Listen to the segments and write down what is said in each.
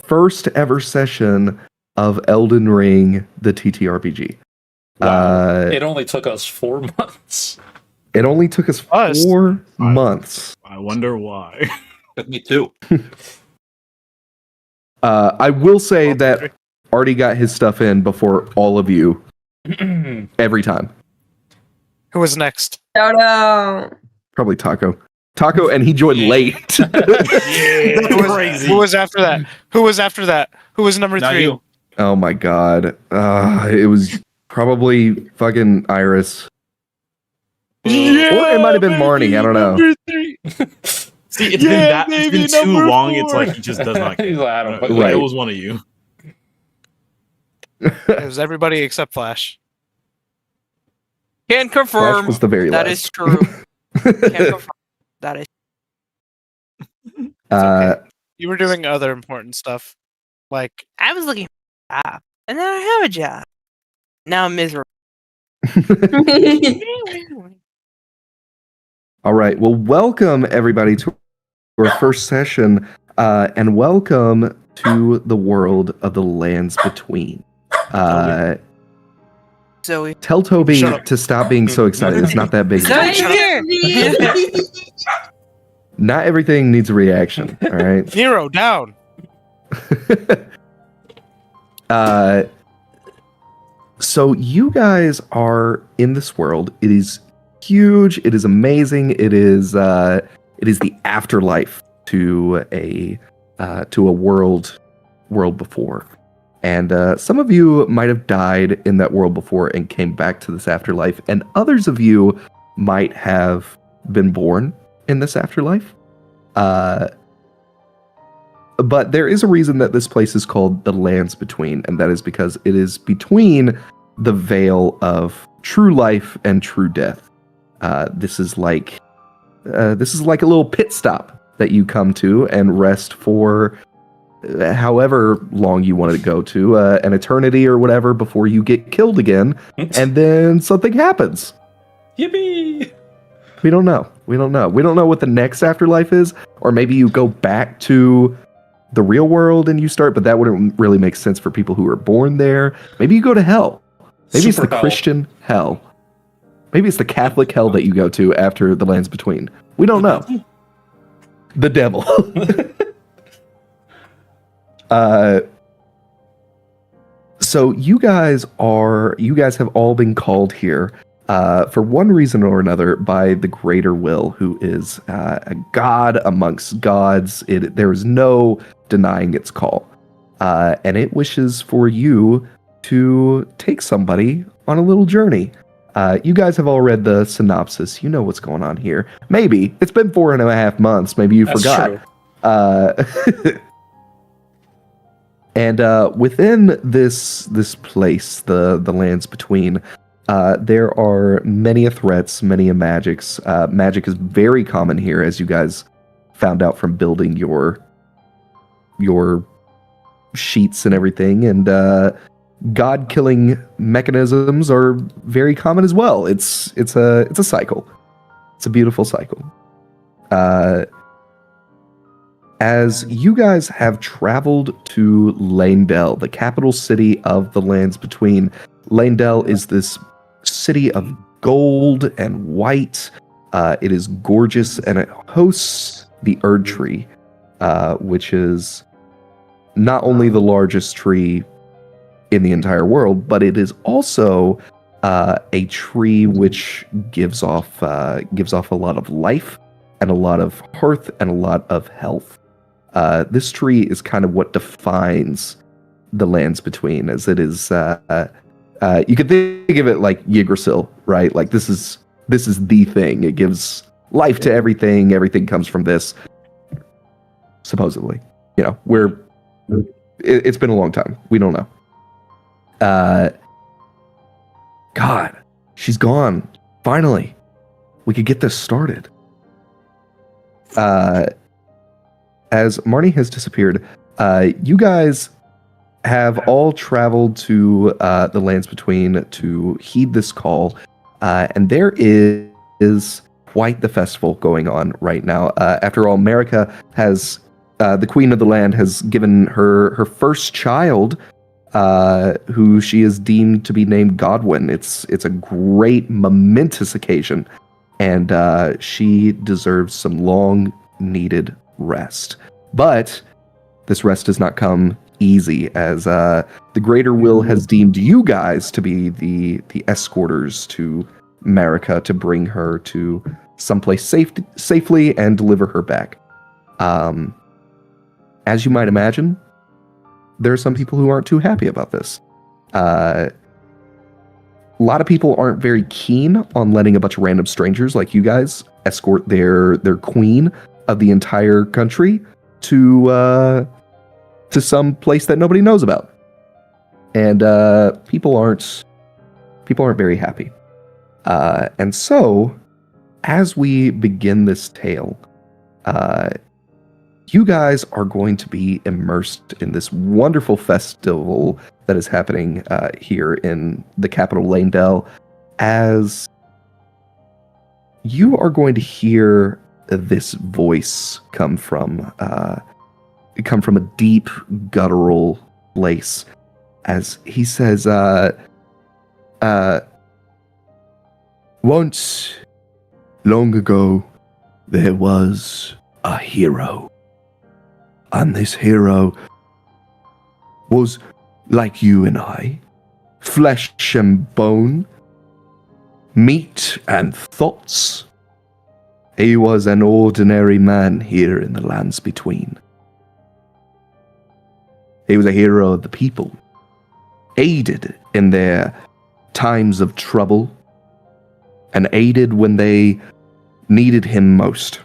first ever session of Elden Ring, the TTRPG. Wow. It only took us 4 months. It only took us 4 months. I wonder why. Me too. I will say that Artie got his stuff in before all of you every time. Who was next? Shout out. Probably Taco. Taco, and he joined late. Crazy. Who was after that? Who was after that? Who was number Not 3? you. Oh my god. It was probably fucking Iris. Or it might have been Marnie. I don't know. See, it's been too long. 4. It's like he just does not care. Right. It was one of you. It was everybody except Flash. Can confirm Flash was the very that last. is true. Can confirm that is. Okay. You were doing other important stuff, like I was looking for a job, and then I have a job. Now I'm miserable. All right. Well, welcome everybody to our first session, and welcome to the world of the lands between. Zoe, Tell Toby to stop being so excited. It's not that big. Not everything needs a reaction. All right. Nero down. So you guys are in this world. It is huge. It is amazing. It is the afterlife to a world before. And some of you might have died in that world before and came back to this afterlife, and others of you might have been born in this afterlife. But there is a reason that this place is called the Lands Between, and that is because it is between the veil of true life and true death. This is like a little pit stop that you come to and rest for however long you wanted to go to, an eternity or whatever, before you get killed again, and then something happens. Yippee! We don't know. We don't know what the next afterlife is, or maybe you go back to the real world and you start, but that wouldn't really make sense for people who are born there. Maybe you go to hell. Maybe it's the Christian hell. Maybe it's the Catholic hell that you go to after the Lands Between. We don't know. The devil. So you guys have all been called here for one reason or another by the Greater Will, who is a god amongst gods. There is no denying its call, and it wishes for you to take somebody on a little journey. You guys have all read the synopsis. You know what's going on here. Maybe it's been 4.5 months. Maybe you forgot. And within this place, the Lands Between, there are many threats, many magics. Magic is very common here, as you guys found out from building your sheets and everything. And god-killing mechanisms are very common as well. It's a cycle. It's a beautiful cycle. As you guys have traveled to Lanedell, the capital city of the Lands Between, Lanedell is this city of gold and white. It is gorgeous, and it hosts the Erd Tree, which is not only the largest tree in the entire world, but it is also a tree which gives off a lot of life and a lot of hearth and a lot of health. This tree is kind of what defines the Lands Between, as it is. You could think of it like Yggdrasil, right? Like this is the thing. It gives life to everything. Everything comes from this. Supposedly, it's been a long time. We don't know. God, she's gone. Finally, we could get this started. As Marnie has disappeared, you guys have all traveled to the Lands Between to heed this call, and there is quite the festival going on right now. After all, America has the queen of the land has given her first child, who she is deemed to be named Godwin. It's a great momentous occasion, and she deserves some long needed rest. But this rest does not come easy, as the greater will has deemed you guys to be the escorters to Marika, to bring her to someplace safely and deliver her back. As you might imagine, there are some people who aren't too happy about this. A lot of people aren't very keen on letting a bunch of random strangers like you guys escort their queen of the entire country to some place that nobody knows about. And people aren't very happy. And so, as we begin this tale, you guys are going to be immersed in this wonderful festival that is happening here in the capital, Lanedell, as you are going to hear this voice come from a deep, guttural place, as he says, once, long ago, there was a hero. And this hero was like you and I, flesh and bone, meat and thoughts. He was an ordinary man here in the lands between. He was a hero of the people, aided in their times of trouble, and aided when they needed him most.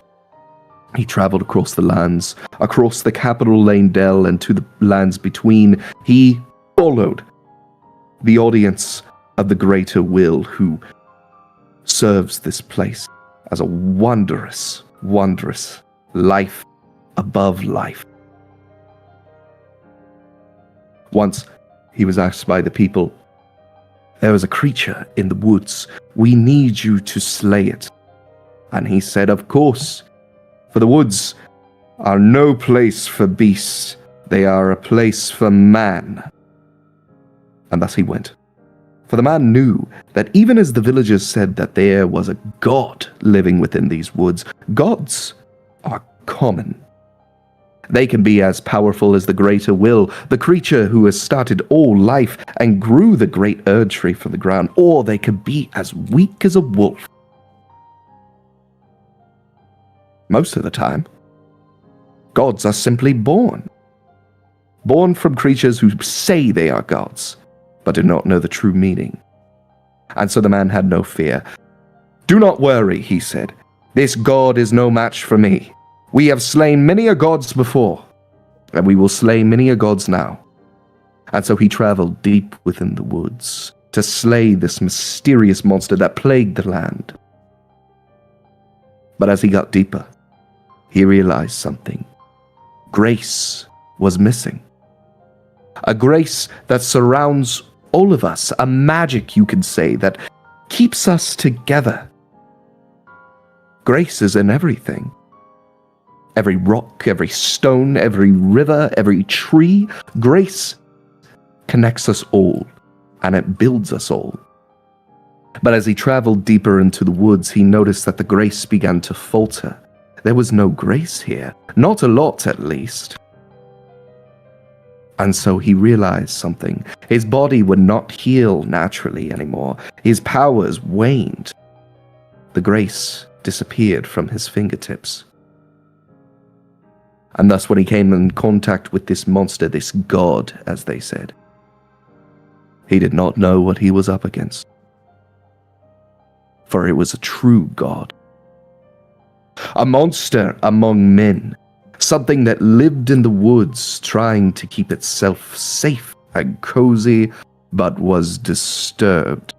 He traveled across the lands, across the capital Lanedell, and to the lands between. He followed the audience of the greater will, who serves this place as a wondrous, wondrous life above life. Once he was asked by the people, "There is a creature in the woods. We need you to slay it." And he said, "Of course. For the woods are no place for beasts. They are a place for man." And thus he went. For the man knew that even as the villagers said that there was a god living within these woods, gods are common. They can be as powerful as the greater will, the creature who has started all life and grew the great Erd tree from the ground, or they can be as weak as a wolf. Most of the time, gods are simply born. Born from creatures who say they are gods, but do not know the true meaning. And so the man had no fear. "Do not worry," he said. "This god is no match for me. We have slain many a gods before, and we will slay many a gods now." And so he traveled deep within the woods to slay this mysterious monster that plagued the land. But as he got deeper, he realized something. Grace was missing. A grace that surrounds all of us, a magic, you could say, that keeps us together. Grace is in everything. Every rock, every stone, every river, every tree. Grace connects us all, and it builds us all. But as he traveled deeper into the woods, he noticed that the grace began to falter. There was no grace here, not a lot at least. And so he realized something. His body would not heal naturally anymore. His powers waned. The grace disappeared from his fingertips. And thus when he came in contact with this monster, this god, as they said, he did not know what he was up against. For it was a true god. A monster among men. Something that lived in the woods, trying to keep itself safe and cozy, but was disturbed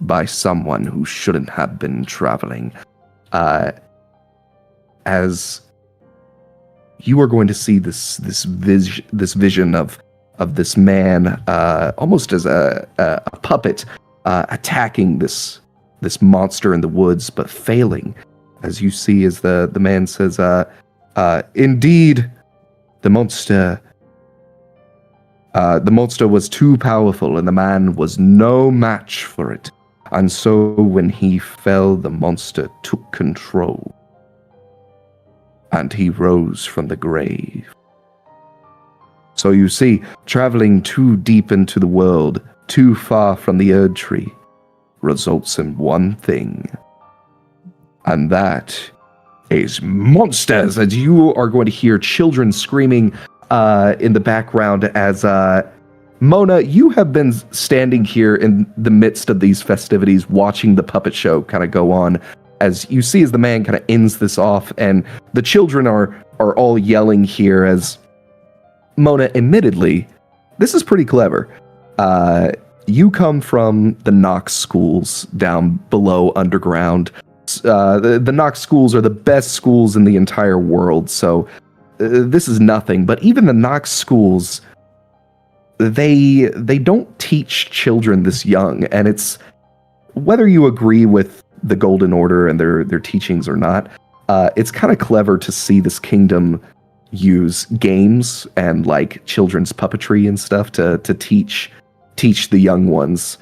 by someone who shouldn't have been traveling. As you are going to see this vision of this man, almost as a puppet, attacking this monster in the woods, but failing. As you see, as the man says, "Indeed, the monster was too powerful, and the man was no match for it. And so when he fell, the monster took control. And he rose from the grave. So you see, traveling too deep into the world, too far from the Erd Tree, results in one thing. And that is monsters. As you are going to hear children screaming in the background as Mona, you have been standing here in the midst of these festivities watching the puppet show kind of go on, as you see as the man kind of ends this off, and the children are all yelling here as Mona, admittedly, this is pretty clever. You come from the Nox schools down below underground. The Nox schools are the best schools in the entire world, so this is nothing. But even the Nox schools, they don't teach children this young, and it's whether you agree with the Golden Order and their teachings or not. It's kind of clever to see this kingdom use games and like children's puppetry and stuff to teach the young ones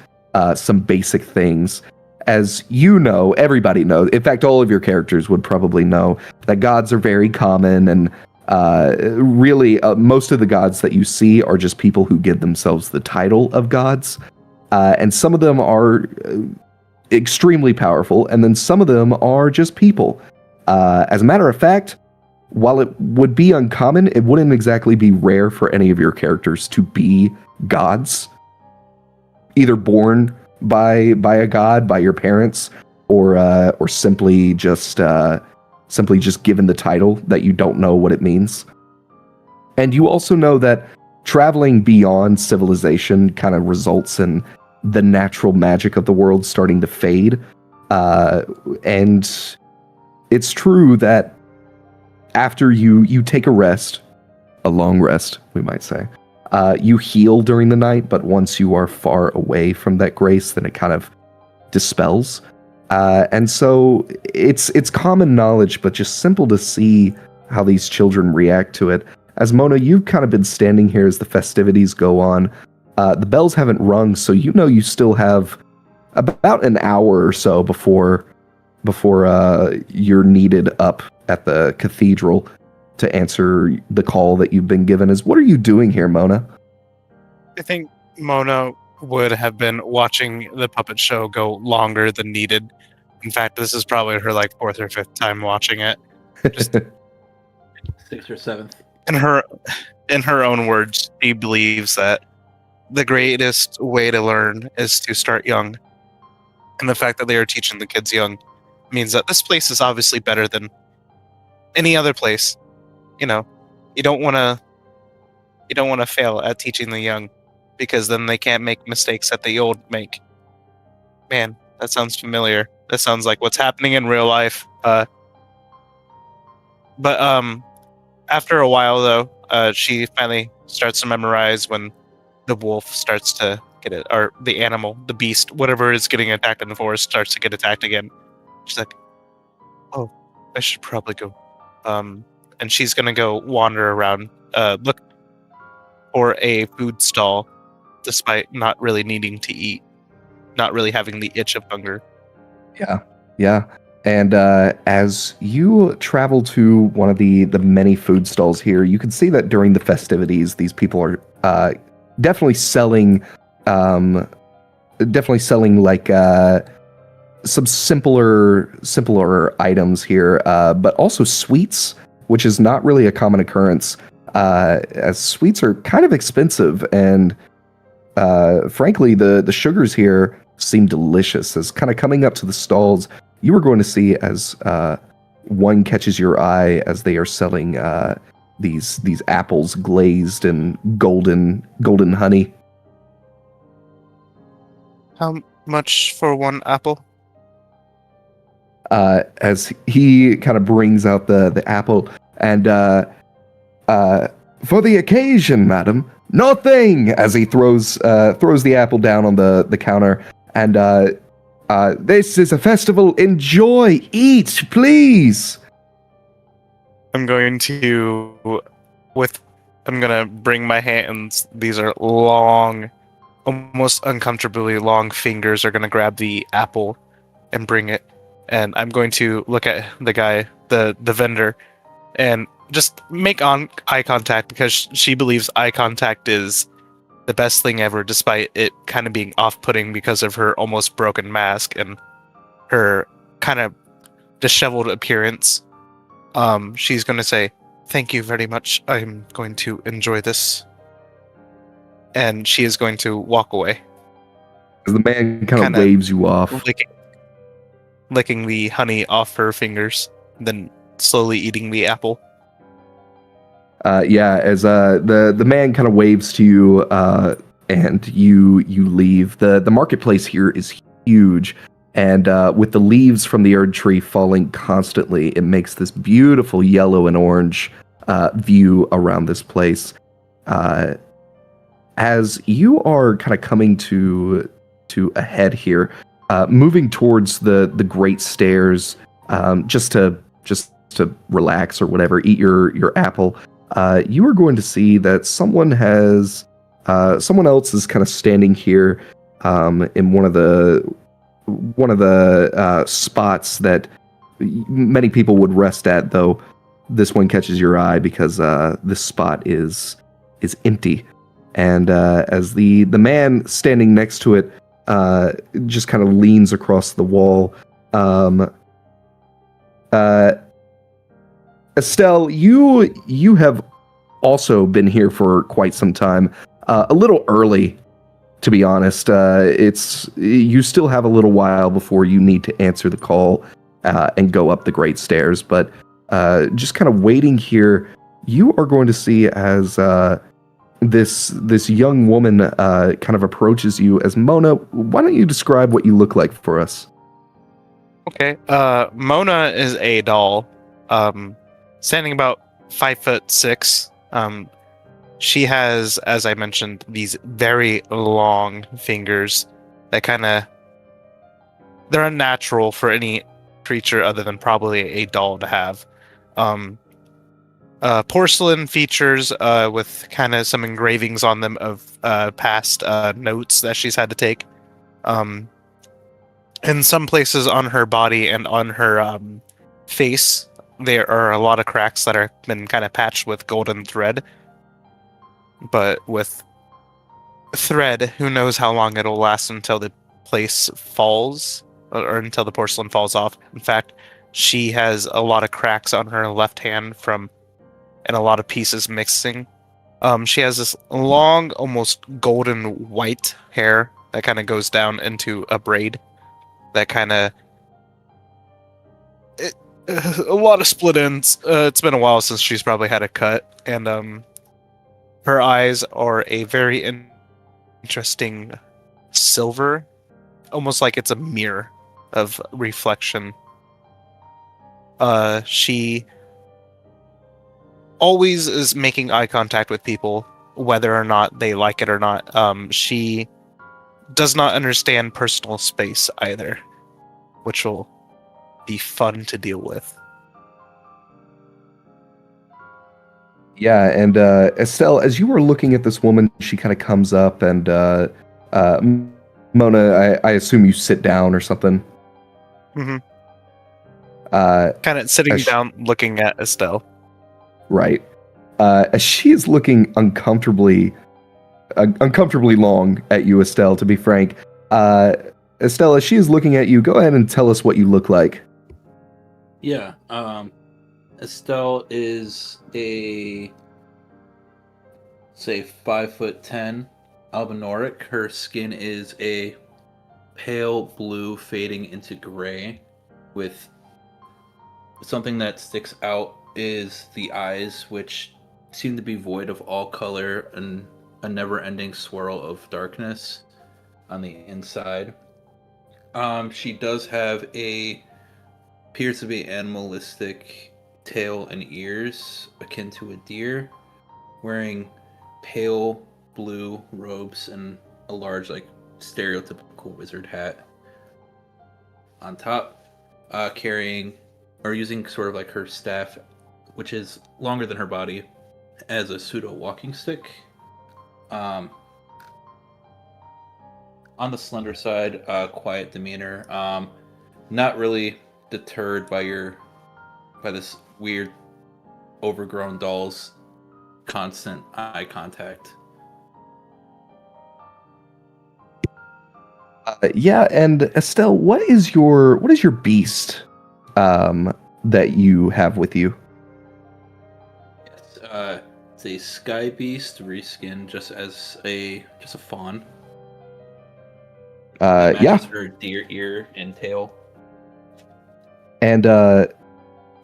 some basic things. As you know, everybody knows, in fact, all of your characters would probably know that gods are very common, and really most of the gods that you see are just people who give themselves the title of gods. And some of them are extremely powerful, and then some of them are just people. As a matter of fact, while it would be uncommon, it wouldn't exactly be rare for any of your characters to be gods, either born by a god, by your parents, or simply just given the title that you don't know what it means. And you also know that traveling beyond civilization kind of results in the natural magic of the world starting to fade. And it's true that after you take a rest, a long rest, we might say, you heal during the night, but once you are far away from that grace, then it kind of dispels. And so it's common knowledge, but just simple to see how these children react to it. As Mona, you've kind of been standing here as the festivities go on. The bells haven't rung, so you know you still have about an hour or so before you're needed up at the cathedral to answer the call that you've been given. Is what are you doing here, Mona? I think Mona would have been watching the puppet show go longer than needed. In fact, this is probably her like fourth or fifth time watching it. Just sixth or seventh. In her own words, she believes that the greatest way to learn is to start young. And the fact that they are teaching the kids young means that this place is obviously better than any other place. You know, you don't want to fail at teaching the young, because then they can't make mistakes that the old make. Man, that sounds familiar. That sounds like what's happening in real life. But after a while, though, she finally starts to memorize when the wolf starts to get it, or the animal, the beast, whatever is getting attacked in the forest, starts to get attacked again. She's like, "Oh, I should probably go." And she's gonna go wander around, look for a food stall, despite not really needing to eat, not really having the itch of hunger. Yeah. And as you travel to one of the many food stalls here, you can see that during the festivities, these people are definitely selling like some simpler items here, but also sweets, which is not really a common occurrence, as sweets are kind of expensive, and frankly, the sugars here seem delicious. As kind of coming up to the stalls, you are going to see as one catches your eye as they are selling these apples glazed in golden honey. How much for one apple? As he kind of brings out the apple, and for the occasion, madam, nothing. As he throws the apple down on the counter, and this is a festival. Enjoy, eat, please. I'm going to, with I'm gonna bring my hands. These are long, almost uncomfortably long fingers are gonna grab the apple and bring it. And I'm going to look at the guy, the vendor, and just make eye contact because she believes eye contact is the best thing ever, despite it kind of being off-putting because of her almost broken mask and her kind of disheveled appearance. She's going to say, "Thank you very much. I'm going to enjoy this." And she is going to walk away. The man kind of Kinda waves you off. Licking the honey off her fingers, then slowly eating the apple. As the man kind of waves to you, and you leave. The marketplace here is huge, and with the leaves from the Erd tree falling constantly, it makes this beautiful yellow and orange view around this place. As you are kind of coming to a head here, moving towards the great stairs, just to relax or whatever, eat your apple. You are going to see that someone else is kind of standing here in one of the spots that many people would rest at, though this one catches your eye because this spot is empty. And as the man standing next to it just kind of leans across the wall, Estelle, you have also been here for quite some time. A little early, to be honest. You still have a little while before you need to answer the call and go up the great stairs. But just kind of waiting here, you are going to see as this young woman kind of approaches you as Mona. Why don't you describe what you look like for us? Okay. Mona is a doll. Standing about 5'6". She has, as I mentioned, these very long fingers that they're unnatural for any creature other than probably a doll to have. Porcelain features with kind of some engravings on them of past notes that she's had to take. In some places on her body and on her face, there are a lot of cracks that have been kind of patched with golden thread. But with thread, who knows how long it'll last until the place falls, or until the porcelain falls off. In fact, she has a lot of cracks on her left hand and a lot of pieces mixing. She has this long, almost golden white hair that kind of goes down into a braid that kind of... a lot of split ends. It's been a while since she's probably had a cut, and her eyes are a very interesting silver, almost like it's a mirror of reflection. She always is making eye contact with people, whether or not they like it or not. She does not understand personal space either, which will be fun to deal with. Yeah, and Estelle, as you were looking at this woman, she kind of comes up and Mona, I assume you sit down or something. Mm-hmm. Kind of sitting down, looking at Estelle. Right. As she is looking uncomfortably long at you, Estelle, to be frank. Estelle, as she is looking at you, go ahead and tell us what you look like. Yeah. Estelle is a, say, 5'10" albinoric. Her skin is a pale blue fading into gray, with something that sticks out is the eyes, which seem to be void of all color and a never-ending swirl of darkness on the inside. She does have appears to be animalistic tail and ears akin to a deer, wearing pale blue robes and a large, like, stereotypical wizard hat on top, carrying or using sort of like her staff, which is longer than her body, as a pseudo walking stick. On the slender side, quiet demeanor. Not really deterred by this weird overgrown doll's constant eye contact. Yeah, and Estelle, what is your beast that you have with you? Yes, it's a sky beast reskinned just as a fawn. It Yeah, matches her deer ear and tail. and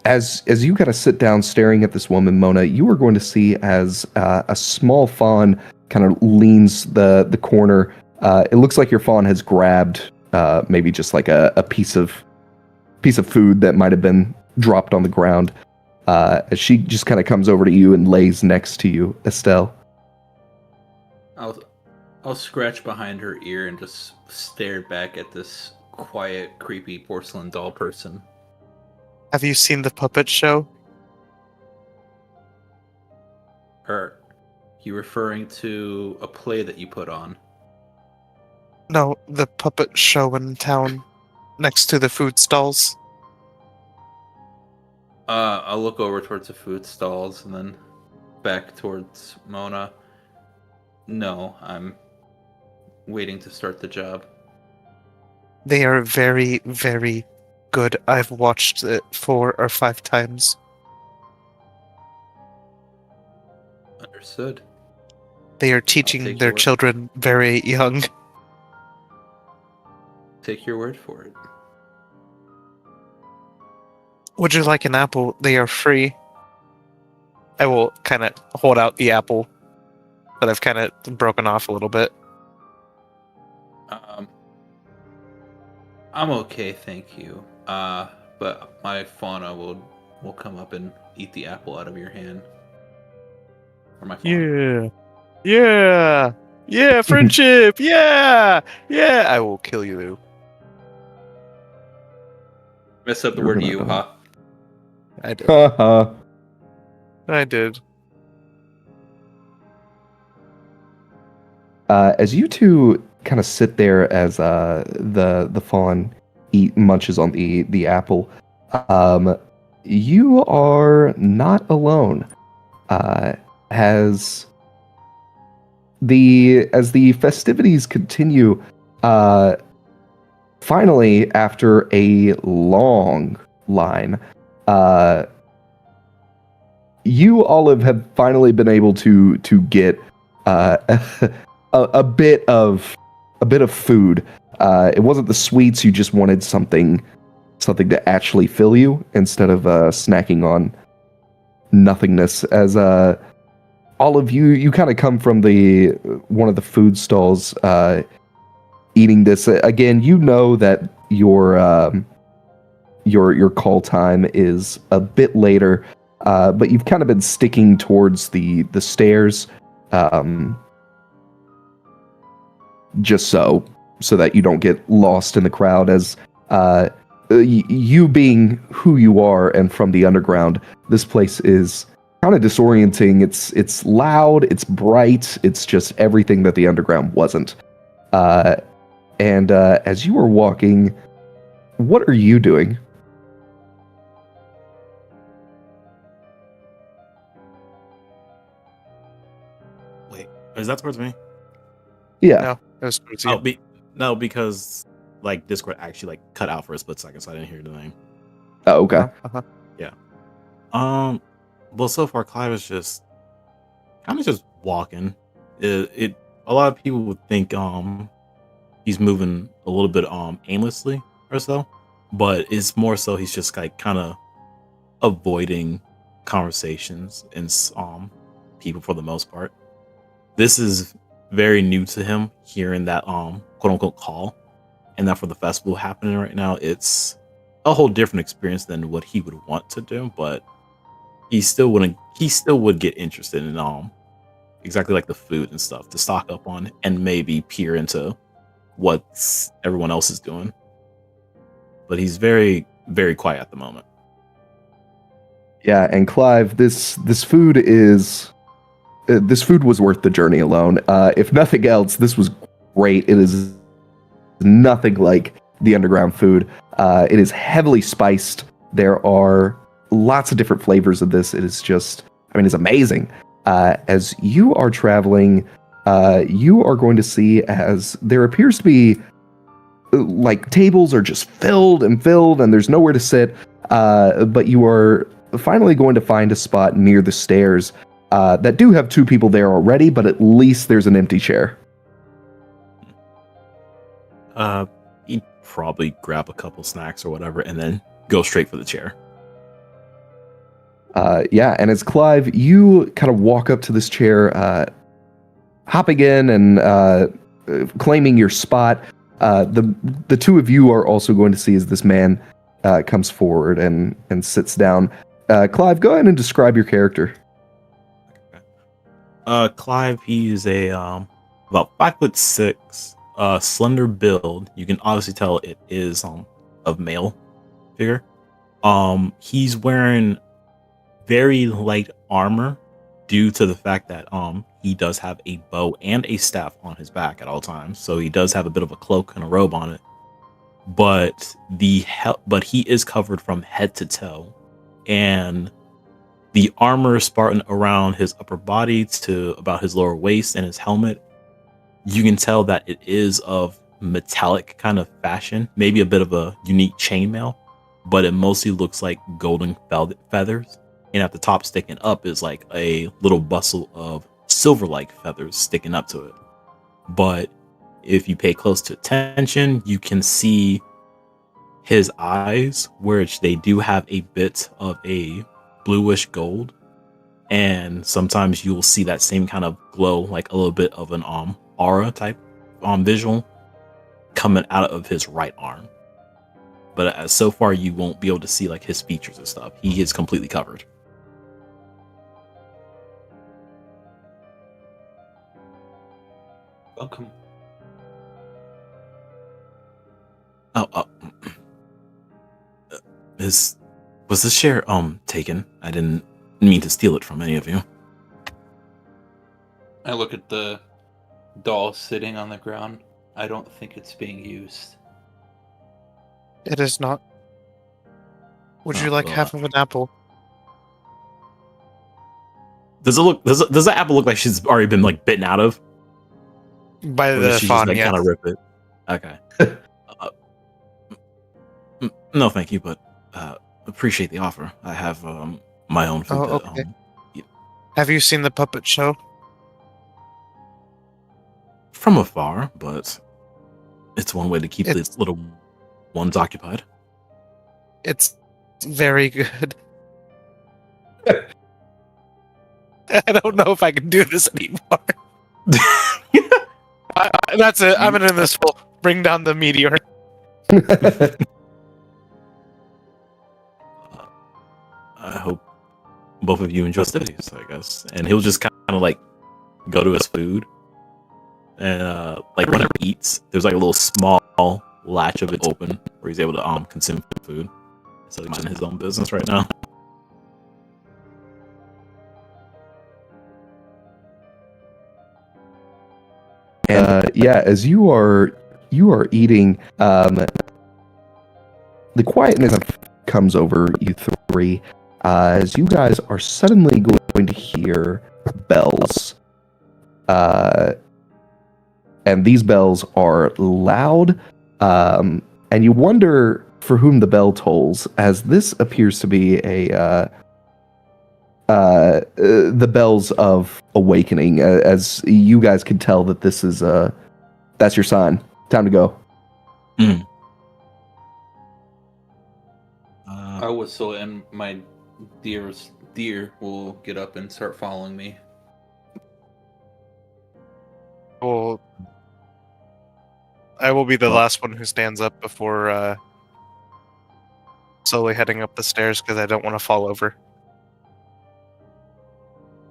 as you kind of sit down staring at this woman, Mona, you are going to see as a small fawn kind of leans the corner. It looks like your fawn has grabbed maybe just like a piece of food that might have been dropped on the ground. As she just kind of comes over to you and lays next to you, Estelle. I'll scratch behind her ear and just stare back at this quiet, creepy porcelain doll person. Have you seen the puppet show? Are you referring to a play that you put on? No, the puppet show in town, next to the food stalls. I'll look over towards the food stalls and then back towards Mona. No, I'm waiting to start the job. They are very, very good. I've watched it 4 or 5 times. Understood. They are take teaching your their word. children very young. Take your word for it. Would you like an apple? They are free. I will kind of hold out the apple that I've kind of broken off a little bit. I'm okay, thank you. But my fauna will come up and eat the apple out of your hand. Or my fauna. Yeah, friendship, yeah. I will kill you, Lou. Mess up the You're word gonna you, die. huh? I did. Haha. I did. As you two kind of sit there as the fawn munches on the apple, you are not alone. As the festivities continue, finally, after a long line, you, Olive, have finally been able to get a bit of food. It wasn't the sweets; you just wanted something to actually fill you instead of snacking on nothingness. As all of you kind of come from one of the food stalls, eating this. Again, you know that your call time is a bit later, but you've kind of been sticking towards the stairs, just so that you don't get lost in the crowd. As you being who you are and from the underground, this place is kind of disorienting. It's loud, it's bright, it's just everything that the underground wasn't. And as you are walking, what are you doing? Wait, is that towards me? Yeah. No, it was towards you. No, because like Discord actually like cut out for a split second, so I didn't hear the name. Oh, okay. Uh-huh. Well, so far Clive is just kind of just walking. A lot of people would think he's moving a little bit aimlessly or so, but it's more so he's just like kind of avoiding conversations and people for the most part. This is very new to him, hearing that quote unquote call, and that for the festival happening right now, it's a whole different experience than what he would want to do, but he still would get interested in exactly like the food and stuff to stock up on and maybe peer into what everyone else is doing. But he's very, very quiet at the moment. Yeah, and Clive, this food is this food was worth the journey alone. If nothing else, this was great. It is nothing like the underground food. It is heavily spiced. There are lots of different flavors of this. It is just, I mean, it's amazing. As you are traveling, you are going to see as there appears to be like tables are just filled and there's nowhere to sit. But you are finally going to find a spot near the stairs that do have two people there already, but at least there's an empty chair. He'd probably grab a couple snacks or whatever and then go straight for the chair. Yeah, and as Clive, you kind of walk up to this chair, hopping in and claiming your spot. The two of you are also going to see as this man comes forward and sits down. Clive, go ahead and describe your character. Clive, he is a about 5'6", slender build. You can obviously tell it is of male figure. He's wearing very light armor due to the fact that he does have a bow and a staff on his back at all times. So he does have a bit of a cloak and a robe on it. But he is covered from head to toe, and the armor Spartan around his upper body to about his lower waist and his helmet, you can tell that it is of metallic kind of fashion, maybe a bit of a unique chainmail, but it mostly looks like golden feathers. And at the top sticking up is like a little bustle of silver-like feathers sticking up to it. But if you pay close attention, you can see his eyes, which they do have a bit of a bluish gold. And sometimes you will see that same kind of glow, like a little bit of an aura type visual coming out of his right arm. But so far, you won't be able to see like his features and stuff. He is completely covered. Welcome. Was this chair taken? I didn't mean to steal it from any of you. I look at the doll sitting on the ground. I don't think it's being used. It is not. Would you like half of an apple? Does that apple look like she's already been like bitten out of? By Or the does she fawn, just, like, yes. kind of rip it? Okay. No, thank you, but appreciate the offer. I have my own food. Oh, okay. Have you seen the puppet show? From afar, but it's one way to keep these little ones occupied. It's very good. I don't know if I can do this anymore. That's it. I'm in this full. Bring down the meteor. I hope both of you enjoy festivities, I guess. And he'll just kind of like go to his food, and like whenever he eats, there's like a little small latch of it open where he's able to consume food. So he's in his own business right now. Yeah, as you are eating, the quietness comes over you three as you guys are suddenly going to hear bells, and these bells are loud, and you wonder for whom the bell tolls, as this appears to be the bells of awakening, as you guys can tell that this is that's your sign. Time to go. I whistle and my deer will get up and start following me. Well, I will be the last one who stands up before slowly heading up the stairs because I don't want to fall over.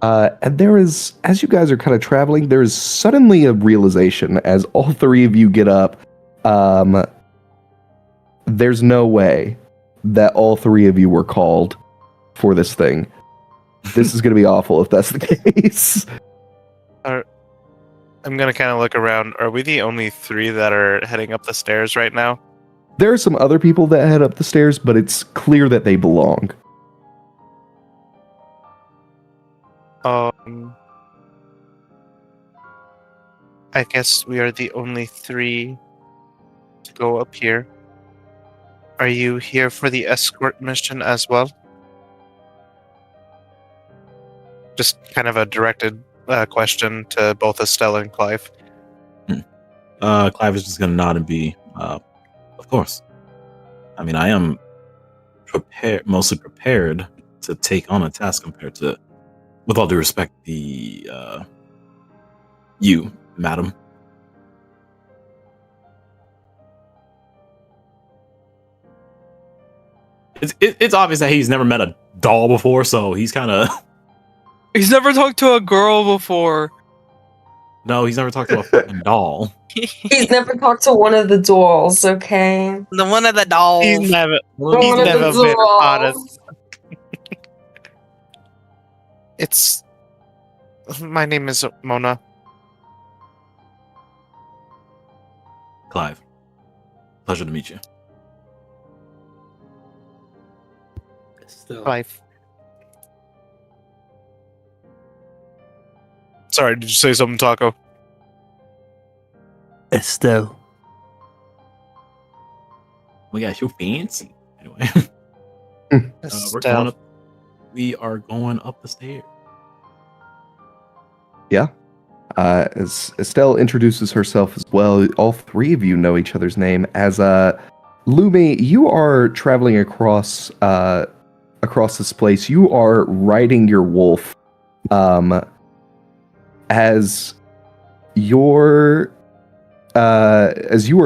And there is, as you guys are kind of traveling, there is suddenly a realization as all three of you get up. There's no way that all three of you were called for this thing. This is going to be awful if that's the case. I'm gonna kind of look around. Are we the only three that are heading up the stairs right now? There are some other people that head up the stairs, but it's clear that they belong. I guess we are the only three to go up here. Are you here for the escort mission as well? Just kind of a directed question to both Estelle and Clive. Clive is just gonna nod and be, of course. I mean, I am mostly prepared to take on a task compared to, with all due respect, you, madam. It's obvious that he's never met a doll before, so he's kind of. He's never talked to a girl before. No, he's never talked to a fucking doll. He's never talked to one of the dolls, okay? The one of the dolls. He's never One of the been honest. dolls. It's. My name is Mona. Clive, pleasure to meet you. Still. Clive. Sorry, did you say something, Taco? Estelle. We got you fancy. Anyway, Estelle. we are going up the stairs. As Estelle introduces herself as well, all three of you know each other's name. As Lumi, you are traveling across this place. You are riding your wolf. As you are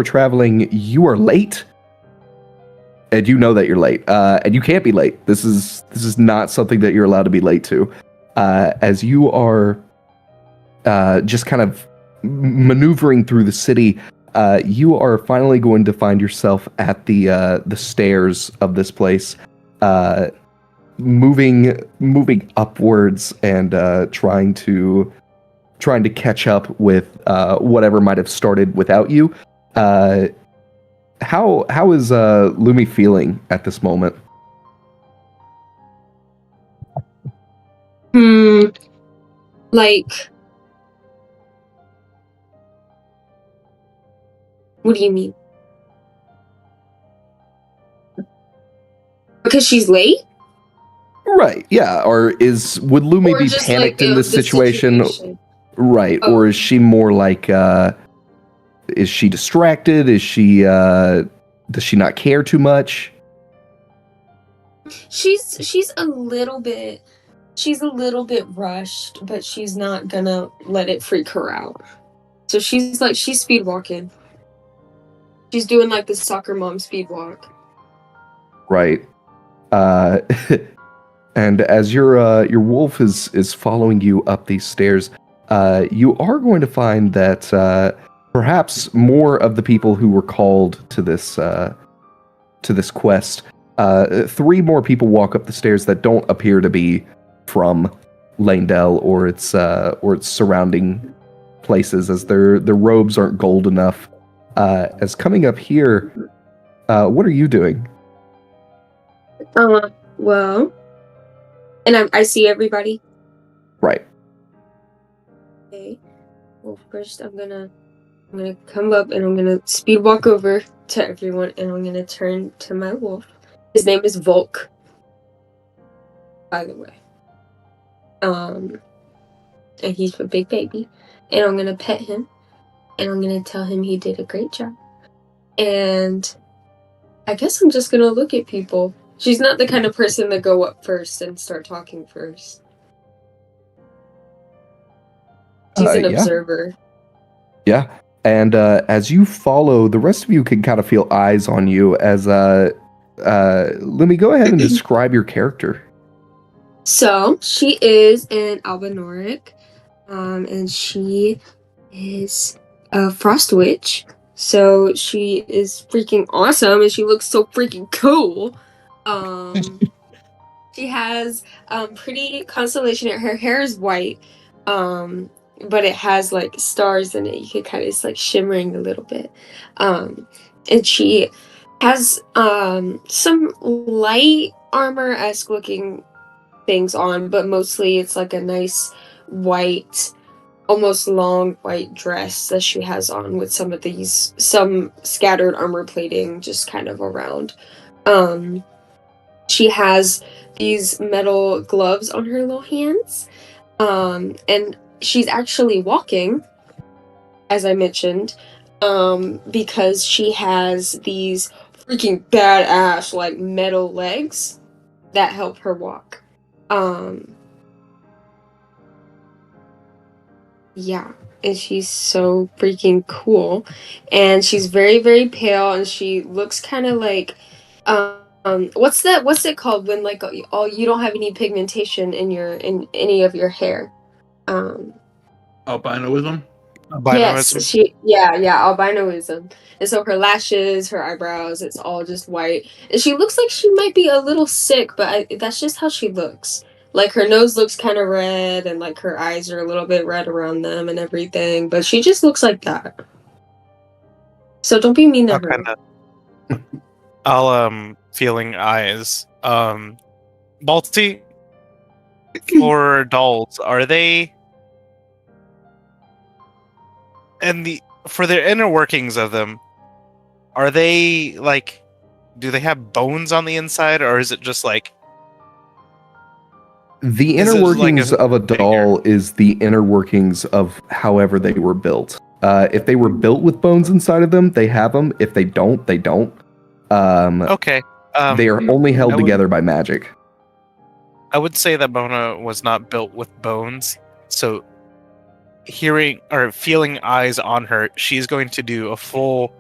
traveling, you are late, and you know that you're late, and you can't be late. This is not something that you're allowed to be late to. As you are just kind of maneuvering through the city, you are finally going to find yourself at the stairs of this place, moving upwards and trying to catch up with whatever might have started without you. How is Lumi feeling at this moment? Like, what do you mean? Because she's late? Right, yeah. Or would Lumi Or be just, panicked like, in this the situation? Right, Oh. or is she more like is she distracted? Is she does she not care too much? She's a little bit rushed, but she's not gonna let it freak her out. So she's speed walking. She's doing like the soccer mom speed walk. Right. And as your wolf is following you up these stairs, you are going to find that perhaps more of the people who were called to this quest, 3 more people walk up the stairs that don't appear to be from Lanedell or its surrounding places, as their robes aren't gold enough. As coming up here, what are you doing? Well, and I see everybody. Right. Okay. Well, first I'm gonna come up and I'm gonna speed walk over to everyone and I'm gonna turn to my wolf. His name is Volk, by the way. And he's a big baby. And I'm gonna pet him and I'm gonna tell him he did a great job. And I guess I'm just gonna look at people. She's not the kind of person to go up first and start talking first. She's an observer. Yeah. And as you follow, the rest of you can kind of feel eyes on you as let me go ahead and describe your character. So she is an Albinoric, and she is a Frost Witch. So she is freaking awesome, and she looks so freaking cool. She has pretty constellation. Her hair is white, but it has like stars in it. You can kind of, it's like shimmering a little bit. And she has some light armor-esque looking things on, but mostly it's like a nice white, almost long white dress that she has on with some scattered armor plating just kind of around. She has these metal gloves on her little hands. And she's actually walking, as I mentioned, because she has these freaking badass like metal legs that help her walk. Yeah, and she's so freaking cool, and she's very, very pale, and she looks kind of like, what's it called when like all you don't have any pigmentation in any of your hair? Albinoism? Yes, Albinoism. albinoism. And so her lashes, her eyebrows, it's all just white. And she looks like she might be a little sick, but that's just how she looks. Like her nose looks kind of red, and like her eyes are a little bit red around them and everything. But she just looks like that. So don't be mean to her. I'll feeling eyes. Balti, for dolls, are they? And for their inner workings of them, are they like? Do they have bones on the inside, or is it just like? The Is inner it like workings a of a doll is the inner workings of however they were built. If they were built with bones inside of them, they have them. If they don't, they don't. Okay. They are only held I would- together by magic. I would say that Mona was not built with bones, so hearing or feeling eyes on her, she's going to do a full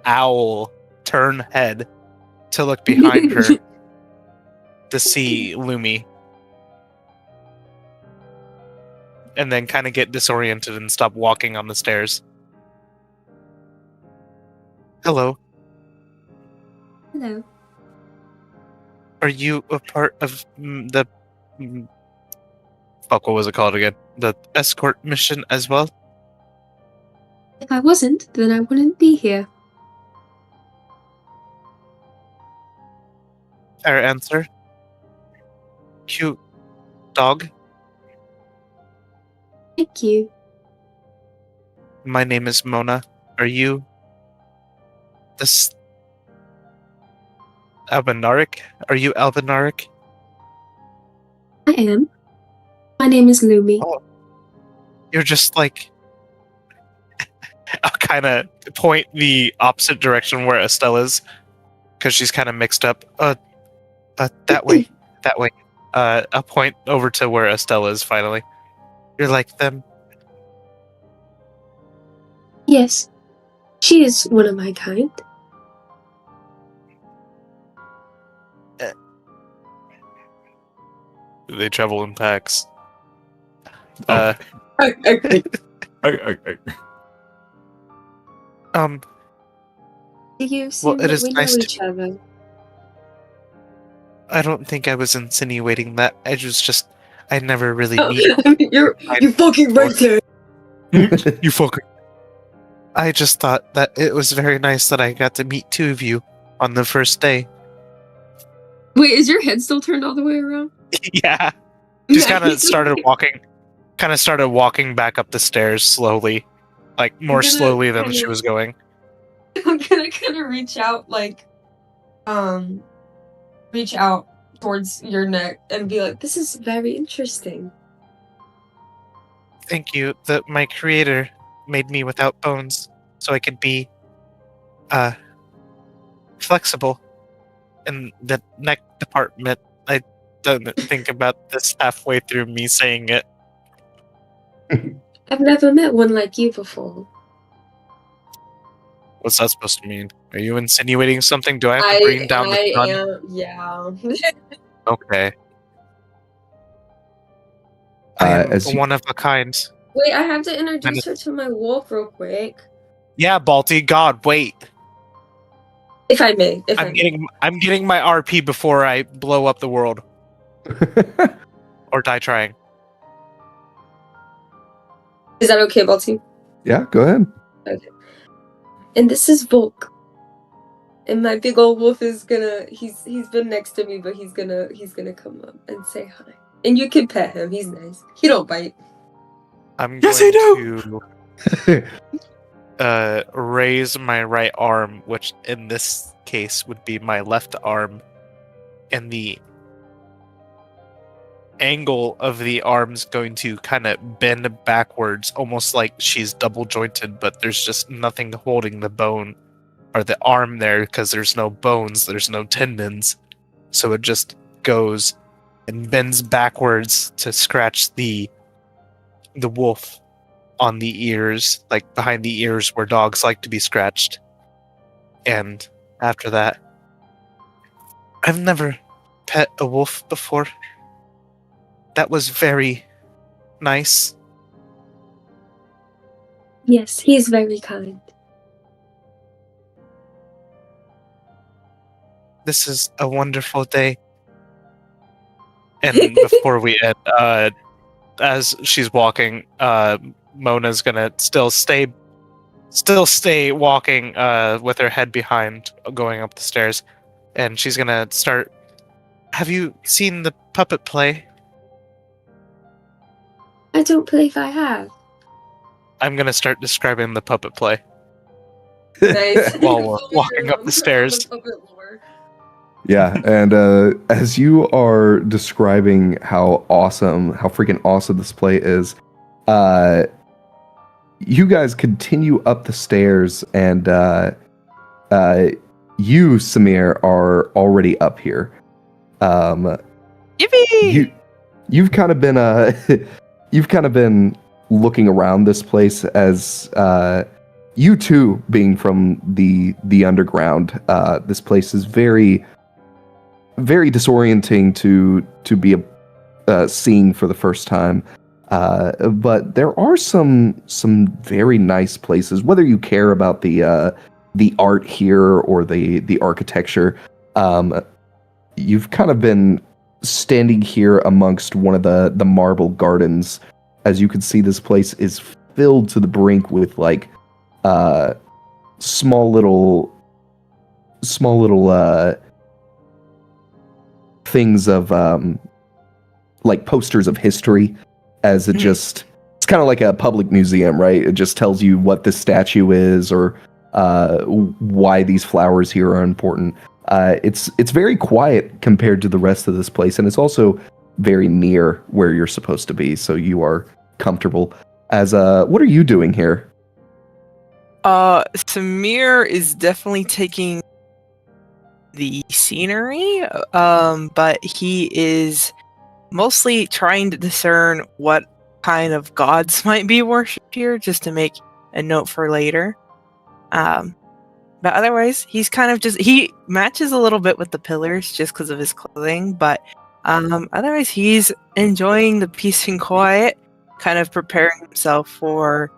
owl turn head to look behind her to see Lumi. And then kind of get disoriented and stop walking on the stairs. Hello. Hello. Are you a part of the... Fuck, what was it called again? The escort mission as well? If I wasn't, then I wouldn't be here. Fair answer. Cute dog. Thank you. My name is Mona. Are you... this... Albinauric? Are you Albinauric? I am. My name is Lumi. Oh. You're just like... I'll kind of point the opposite direction where Estelle is. Because she's kind of mixed up. That way. That way. I'll point over to where Estelle is finally. You're like them. Yes. She is one of my kind. They travel in packs. Okay. You seem Well, it that is we know nice to each other. I don't think I was insinuating that. I never really Oh, meet. you're fucking right there. You fucker. I just thought that it was very nice that I got to meet two of you on the first day. Wait, is your head still turned all the way around? Yeah. Just kind of started walking back up the stairs slowly. Like more gonna slowly than kinda- she was going. I'm gonna kind of reach out, like, reach out towards your neck and be like, "This is very interesting." Thank you that my creator made me without bones so I could be flexible in the neck department. I don't think about this halfway through me saying it. I've never met one like you before. What's that supposed to mean? Are you insinuating something? Do I have to bring down the sun? Yeah. Okay. I am as you- one of a kind. Wait, I have to introduce her to my wolf real quick. Yeah, Balti, God, wait. If I may. I'm getting my RP before I blow up the world. Or die trying. Is that okay, Balti? Yeah, go ahead. Okay. And this is Volk. And my big old wolf is gonna he's been next to me, but he's gonna come up and say hi. And you can pet him, he's nice. He don't bite. I'm Yes, going I to raise my right arm, which in this case would be my left arm, and the angle of the arm's going to kind of bend backwards, almost like she's double jointed, but there's just nothing holding the bone or the arm there because there's no bones, there's no tendons. So it just goes and bends backwards to scratch the wolf on the ears, like behind the ears where dogs like to be scratched. And after that, I've never pet a wolf before. That was very nice. Yes, he's very kind. This is a wonderful day. And before we end, as she's walking, Mona's gonna still stay walking with her head behind, going up the stairs, and she's gonna start. Have you seen the puppet play? I don't believe I have. I'm gonna start describing the puppet play. Nice. While we're walking up the stairs. Yeah, and as you are describing how freaking awesome this play is, you guys continue up the stairs, and you, Samir, are already up here. Yippee! You've kind of been looking around this place as you too, being from the underground. This place is very, very disorienting to be seeing for the first time. But there are some very nice places. Whether you care about the art here or the architecture, you've kind of been standing here amongst one of the marble gardens. As you can see, this place is filled to the brink with like small little things of like posters of history, as it just, it's kind of like a public museum, right? It just tells you what this statue is or why these flowers here are important. It's very quiet compared to the rest of this place, and it's also very near where you're supposed to be, so you are comfortable. As what are you doing here? Samir is definitely taking the scenery, but he is mostly trying to discern what kind of gods might be worshipped here, just to make a note for later. But otherwise, he's kind of just, he matches a little bit with the pillars just because of his clothing, but otherwise he's enjoying the peace and quiet, kind of preparing himself for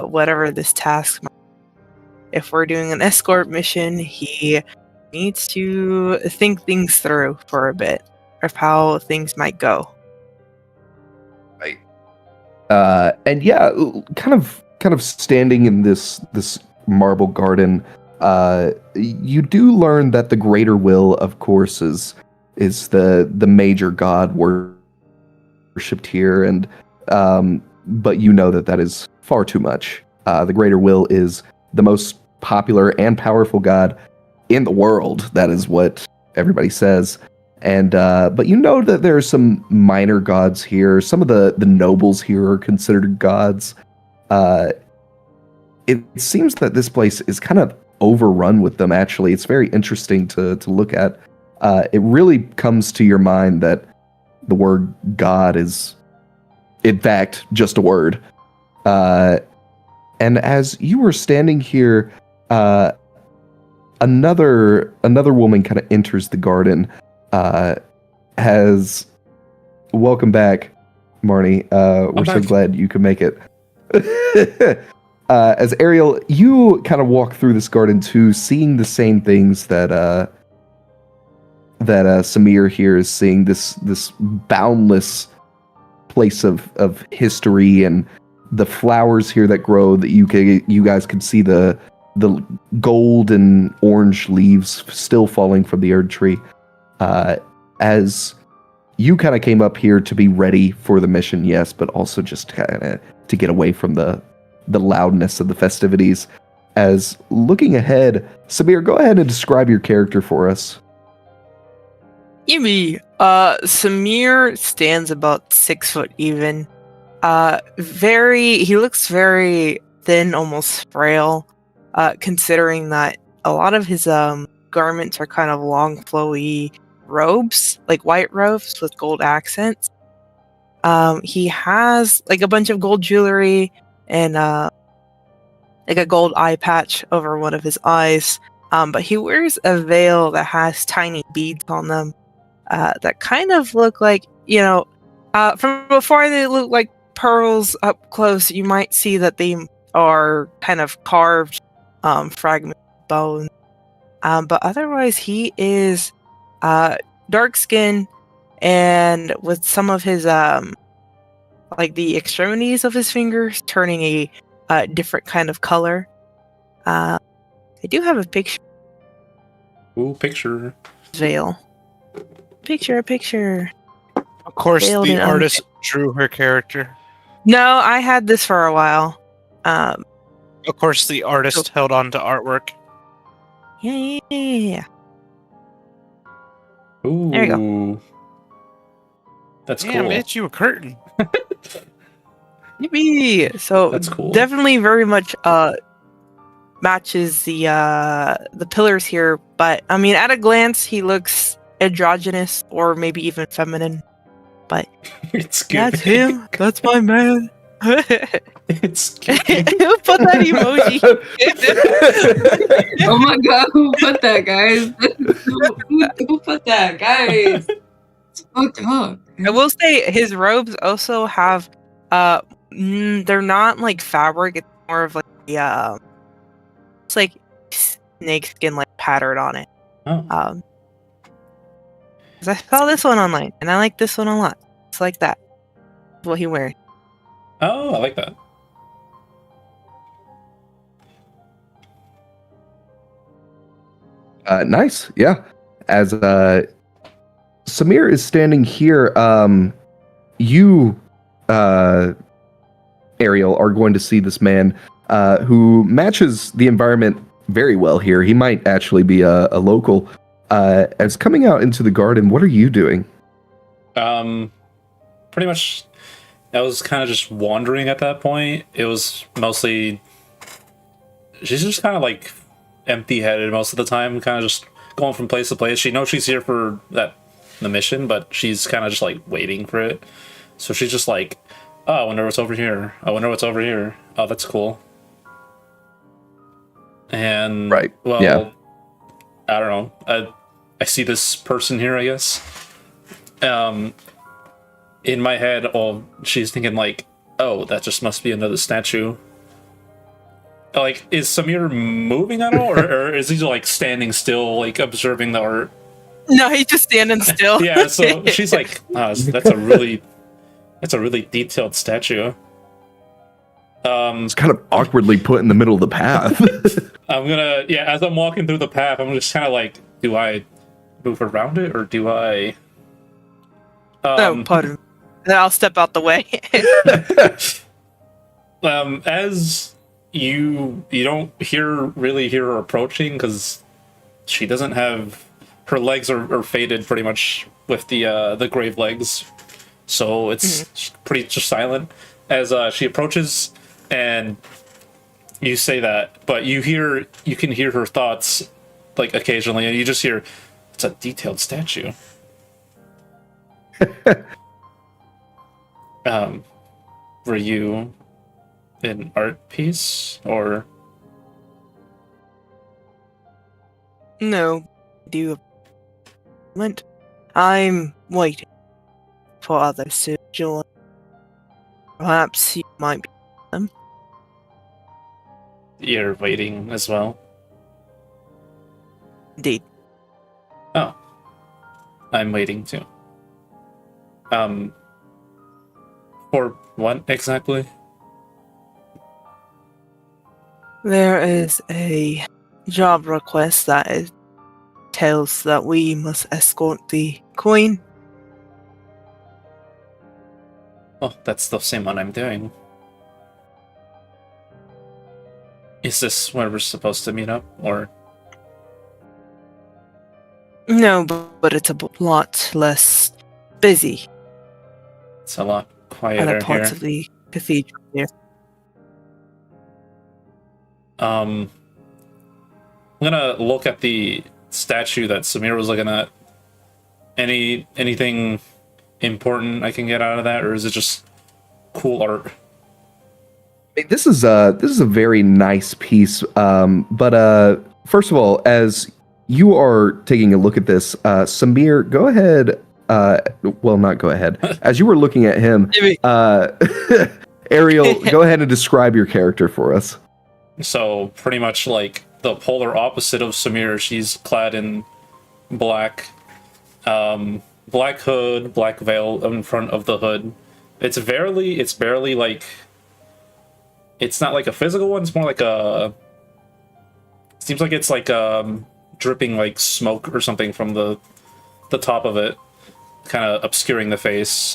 whatever this task might be. If we're doing an escort mission, he needs to think things through for a bit of how things might go. Right. And yeah, kind of standing in this marble garden, you do learn that the greater will, of course, is the major god worshipped here, and but you know that is far too much. The greater will is the most popular and powerful god in the world. That is what everybody says. And but you know that there are some minor gods here. Some of the nobles here are considered gods. It seems that this place is kind of overrun with them, actually. It's very interesting to look at. It really comes to your mind that the word God is, in fact, just a word. And as you were standing here, another woman kind of enters the garden. Welcome back, Marnie. We're so glad you could make it. As Ariel, you kind of walk through this garden too, seeing the same things that Samir here is seeing. This boundless place of history and the flowers here that grow that you guys can see the gold and orange leaves still falling from the Erd tree. As you kind of came up here to be ready for the mission, yes, but also just kind of to get away from the loudness of the festivities. As looking ahead, Samir, go ahead and describe your character for us. Yumi. Samir stands about 6 foot even. He looks very thin, almost frail, considering that a lot of his garments are kind of long, flowy robes, like white robes with gold accents. He has like a bunch of gold jewelry and like a gold eye patch over one of his eyes. But he wears a veil that has tiny beads on them that kind of look like, from before they look like pearls up close. You might see that they are kind of carved fragment bone. But otherwise, he is dark skin, and with some of his like the extremities of his fingers turning a different kind of color. I do have a picture. Ooh, picture. Veil. Picture. Of course, Veiled the and artist drew her character. No, I had this for a while. Of course, the artist held on to artwork. Yeah. Ooh. There you go. That's Damn, cool. bitch, you a curtain. Yippee! So That's cool. Definitely very much matches the pillars here, but I mean, at a glance, he looks androgynous or maybe even feminine. But It's good. that's him. That's my man. It's Who put that emoji? Oh my god, who put that, guys? Who put that, guys? It's fucked up. I will say his robes also have they're not like fabric, it's more of like it's like snake skin like patterned on it. Oh. 'Cause I saw this one online and I like this one a lot. It's like that. That's what he wearing. Oh, I like that. Nice, yeah. As Samir is standing here, you, Ariel, are going to see this man who matches the environment very well here. He might actually be a local. As coming out into the garden, what are you doing? Pretty much, I was kind of just wandering at that point. It was mostly, she's just kind of like empty-headed most of the time, kind of just going from place to place. She knows she's here for the mission, but she's kind of just like waiting for it. So she's just like, oh, I wonder what's over here. I wonder what's over here. Oh, that's cool. And Right. Well, Yeah. I don't know. I see this person here, I guess. In my head, she's thinking like, oh, that just must be another statue. Like, is Samir moving at all, or is he like standing still, like observing the art? No, he's just standing still. Yeah, so she's like, oh, that's a really detailed statue. It's kind of awkwardly put in the middle of the path. I'm gonna, as I'm walking through the path, I'm just kind of like, do I move around it, or do I? No, pardon. Then I'll step out the way. As you don't really hear her approaching, because she doesn't have, her legs are faded pretty much with the grave legs, so it's pretty just silent as she approaches, and you say that, but you can hear her thoughts like occasionally, and you just hear, it's a detailed statue. Were you an art piece, or? No, do moment. I'm waiting for others to join. Perhaps you might be them. You're waiting as well? Indeed. Oh. I'm waiting too. For what exactly? There is a job request that tells that we must escort the queen. Oh, that's the same one I'm doing. Is this where we're supposed to meet up, or? No, but it's a lot less busy It's a lot at quieter the parts here. of the cathedral here. I'm gonna look at the statue that Samir was looking at. Anything important I can get out of that, or is it just cool art? This is a very nice piece. But first of all, as you are taking a look at this, Samir, go ahead. Well, not go ahead. As you were looking at him, Ariel, go ahead and describe your character for us. So pretty much like the polar opposite of Samir. She's clad in black, black hood, black veil in front of the hood. It's barely like. It's not like a physical one. It's more like a. Seems like it's like dripping like smoke or something from the top of it, kind of obscuring the face.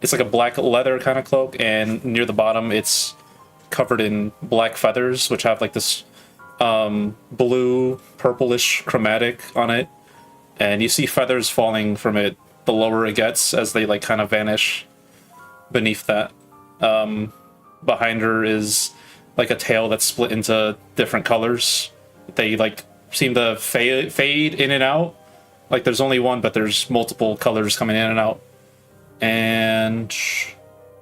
It's like a black leather kind of cloak, and near the bottom, it's covered in black feathers, which have like this blue, purplish chromatic on it, and you see feathers falling from it the lower it gets as they like kind of vanish beneath that. Behind her is like a tail that's split into different colors. They like seem to fade in and out. Like there's only one, but there's multiple colors coming in and out. And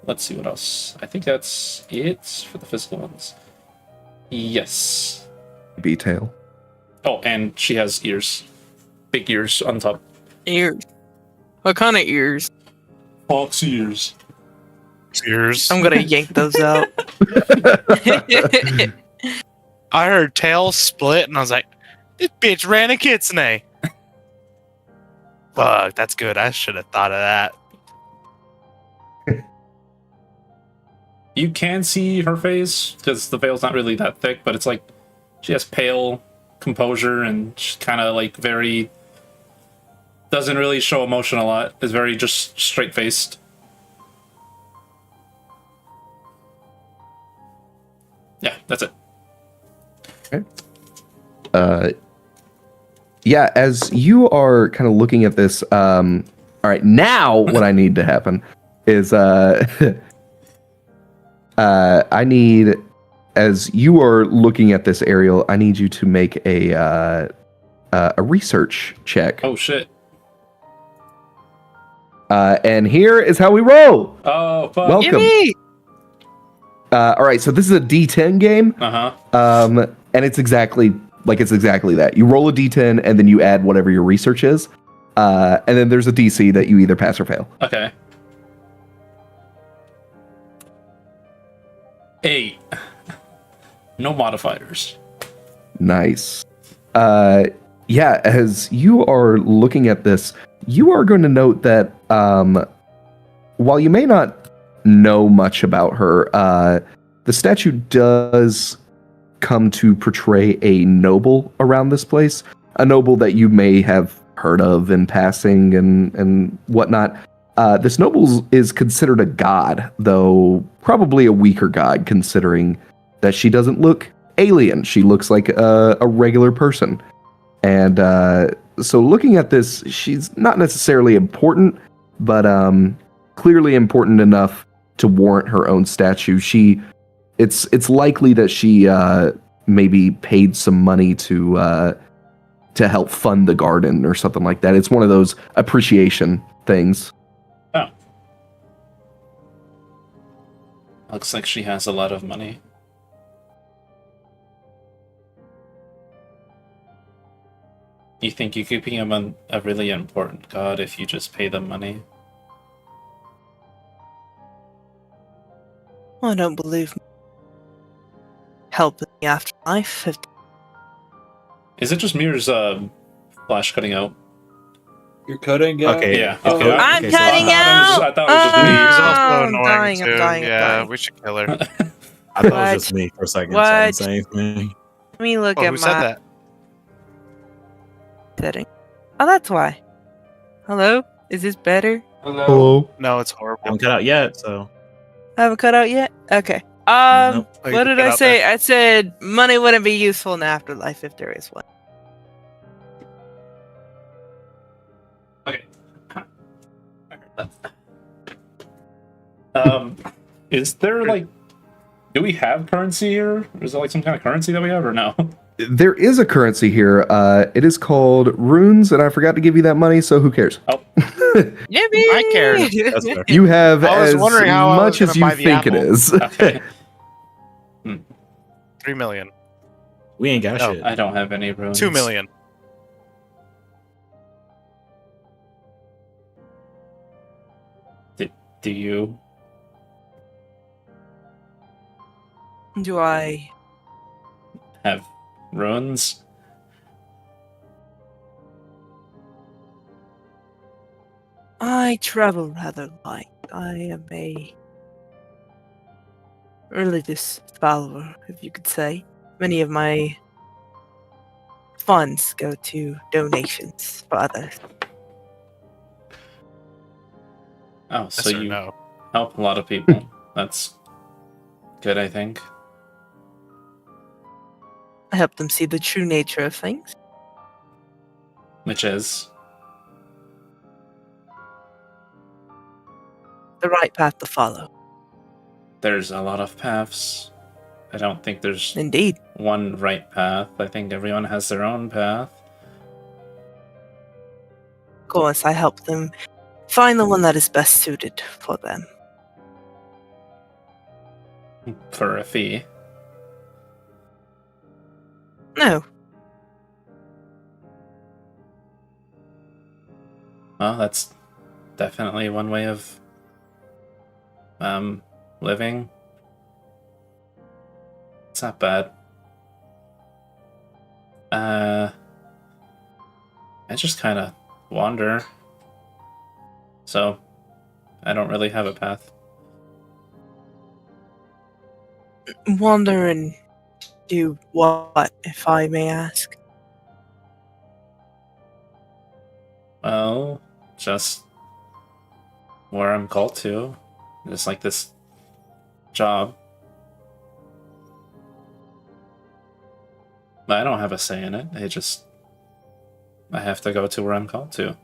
let's see what else. I think that's it for the physical ones. Yes. B-tail. Oh, and she has ears. Big ears on top. Ears. What kind of ears? Fox ears. Ears. I'm gonna yank those out. I heard tail split, and I was like, "This bitch ran a kitsune." Fuck, that's good. I should have thought of that. You can see her face because the veil's not really that thick, but it's like she has pale composure and she's kind of like very doesn't really show emotion a lot. Is very just straight faced. Yeah, that's it. Okay. Yeah, as you are kind of looking at this, all right, now what I need to happen is I need, as you are looking at this, Ariel, I need you to make a research check. Oh shit. And here is how we roll. Oh fuck. Welcome. All right, so this is a D10 game. Uh-huh. And it's exactly that. You roll a D10 and then you add whatever your research is. And then there's a DC that you either pass or fail. Okay. 8. No modifiers. Nice. Yeah, as you are looking at this, you are going to note that while you may not know much about her, the statue does come to portray a noble around this place, a noble that you may have heard of in passing and whatnot. This noble is considered a god, though probably a weaker god, considering that she doesn't look alien. She looks like a regular person. And so looking at this, she's not necessarily important, but clearly important enough to warrant her own statue. It's likely that she maybe paid some money to help fund the garden or something like that. It's one of those appreciation things. Oh. Looks like she has a lot of money. You think you could become a really important god if you just pay them money? I don't believe help in the afterlife. Is it just Mir's flash cutting out? You're cutting out. Okay. Yeah. Oh, Okay. I'm so cutting I out. thought it was just me. She's also I'm annoying dying, too. I'm dying, I'm yeah, dying. we should kill her. I thought it What? was just me for a second What? saying the same thing. Let me look Oh, at who said my that? setting. Oh, that's why. Hello? Is this better? Hello. No, it's horrible. I haven't cut out yet, so I haven't cut out yet? Okay. Nope. Oh, you What can did cut I out say? there. I said money wouldn't be useful in the afterlife if there is one. Okay. I heard that. Is there like, do we have currency here? Or is there like some kind of currency that we have, or no? There is a currency here. It is called runes, and I forgot to give you that money, so who cares? Oh. Yippee! I care. that's fair. You have I was as wondering how I was much as gonna you buy the think it apple. is. Okay. 3 million. We ain't got No. shit. I don't have any runes. 2 million. Do you? Do I? Have runes? I travel rather light. I am a religious follower, if you could say. Many of my funds go to donations for others. Oh, so Yes or you no? help a lot of people. That's good, I think. I help them see the true nature of things. Which is? The right path to follow. There's a lot of paths. I don't think there's Indeed. one right path. I think everyone has their own path. Of course, I help them find the one that is best suited for them. For a fee. No, Well, that's definitely one way of living. It's not bad. I just kind of wander. So, I don't really have a path. wander and do what, if I may ask? Well, just where I'm called to. Just like this job. But I don't have a say in it. I have to go to where I'm called to.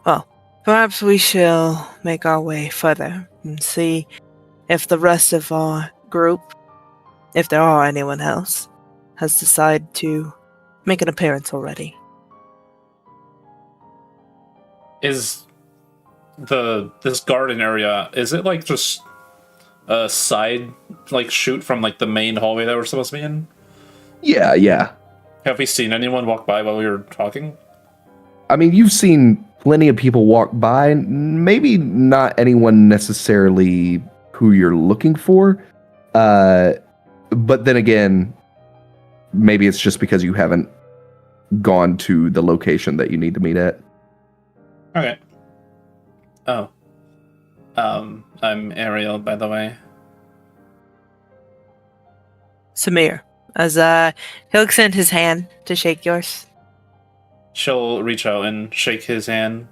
Well, perhaps we shall make our way further and see if the rest of our group, if there are anyone else, has decided to make an appearance already. Is this garden area, is it like just a side like shoot from like the main hallway that we're supposed to be in? Yeah. Have we seen anyone walk by while we were talking? I mean, you've seen plenty of people walk by. Maybe not anyone necessarily who you're looking for. But then again, maybe it's just because you haven't gone to the location that you need to meet at. Okay. Oh. I'm Ariel, by the way. Samir, as he'll extend his hand to shake yours. She'll reach out and shake his hand.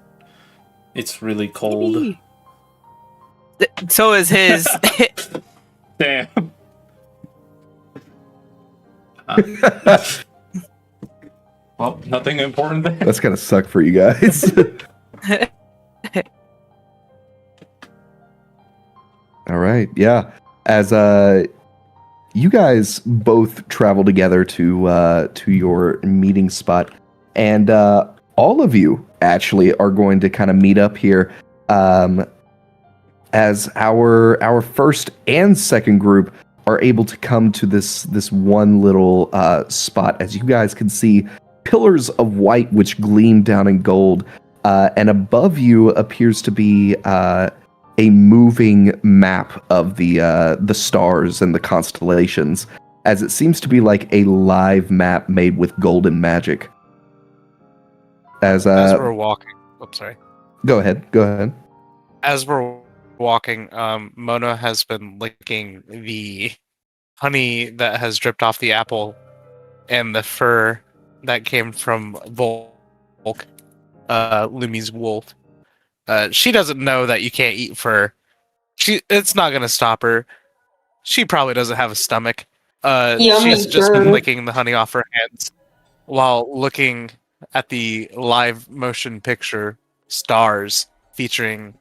It's really cold. Yippee. So is his. Damn. Well, nothing important there. That's gonna suck for you guys. All right, yeah. As you guys both travel together to your meeting spot, and all of you actually are going to kind of meet up here. As our first and second group are able to come to this one little spot, as you guys can see pillars of white which gleam down in gold, and above you appears to be a moving map of the stars and the constellations, as it seems to be like a live map made with golden magic. As As we're walking. Oops, sorry. Go ahead. Go ahead. As we're walking, Mona has been licking the honey that has dripped off the apple and the fur that came from Volk, Lumi's wolf. She doesn't know that you can't eat fur. It's not gonna stop her. She probably doesn't have a stomach. Yummy She's just been girl. licking the honey off her hands while looking at the live motion picture Stars featuring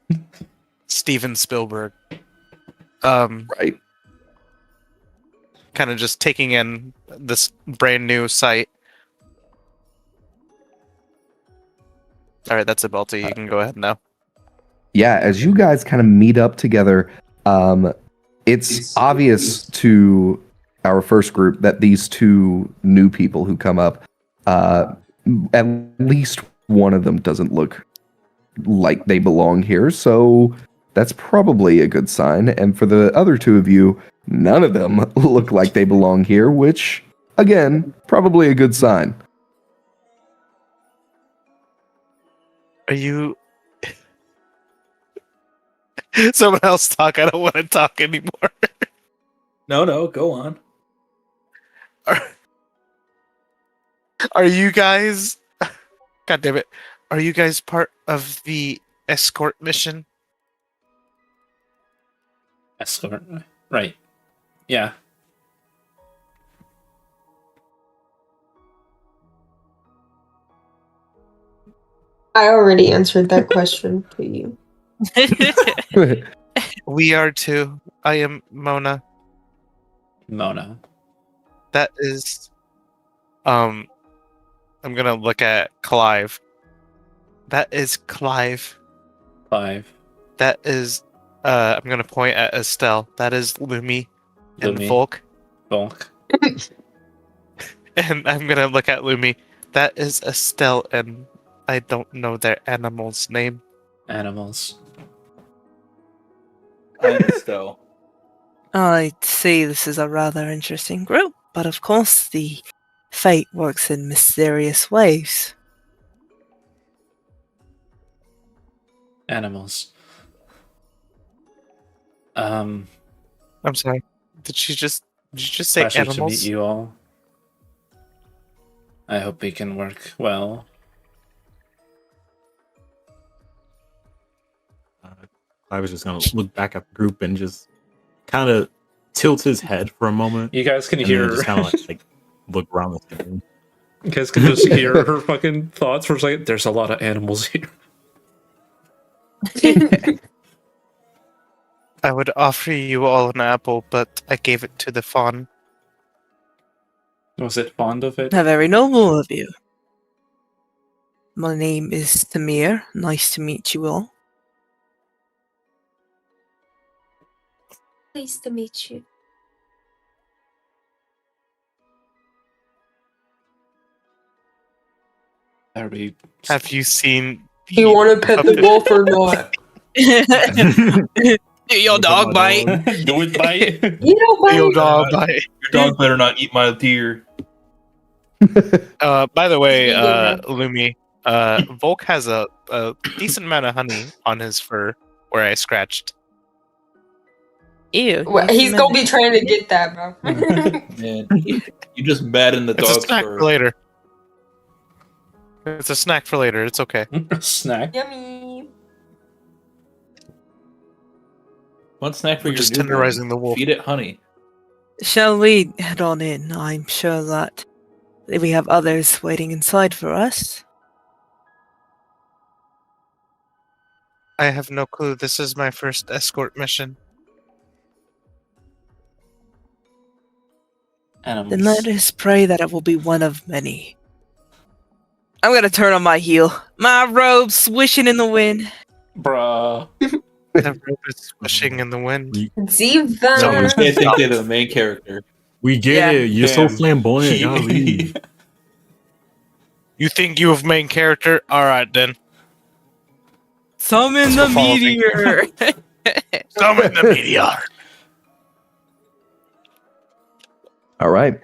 Steven Spielberg. Right. Kind of just taking in this brand new site. All right, that's it, Balti. You can go ahead now. Yeah, as you guys kind of meet up together, it's obvious to our first group that these two new people who come up, at least one of them doesn't look like they belong here, so that's probably a good sign. And for the other two of you, none of them look like they belong here, which, again, probably a good sign. Are you... Someone else talk. I don't want to talk anymore. No, go on. Are you guys... God damn it. Are you guys part of the escort mission? Escort. Right. Yeah. I already answered that question to you. We are too. I am Mona. Mona. That is... I'm gonna look at Clive. That is Clive. Clive. That is... I'm gonna point at Estelle. That is Lumi. And Lumi. Volk. Volk. And I'm gonna look at Lumi. That is Estelle, and I don't know their animal's name. Animals. I'm Estelle. I'd say this is a rather interesting group, but of course the fate works in mysterious ways. Animals. I'm sorry. Did you just say Pleasure to animals? meet you all. I hope we can work well. I was just gonna look back at the group and just kind of tilt his head for a moment. You guys can And then hear. just kind of like look around the room. You guys can just hear her fucking thoughts for a second. There's a lot of animals here. I would offer you all an apple, but I gave it to the fawn. Was it fond of it? How very noble of you. My name is Tamir. Nice to meet you all. Nice to meet you. Are we... Have you seen... Do you want to pet the wolf or not? Do your dog bite? Do it bite? You don't bite. Your dog bite. Your dog better not eat my deer. By the way, Speaking of- Lumi, Volk has a decent amount of honey on his fur where I scratched. Ew. Well, he's gonna be trying to get that, bro. Man, you just mad in the It's a dog's snack fur. for later. It's a snack for later. It's okay. Snack. Yummy. One snack for We're your just newborn. tenderizing the wolf. Feed it honey. Shall we head on in? I'm sure that we have others waiting inside for us. I have no clue. This is my first escort mission. Animals. Then let us pray that it will be one of many. I'm gonna turn on my heel. My robe swishing in the wind. Bruh. The rope is swishing in the wind. Ziva. So You can't think they're the main character. We get Yeah. it. You're so Damn. flamboyant. Golly. You think you have main character? Alright then. Summon Let's the go follow me. meteor. Summon the meteor. All right.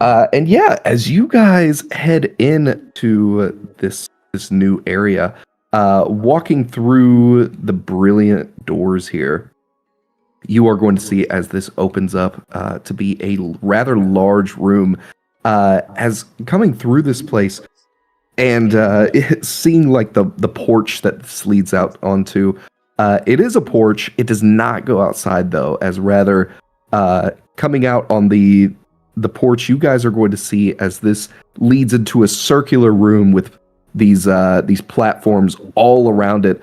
And yeah, as you guys head into this new area, Walking through the brilliant doors here, you are going to see as this opens up to be a rather large room. As coming through this place and seeing like the porch that this leads out onto, it is a porch. It does not go outside though, as rather coming out on the porch, you guys are going to see as this leads into a circular room with these platforms all around it,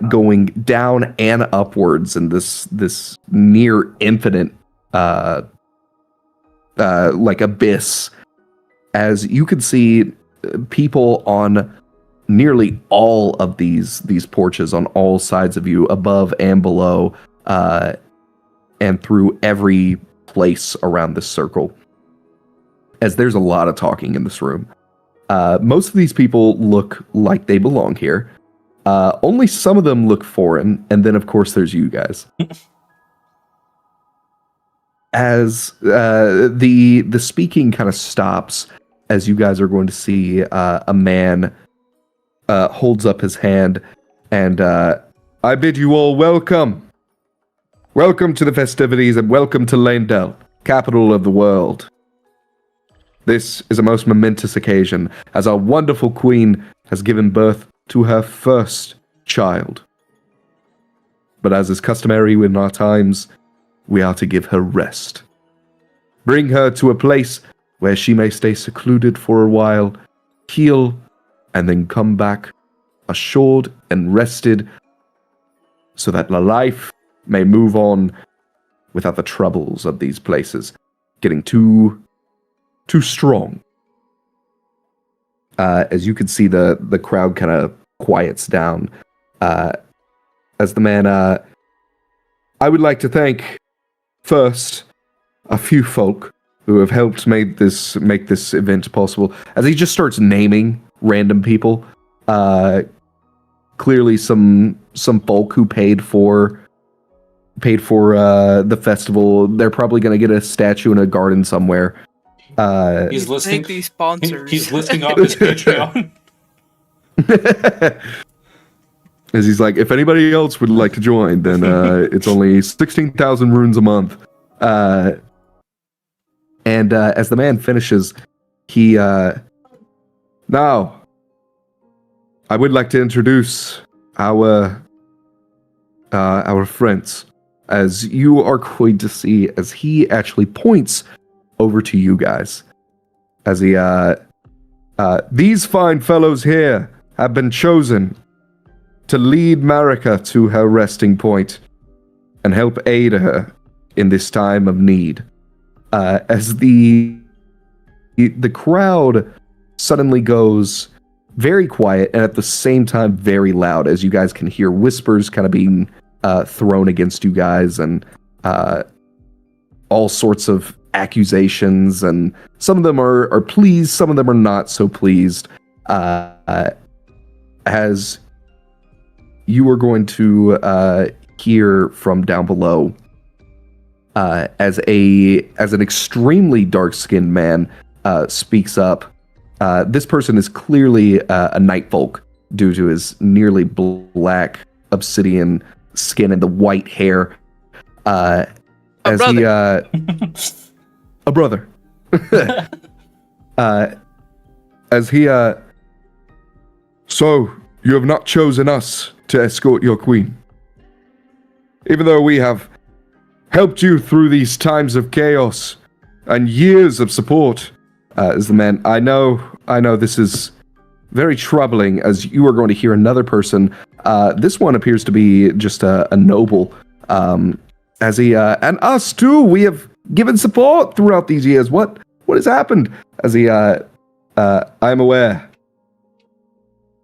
going down and upwards in this near infinite like abyss. As you can see people on nearly all of these porches on all sides of you, above and below, and through every place around this circle, as there's a lot of talking in this room. Most of these people look like they belong here. Only some of them look foreign, and then of course there's you guys. As the speaking kind of stops, as you guys are going to see a man holds up his hand, and I bid you all welcome. Welcome to the festivities, and welcome to Landell, capital of the world. This is a most momentous occasion, as our wonderful queen has given birth to her first child. But as is customary in our times, we are to give her rest. Bring her to a place where she may stay secluded for a while, heal, and then come back assured and rested, so that the life may move on without the troubles of these places getting too strong. As you can see, the crowd kind of quiets down. As the man, I would like to thank first a few folk who have helped make this event possible. As he just starts naming random people, clearly some folk who paid for the festival. They're probably going to get a statue in a garden somewhere. He's listing Thank these sponsors. He's listing off his Patreon. As he's like, if anybody else would like to join, then it's only 16,000 runes a month. And as the man finishes, he now I would like to introduce our friends, as you are going to see, as he actually points over to you guys, as he these fine fellows here have been chosen to lead Marika to her resting point and help aid her in this time of need. As the crowd suddenly goes very quiet and at the same time very loud, as you guys can hear whispers kind of being thrown against you guys, and all sorts of accusations, and some of them are pleased, some of them are not so pleased. As you are going to hear from down below, as an extremely dark-skinned man speaks up. This person is clearly a night folk due to his nearly black obsidian skin and the white hair. A brother. As he so you have not chosen us to escort your queen, even though we have helped you through these times of chaos and years of support. As the man, I know this is very troubling, as you are going to hear another person. This one appears to be just a noble. As he, and us too, we have given support throughout these years. What has happened? As he, I am aware.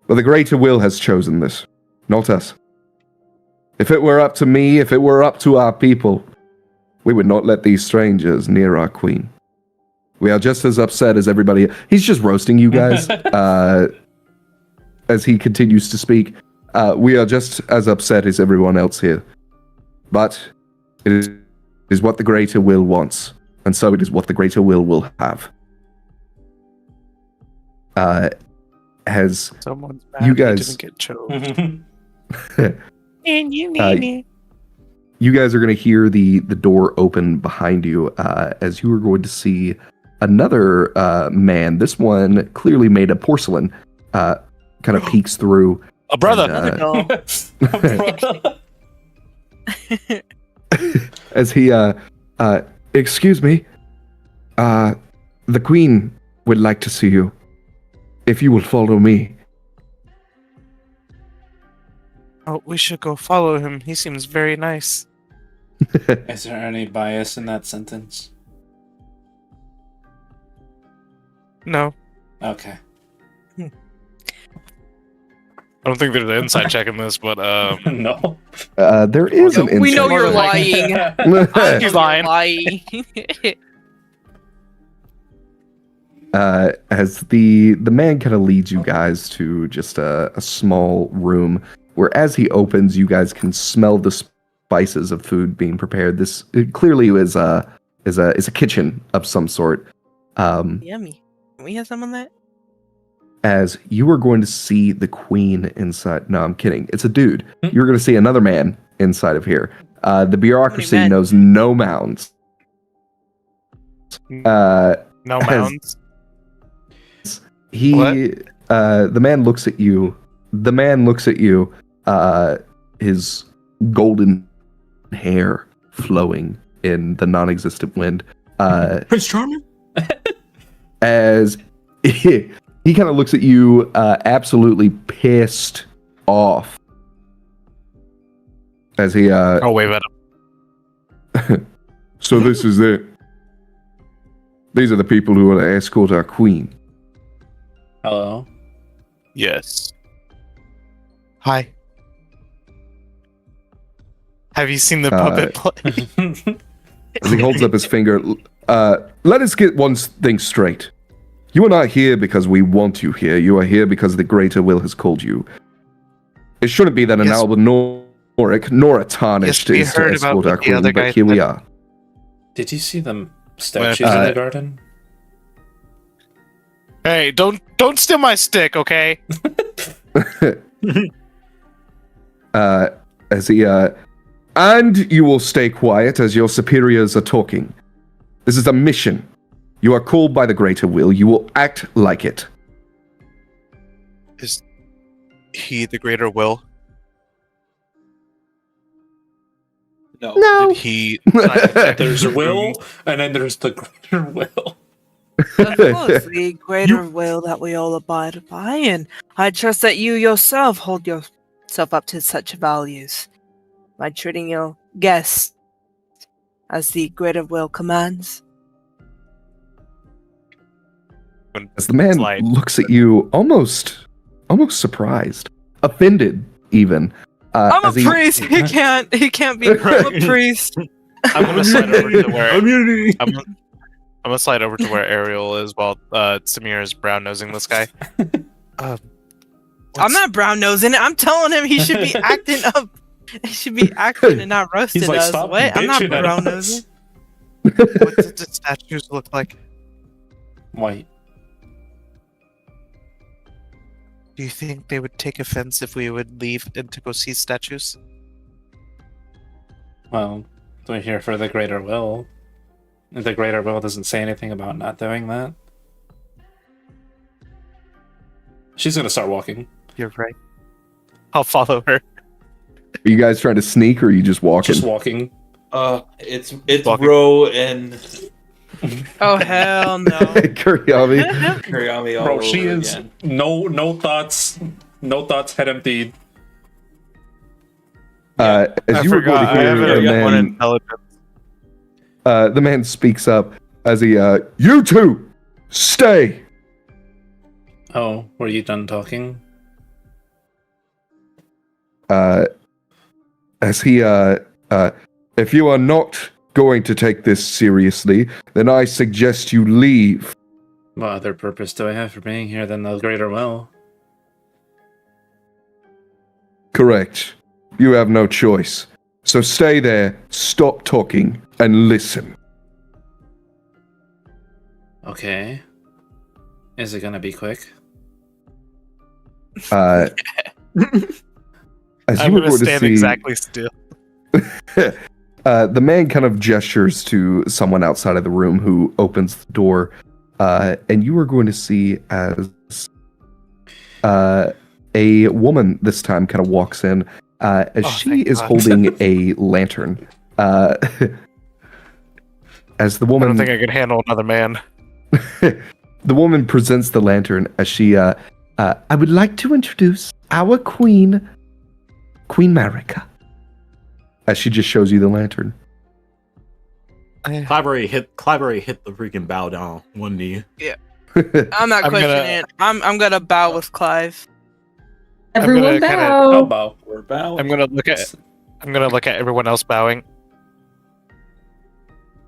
But the greater will has chosen this, not us. If it were up to me, if it were up to our people, we would not let these strangers near our queen. We are just as upset as everybody. He's just roasting you guys as he continues to speak. We are just as upset as everyone else here. But it is what the greater will wants, and so it is what the greater will have. as Someone's You mad he guys- didn't get choked. And you Uh, need it. you guys are going to hear the door open behind you as you are going to see another man. This one clearly made of porcelain. Kind of peeks through. A brother. And, Doll. as he excuse me, the queen would like to see you, if you will follow me. Oh, we should go follow him. He seems very nice. Is there any bias in that sentence? No, Okay. I don't think there's an inside check in this, but No. There is an We know insight you're check. lying. I know He's you're lying. lying. As the man kind of leads you guys to just a small room where, as he opens, you guys can smell the spices of food being prepared. This clearly is a kitchen of some sort. Yummy. Can we have some on that? As you are going to see the queen inside. No, I'm kidding. It's a dude. You're going to see another man inside of here. The bureaucracy men? knows no mounds. no mounds. He, What? the man looks at you. The man looks at you. His golden hair flowing in the non-existent wind. Prince Charming? As he kind of looks at you, absolutely pissed off. As he, I'll wave at him. so this is it. These are the people who want to escort our queen. Hello. Yes. Hi. Have you seen the puppet play? As he holds up his finger, let us get one thing straight. You are not here because we want you here. You are here because the greater will has called you. It shouldn't be that an Yes. Albinoric nor a tarnished we is to heard about escort what our the queen, other but guy here we said. are. Did you see them statues in the garden? Hey, don't steal my stick, okay? As he, and you will stay quiet as your superiors are talking. This is a mission. You are called by the greater will. You will act like it. Is he the greater will? No. Did he? Did I detect There's him? will, and then there's the greater will. Of course, the greater will that we all abide by, and I trust that you yourself hold yourself up to such values by treating your guests as the greater will commands. As the man Slide. looks at you, almost surprised, offended, even. I'm a as he- priest. He can't be. I'm a priest. I'm gonna slide over to where Immunity. I'm gonna slide over to where Ariel is while Samir is brown nosing this guy. I'm not brown nosing it. I'm telling him he should be acting up. He should be acting and not roasting He's like, us. "Stop What? I'm not bitching at brown us." nosing. What did the statues look like? White. Do you think they would take offense if we would leave and to go see statues? Well, we're here for the greater will. The greater will doesn't say anything about not doing that. She's gonna start walking. You're right. I'll follow her. Are you guys trying to sneak, or are you just walking? Just walking. It's Walking. Ro and Oh hell no! Kuryami. Kuryami all Bro, over she is again. no thoughts, head emptied. As I you were going to forgot. I hear haven't the got one man, intelligence. the man speaks up as he, you two, stay. Oh, were you done talking? As he, if you are not going to take this seriously, then I suggest you leave. What other purpose do I have for being here than the greater will? Correct. You have no choice. So stay there, stop talking, and listen. Okay. Is it gonna be quick? As I'm you were going to going to stand see, exactly still. the man kind of gestures to someone outside of the room who opens the door, and you are going to see as a woman this time kind of walks in, as she thank is God. holding a lantern. As the I don't woman, think I can handle another man. the woman presents the lantern as she, I would like to introduce our queen, Queen Marika. As she just shows you the lantern. Clive already hit the freaking bow down one knee. I'm not I'm questioning gonna- it. I'm gonna bow with Clive. Everyone gonna kinda- bow. I'll bow. We're bowing. I'm gonna look at everyone else bowing.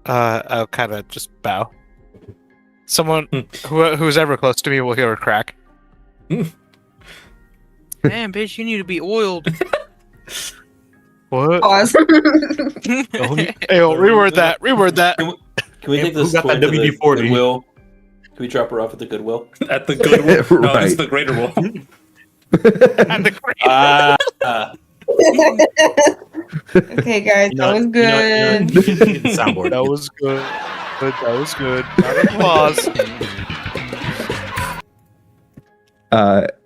I'll kind of just bow. Someone who's ever close to me will hear a crack. Man, bitch, you need to be oiled. What? Pause. Hey, reword that. Reword that. Can we take Who this got that twin to the WD-40? Goodwill? Can we drop her off at the Goodwill? At the Goodwill. No, it's Right. the Greater Will. And the crack. Okay, guys, that was good. Soundboard. That was good. That was good. Round of applause.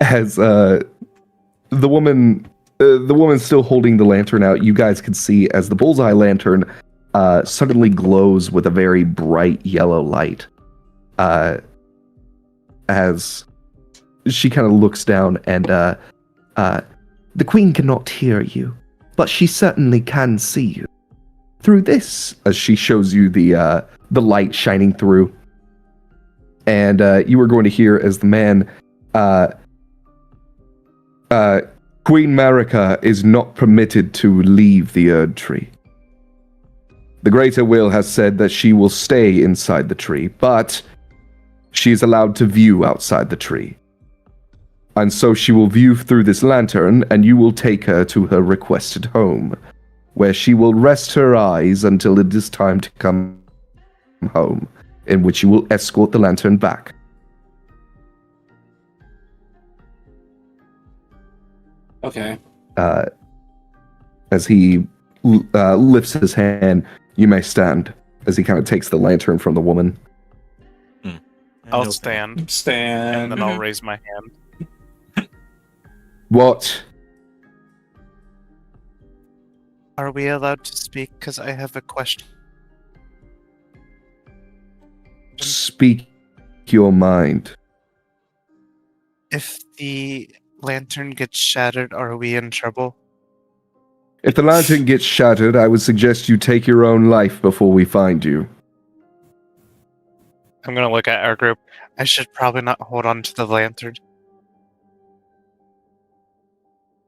As the woman still holding the lantern out, you guys can see as the bullseye lantern suddenly glows with a very bright yellow light. As she kind of looks down and the queen cannot hear you, but she certainly can see you through this. As she shows you the light shining through, and you are going to hear as the man, Queen Marika is not permitted to leave the Erd Tree. The Greater Will has said that she will stay inside the tree, but she is allowed to view outside the tree. And so she will view through this lantern, and you will take her to her requested home, where she will rest her eyes until it is time to come home, in which you will escort the lantern back. Okay. As he lifts his hand, you may stand, as he kind of takes the lantern from the woman. I'll stand, and Stand. then I'll raise my hand. What? Are we allowed to speak? Because I have a question. Speak your mind. If the lantern gets shattered, are we in trouble? If the lantern gets shattered, I would suggest you take your own life before we find you. I'm gonna look at our group. I should probably not hold on to the lantern.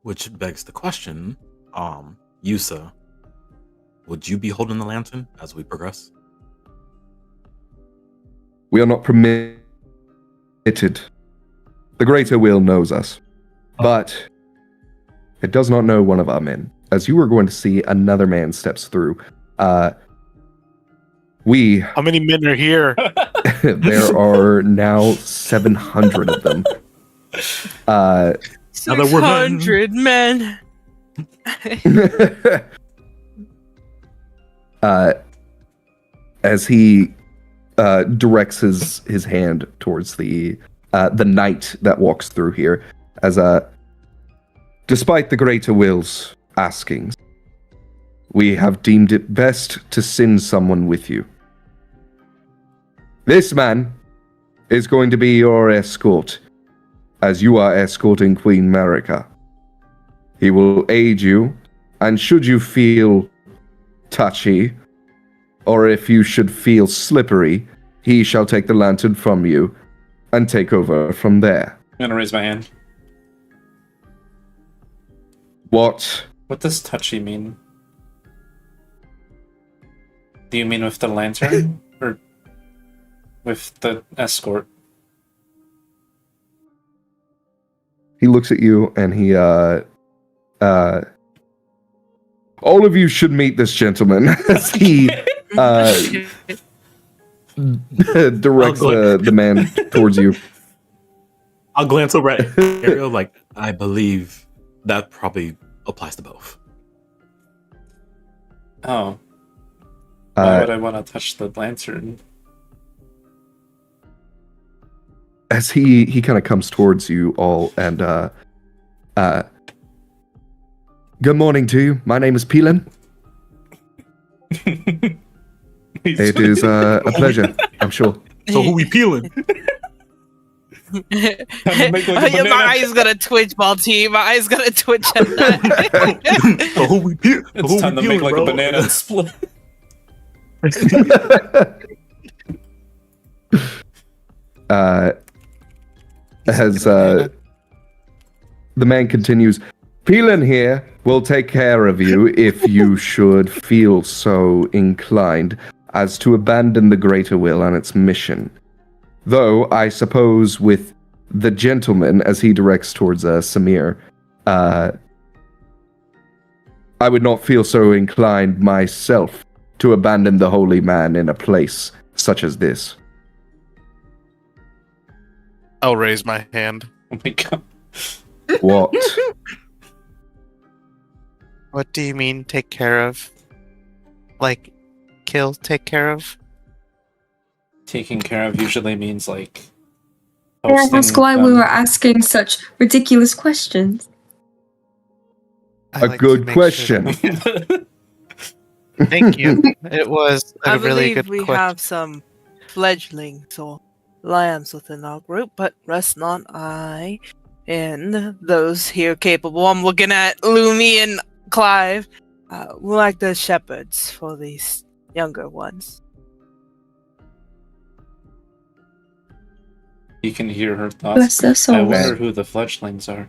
Which begs the question, Yusa, would you be holding the lantern as we progress? We are not permitted. The Greater Will knows us, but it does not know one of our men. As you are going to see, another man steps through. How many men are here? There are now 700 of them. Another woman. 600 men. As he directs his hand towards the knight that walks through here, as despite the Greater Will's askings, we have deemed it best to send someone with you. This man is going to be your escort, as you are escorting Queen Marika. He will aid you, and should you feel touchy, or if you should feel slippery, he shall take the lantern from you and take over from there. I'm gonna raise my hand. What? What does touchy mean? Do you mean with the lantern? Or with the escort? He looks at you and he, all of you should meet this gentleman as he directs the man towards you. I'll glance over at Ariel like, I believe that probably applies to both. Oh. Why would I want to touch the lantern? As he kind of comes towards you all, and good morning to you. My name is Peelan. It is a pleasure, I'm sure. So who we peeling? Make like a My banana. eyes gonna twitch, Balti. My eyes gonna twitch at that. So who we peel? It's time to make like a banana split. As the man continues, Peelan here will take care of you if you should feel so inclined as to abandon the greater will on its mission. Though, I suppose with the gentleman, as he directs towards Samir, I would not feel so inclined myself to abandon the holy man in a place such as this. I'll raise my hand. Oh my god. What? What do you mean, take care of? Like, kill, take care of? Taking care of usually means like. Yeah, that's hosting why we them. were asking such ridiculous questions. I A like to good make question. sure that- Thank you. It was I a really believe good we question. have some fledglings or lambs within our group, but rest not I and those here capable. I'm looking at Lumi and Clive. We're like the shepherds for these younger ones. You can hear her Bless thoughts. their I souls. wonder who the fledglings are.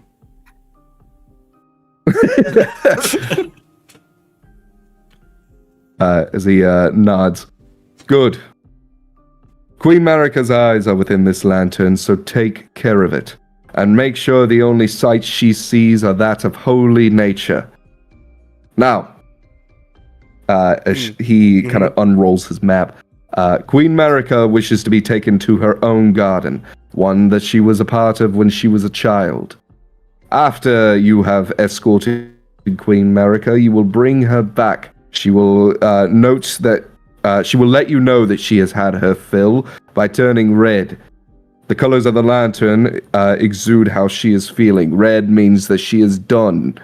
As he nods. Good. Queen Marika's eyes are within this lantern, so take care of it. And make sure the only sights she sees are that of holy nature. Now, as he kind of unrolls his map, Queen Marika wishes to be taken to her own garden, one that she was a part of when she was a child. After you have escorted Queen Marika, you will bring her back. She will note that she will let you know that she has had her fill by turning red. The colors of the lantern exude how she is feeling. Red means that she is done.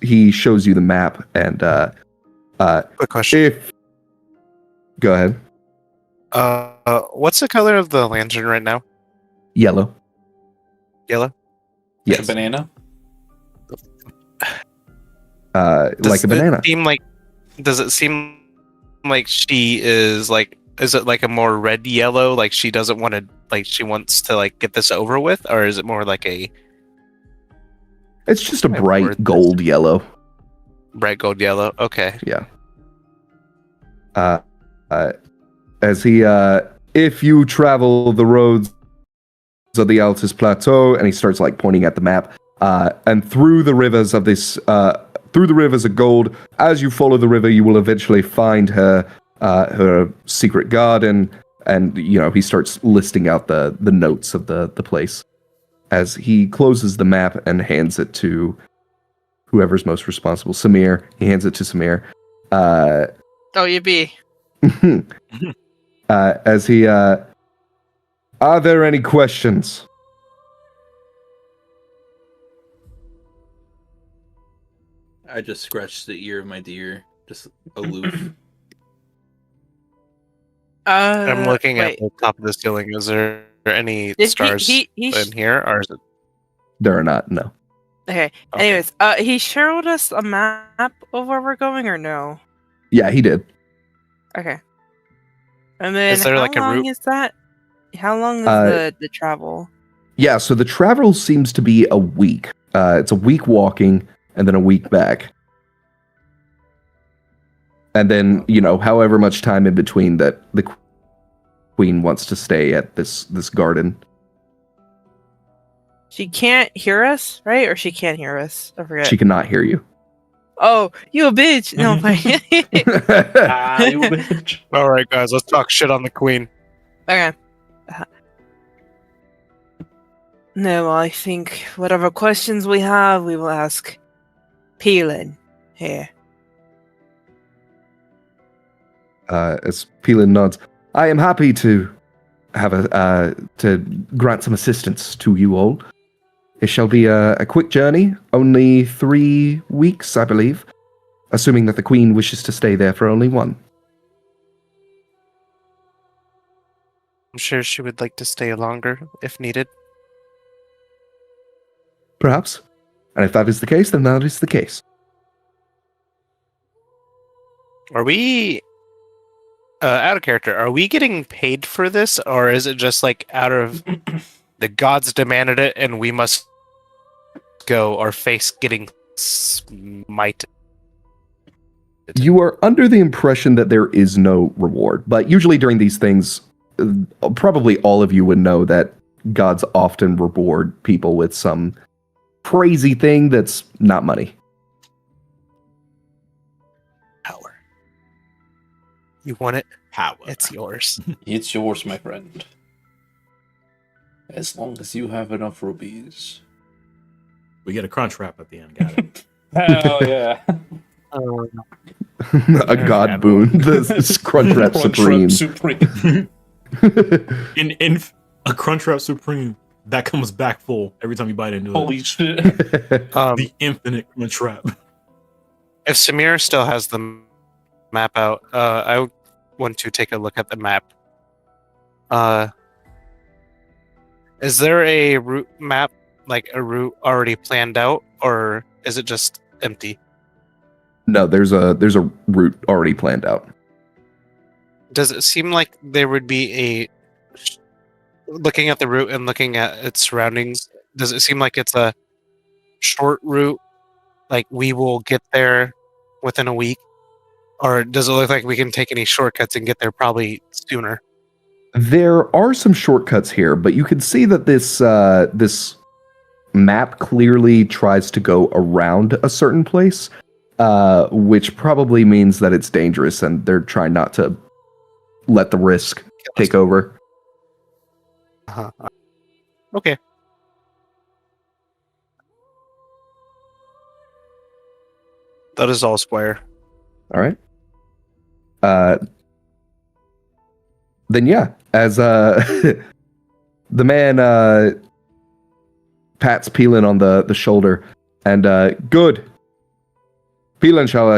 He shows you the map, and Quick question. Go ahead. What's the color of the lantern right now? Yellow. Yellow? Like a Yes. banana? Like a banana. Does it seem like she is like? Is it like a more red yellow? Like she doesn't want to, like she wants to like get this over with, or is it more like a It's just a I've bright heard this. gold yellow. bright gold yellow? Okay. Yeah. As he, if you travel the roads of the Altus Plateau, and he starts like pointing at the map, and through the rivers of this, through the rivers of gold, as you follow the river, you will eventually find her secret garden, and you know he starts listing out the notes of the place. As he closes the map and hands it to whoever's most responsible, Samir. He hands it to Samir. Oh, you be. As he, are there any questions? I just scratched the ear of my deer, just aloof. I'm looking wait. at the top of the ceiling. Is there any He- stars he in here, or is it? There are not, no. Okay. Okay. Anyways, he showed us a map of where we're going, or no? Yeah, he did. Okay. And then Is there, how like, a long route? is that? How long is the travel? Yeah, so the travel seems to be a week. It's a week walking and then a week back. And then, you know, however much time in between that the queen wants to stay at this garden. She can't hear us, right? Or she can hear us? I forget. She cannot hear you. Oh, you a bitch! No, I'm playing. Ah, you bitch. All right, guys, let's talk shit on the queen. Okay. No, I think whatever questions we have, we will ask Peelin here. As Peelin nods, I am happy to have to grant some assistance to you all. It shall be a quick journey, only 3 weeks, I believe, assuming that the Queen wishes to stay there for only one. I'm sure she would like to stay longer if needed. Perhaps. And if that is the case, then that is the case. Are we out of character? Are we getting paid for this, or is it just like out of the gods demanded it and we must go or face getting smited? You are under the impression that there is no reward, but usually during these things, probably all of you would know that gods often reward people with some crazy thing that's not money. Power. You want it? Power. It's yours. It's yours, my friend. As long as you have enough rubies. We get a crunch wrap at the end. Got it. Hell yeah. A god boon, the Crunchwrap Supreme. Supreme. In a crunch wrap supreme that comes back full every time you bite into Holy it. shit. The infinite crunch wrap. If Samir still has the map out, I want to take a look at the map. Is there a route map, like a route already planned out, or is it just empty? No, there's a route already planned out. Does it seem like there would be looking at the route and looking at its surroundings, does it seem like it's a short route, like we will get there within a week? Or does it look like we can take any shortcuts and get there probably sooner? There are some shortcuts here, but you can see that this map clearly tries to go around a certain place, which probably means that it's dangerous and they're trying not to let the risk take over. Okay. That is all, Squire. All right. Then yeah, as the man pats Peelin on the shoulder, and good. Peelin shall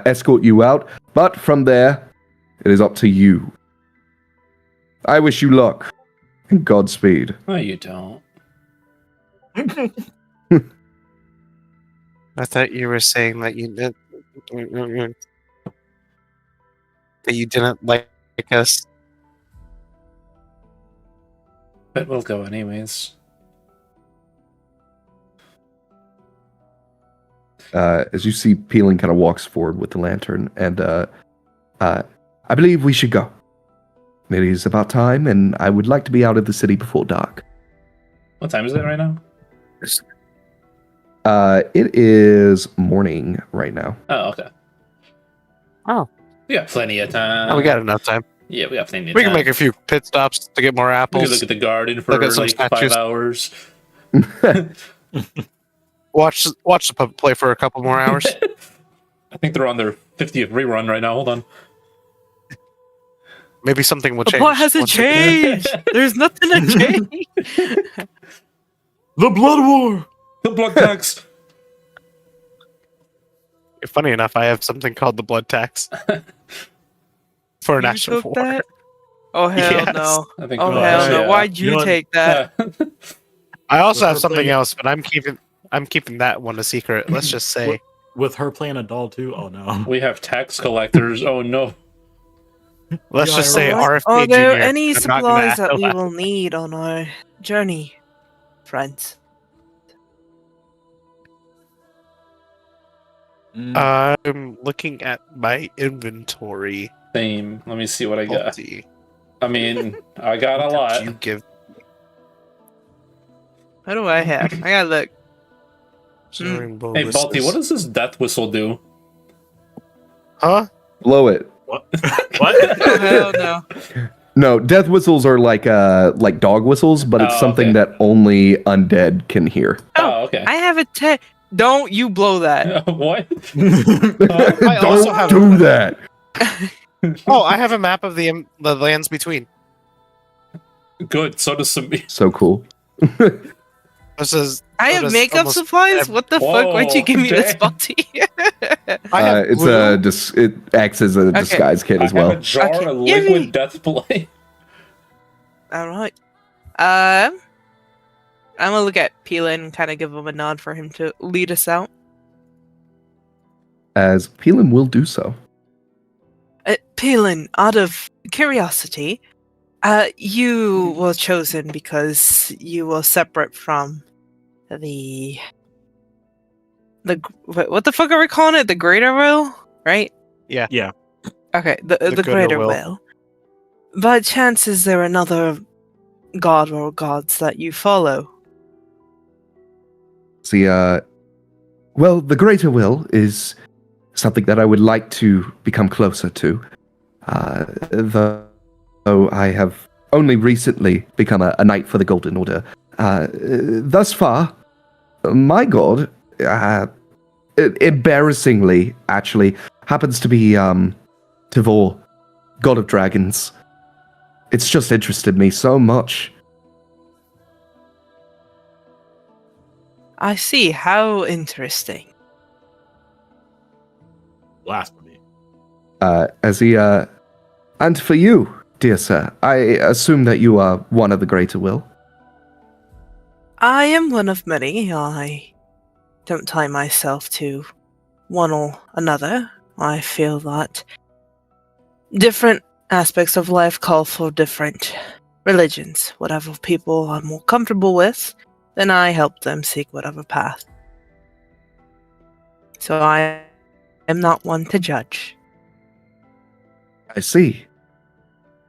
escort you out, but from there, it is up to you. I wish you luck and Godspeed. No, you don't. I thought you were saying that you didn't like us. But we'll go anyways. As you see, Peelin kind of walks forward with the lantern, and I believe we should go. It is about time, and I would like to be out of the city before dark. What time is it right now? It is morning right now. Oh, okay. Oh. We got plenty of time. Oh, we got enough time. Yeah, we got plenty of We time. can make a few pit stops to get more We apples. could look at the garden for Look at some like statues. 5 hours. Watch the puppet play for a couple more hours. I think they're on their 50th rerun right now. Hold on. Maybe something will change. What hasn't once again. changed? There's nothing to change. The Blood War! The blood tax. Funny enough, I have something called the blood tax for an You actual took war. that? Oh hell Yes. no! I think Oh we're- hell no! yeah. Why'd you You know what? take that? I also With have her something playing- else, but I'm keeping that one a secret. Let's just say. With her playing a doll too? Oh no. We have tax collectors. Oh no. Let's Yeah, just say I RFK Are there Jr. any I'm not gonna supplies ask that we that. will need on our journey, friends? I'm looking at my inventory. Same. Let me see what I Let's got. see. I mean, I got a What lot. did you give? What do I have? I gotta look. Rainbow Hey, Whistles. Balti, what does this death whistle do? Huh? Blow it. What? Oh what? hell no! No, death whistles are like dog whistles, but it's Oh, something okay. that only undead can hear. Oh, okay. I have a Don't you blow that. What? I also Don't have do that. Oh, I have a map of the lands between. Good. So does some. So cool. This is. I so have does makeup almost supplies? ev- What the fuck? Why'd you Whoa, give me this damn. bounty? I have It's blue. it acts as a disguise kit as I have well. a jar Okay, of give liquid me- death blade. Alright. I'm gonna look at Peelin and kind of give him a nod for him to lead us out. As Pelin will do so. Peelin, out of curiosity, you were chosen because you were separate from the what the fuck are we calling it? The Greater Will, right? Yeah. Yeah. Okay, the Greater Greater Will. Will. By chance, is there another god or gods that you follow? See, well, the greater will is something that I would like to become closer to. Though I have only recently become a knight for the Golden Order. Thus far, my god, embarrassingly, actually, happens to be Tivor, god of dragons. It's just interested me so much. I see. How interesting. Blasphemy. As he, and for you, dear sir, I assume that you are one of the greater will. I am one of many. I don't tie myself to one or another. I feel that different aspects of life call for different religions. Whatever people are more comfortable with, then I help them seek whatever path. So I am not one to judge. I see.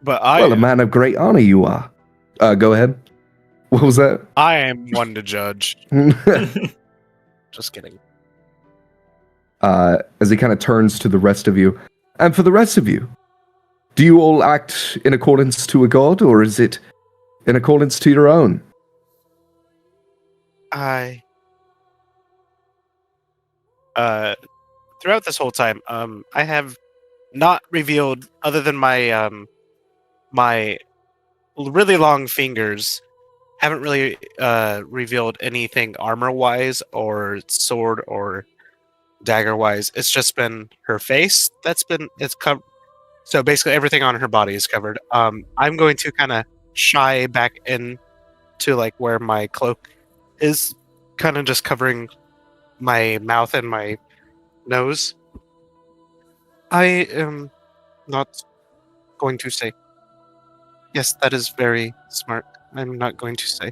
But I Well, a man of great honor you are. Go ahead. What was that? I am one to judge. Just kidding. As he kind of turns to the rest of you. And for the rest of you, do you all act in accordance to a god, or is it in accordance to your own? I throughout this whole time, I have not revealed, other than my my really long fingers, haven't really revealed anything armor wise or sword or dagger wise. It's just been her face it's covered. So basically everything on her body is covered. I'm going to kind of shy back in to like where my cloak is, kind of just covering my mouth and my nose. I am not going to say. Yes, that is very smart. I'm not going to say.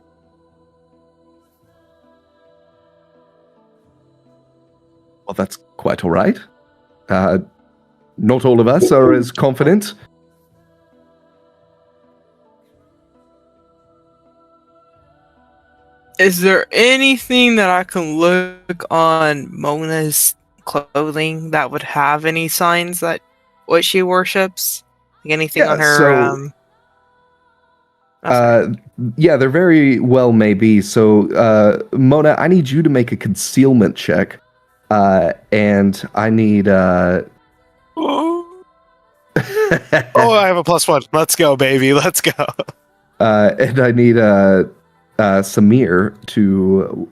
Well, that's quite all right. Not all of us are as confident. Is there anything that I can look on Mona's clothing that would have any signs that what she worships? Like anything Yeah, on her so- okay. Yeah, there very well may be. So, Mona, I need you to make a concealment check. And I need... Oh, I have a +1. Let's go, baby. Let's go. and I need Samir to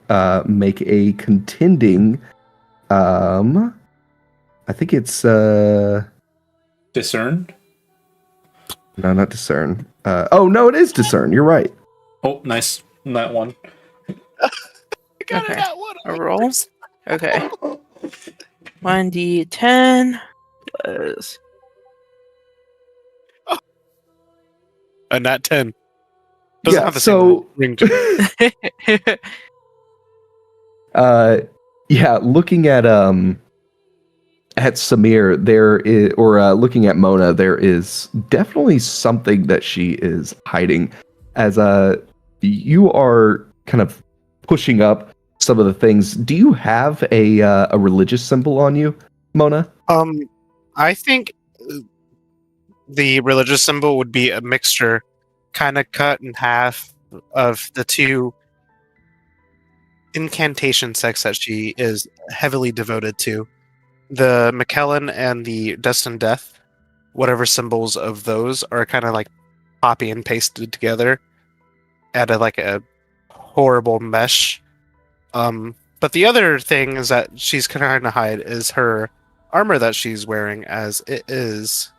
make a contending. I think it's Discern. no, not discern. Oh no, it is discern. You're right. Oh, nice. That one. I got Okay. it at one. A roll? Okay. 1d10 plus A nat 10. Doesn't Yeah, have the so- same ring to it. Yeah, looking at Samir, there is, or looking at Mona, there is definitely something that she is hiding. As you are kind of pushing up some of the things. Do you have a religious symbol on you, Mona? I think the religious symbol would be a mixture, kind of cut in half, of the two incantation sects that she is heavily devoted to. The McKellen and the Destined Death, whatever symbols of those are kind of like copy and pasted together at a horrible mesh. But the other thing is that she's trying to hide is her armor that she's wearing, as it is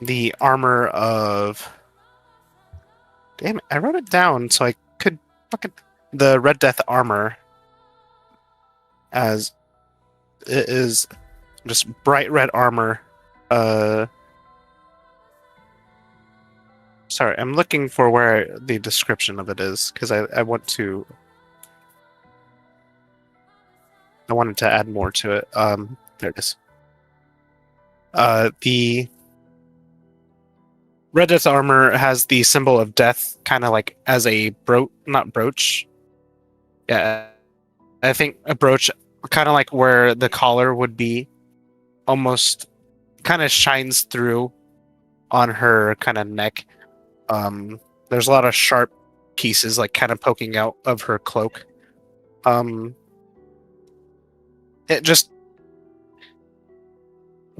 the armor of... Damn it, I wrote it down so I could fucking... The Red Death armor, as it is just bright red armor. Sorry, I'm looking for where the description of it is, because I wanted to add more to it. There it is. The Red Death armor has the symbol of death, kind of like as a not brooch. Yeah, I think a brooch, kind of like where the collar would be, almost kind of shines through on her kind of neck. There's a lot of sharp pieces like kind of poking out of her cloak. It just,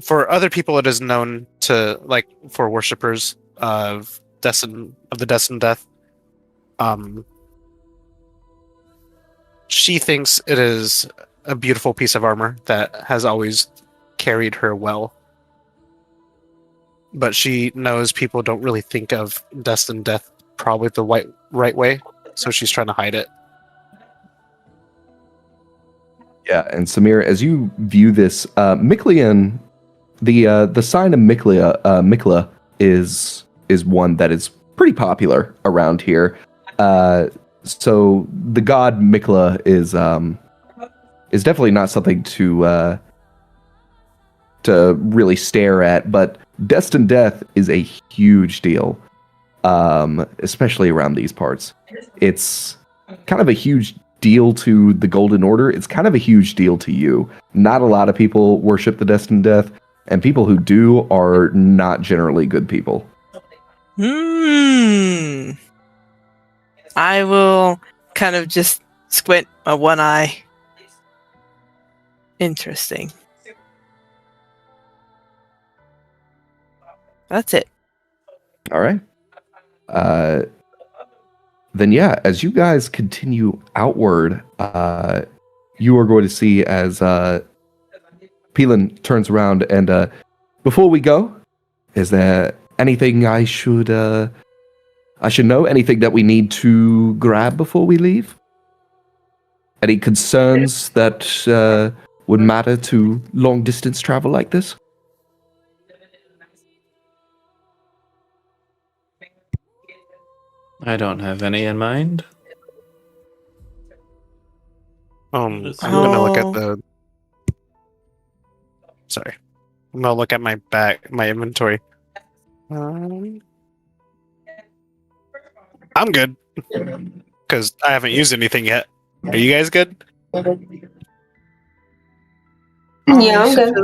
for other people, it is known to, like, for worshippers of the Destined Death. She thinks it is a beautiful piece of armor that has always carried her well. But she knows people don't really think of Destined Death probably the right way, so she's trying to hide it. Yeah, and Samir, as you view this, Miklian, the sign of Mikla is one that is pretty popular around here. So the god Mikla is definitely not something to really stare at, but Destined Death is a huge deal, especially around these parts. It's kind of a huge deal to the Golden Order. It's kind of a huge deal to you. Not a lot of people worship the Destined Death, and people who do are not generally good people. I will kind of just squint my one eye. Interesting. That's it. All right. Then yeah, as you guys continue outward, you are going to see as Peelan turns around and before we go, is there anything I should know? Anything that we need to grab before we leave? Any concerns that would matter to long distance travel like this? I don't have any in mind. I'm gonna look at the... Sorry. I'm gonna look at my inventory. I'm good. Because I haven't used anything yet. Are you guys good? Yeah, I'm good.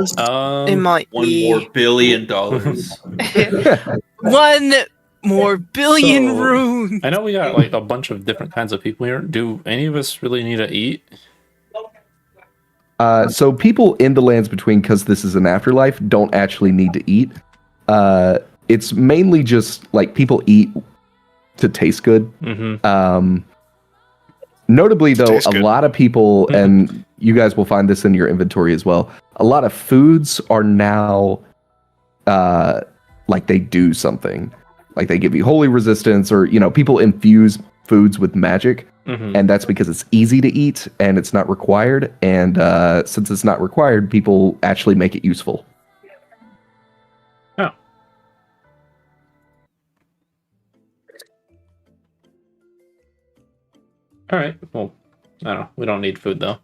It might $1 be more billion. $1 more billion So, runes. I know we got like a bunch of different kinds of people here. Do any of us really need to eat? So people in the Lands Between, because this is an afterlife, don't actually need to eat. It's mainly just like people eat to taste good. Mm-hmm. Notably, though, Tastes a good. lot of people, and you guys will find this in your inventory as well, a lot of foods are now like they do something. Like they give you holy resistance, or, people infuse foods with magic. Mm-hmm. And that's because it's easy to eat and it's not required. And since it's not required, people actually make it useful. Oh. All right. Well, I don't know. We don't need food though.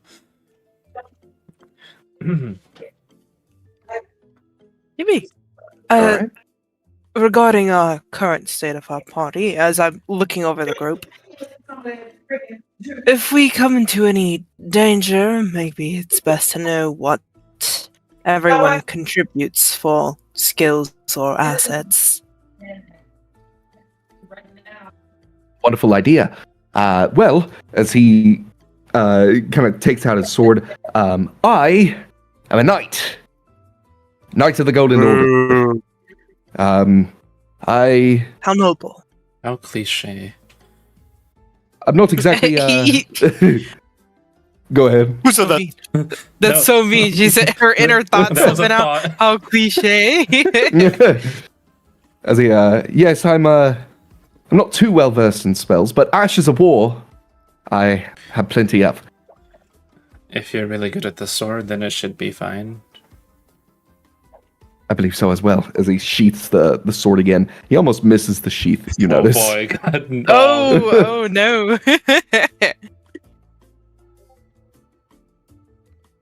Maybe. All right. Regarding our current state of our party, as I'm looking over the group, if we come into any danger, maybe it's best to know what everyone contributes for skills or assets. Wonderful idea. Well, as he kind of takes out his sword, I am a knight. Knight of the Golden Order. How noble. How cliche. I'm not exactly. Go ahead. Who said that? That's so mean. She said her inner thoughts That have was a been out. thought. How cliche. As he, yes, I'm not too well versed in spells, but ashes of war, I have plenty of. If you're really good at the sword, then it should be fine. I believe so as well. As he sheaths the sword again, he almost misses the sheath. You notice? Oh boy, God, no. Oh no.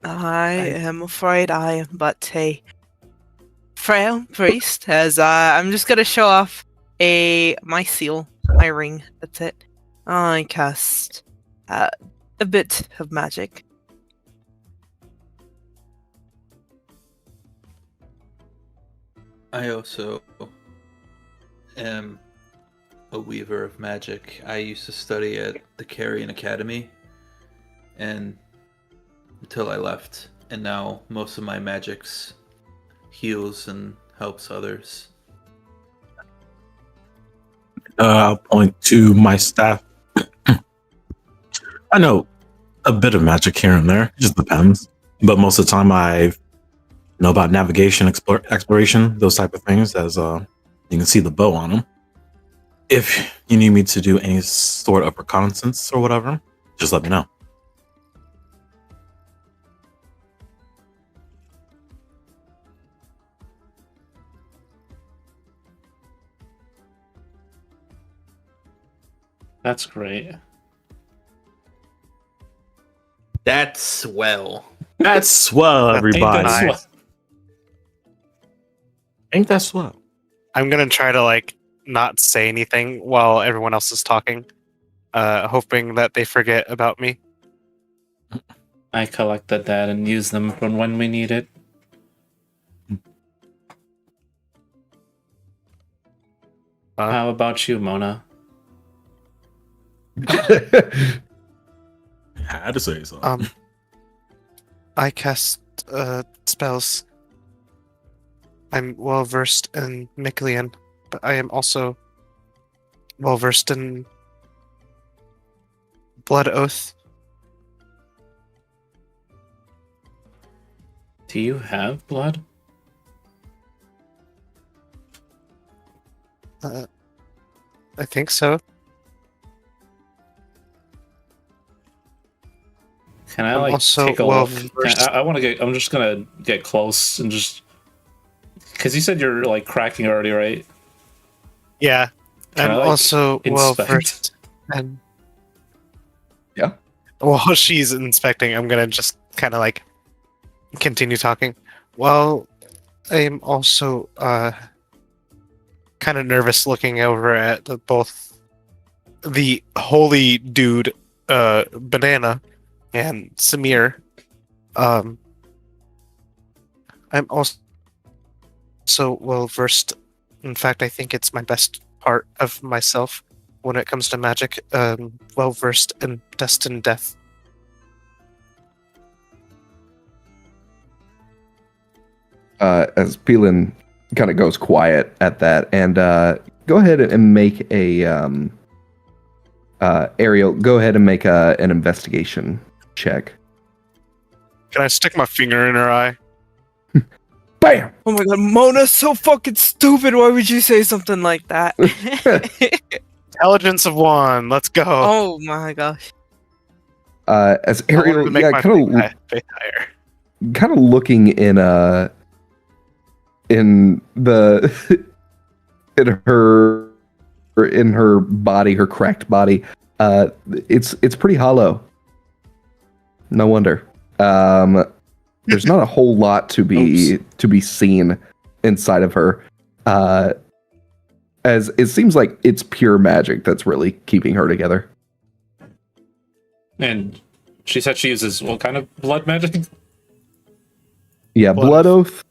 I am afraid I am but a frail priest, as I'm just gonna show off my seal, my ring. That's it. I cast a bit of magic. I also am a weaver of magic. I used to study at the Carrion Academy, and until I left, and now most of my magics heals and helps others. I'll point to my staff. I know a bit of magic here and there. It just depends. But most of the time I know about navigation, exploration, those type of things, as you can see the bow on them. If you need me to do any sort of reconnaissance or whatever, just let me know. That's great. That's swell. That's swell, everybody. Ain't that swell? Ain't that swell? I'm gonna try to like not say anything while everyone else is talking, hoping that they forget about me. I collected that and use them for when we need it. How about you, Mona? Had to say something. I cast spells. I'm well versed in Miclean, but I am also well versed in Blood Oath. Do you have blood? I think so. Can I I'm like also take a well look? versed- I want to get. I'm just gonna get close and just because you said you're like cracking already, right? Yeah, Can I'm I, like, also well inspect? versed. And Yeah. while she's inspecting, I'm gonna just kind of like continue talking. Well, I'm also kind of nervous looking over at both the holy dude, Banana, and Samir. I'm also well versed. In fact, I think it's my best part of myself when it comes to magic. Well versed in destined death. As Peelin kind of goes quiet at that, and go ahead and make a Ariel. Go ahead and make an investigation check. Can I stick my finger in her eye? Bam! Oh my god, Mona's so fucking stupid. Why would you say something like that? Intelligence of 1. Let's go. Oh my gosh. As I wanted Ariel, to make yeah, my faith higher. kind of looking in the in her body, her cracked body. It's pretty hollow. No wonder. There's not a whole lot to be seen inside of her. As it seems like it's pure magic that's really keeping her together. And she said she uses what kind of blood magic? Yeah, Blood blood oath.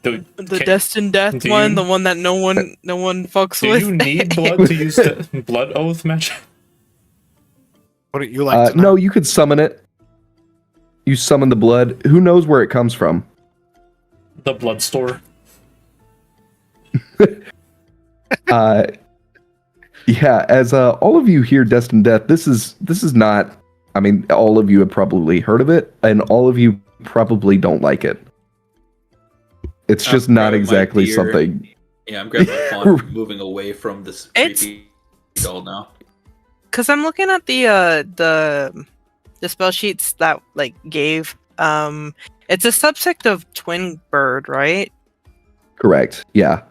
The destined death do one, you- the one that no one fucks Do with. you need blood to use the blood oath magic? What do you like? No, you could summon it. You summon the blood. Who knows where it comes from? The blood store. Yeah, as all of you hear Destined Death, this is not. I mean, all of you have probably heard of it, and all of you probably don't like it. It's just I'm not grabbing my exactly beer. something. Yeah, I'm grabbing my phone, moving away from this It's- creepy doll now. Because I'm looking at the spell sheets that like gave. It's a subsect of Twin Bird, right? Correct. Yeah.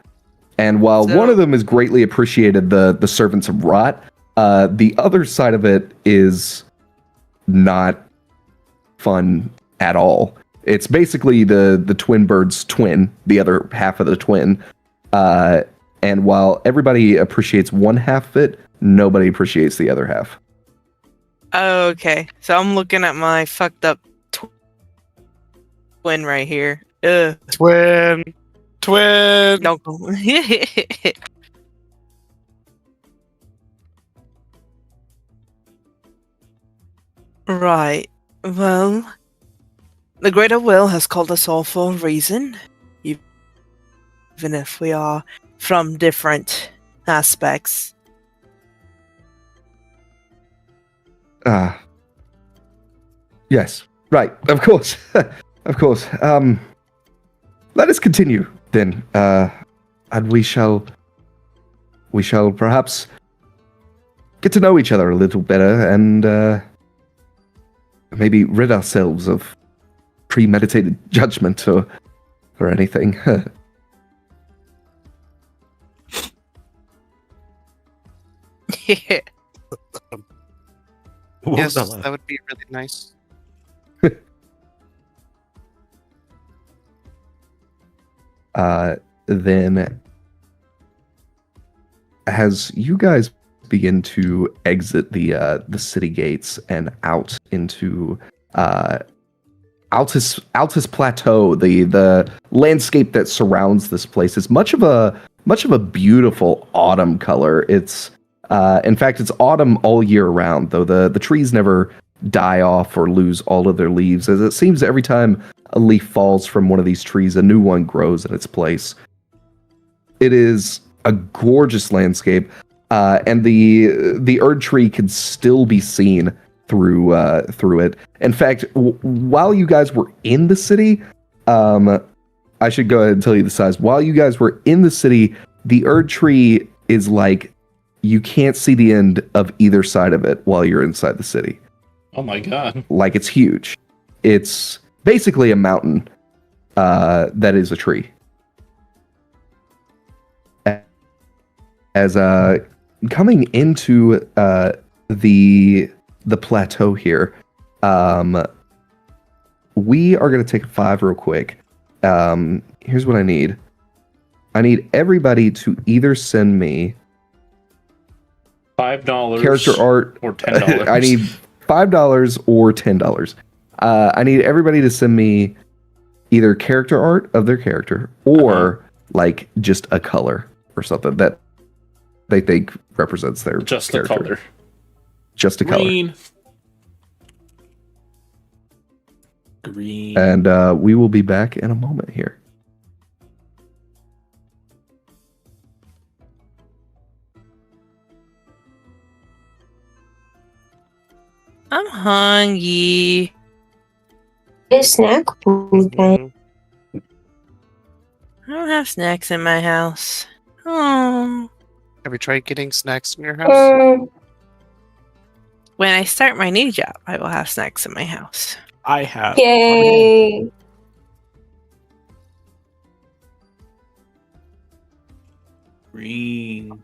And while So- one of them is greatly appreciated, the Servants of Rot, the other side of it is not fun at all. It's basically the twin bird's twin, the other half of the twin. And while everybody appreciates one half of it, nobody appreciates the other half. Oh, okay. So I'm looking at my fucked up twin right here. Ugh. Twin. No. Right. Well, the greater will has called us all for a reason, even if we are from different aspects. Yes. Right. Of course. Of course. Let us continue then. And we shall perhaps get to know each other a little better and maybe rid ourselves of premeditated judgment or anything. What Yes, was that? that would be really nice. Then as you guys begin to exit the city gates and out into Altus Plateau, the landscape that surrounds this place is much of a beautiful autumn color. It's in fact it's autumn all year round, though the trees never die off or lose all of their leaves, as it seems every time a leaf falls from one of these trees, a new one grows in its place. It is a gorgeous landscape, and the Erd tree can still be seen through it. In fact, while you guys were in the city, I should go ahead and tell you the size. While you guys were in the city, the Erd tree is like you can't see the end of either side of it while you're inside the city. Oh my god. Like, it's huge. It's basically a mountain that is a tree. As coming into the plateau here, we are going to take a 5 real quick. Here's what I need. I need everybody to either send me $5 character art or $10. I need $5 or $10. I need everybody to send me either character art of their character or like just a color or something that they think represents their Just the character. color. Just a color. Green. And we will be back in a moment here. I'm hungry. A snack food then. Mhm. I don't have snacks in my house. Oh. Have you tried getting snacks in your house? When I start my new job, I will have snacks in my house. I have. Yay! Green.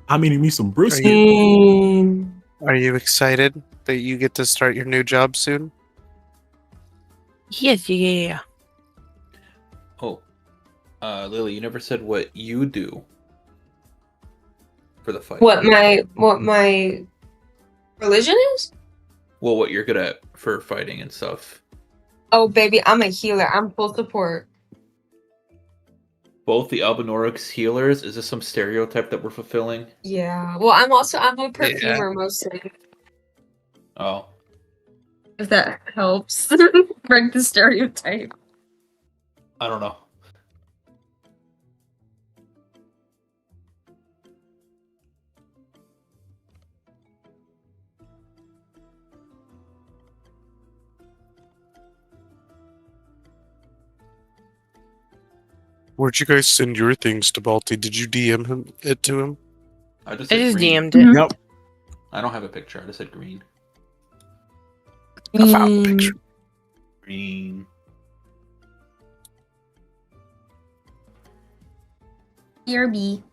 I'm eating me some brisket. Green. Are you excited that you get to start your new job soon? Yes, yeah. Oh, Lily, you never said what you do for the fight. What my religion is? Well, what you're good at for fighting and stuff. Oh baby, I'm a healer. I'm full support. both the Albinorics healers. Is this some stereotype that we're fulfilling? Yeah. Well, I'm a perfumer mostly. Oh. If that helps break the stereotype. I don't know. Where'd you guys send your things to Balti? Did you DM him it to him? I just I said just green. DM'd it. Yep. I don't have a picture. I just said green. I found the picture. Green. BRB.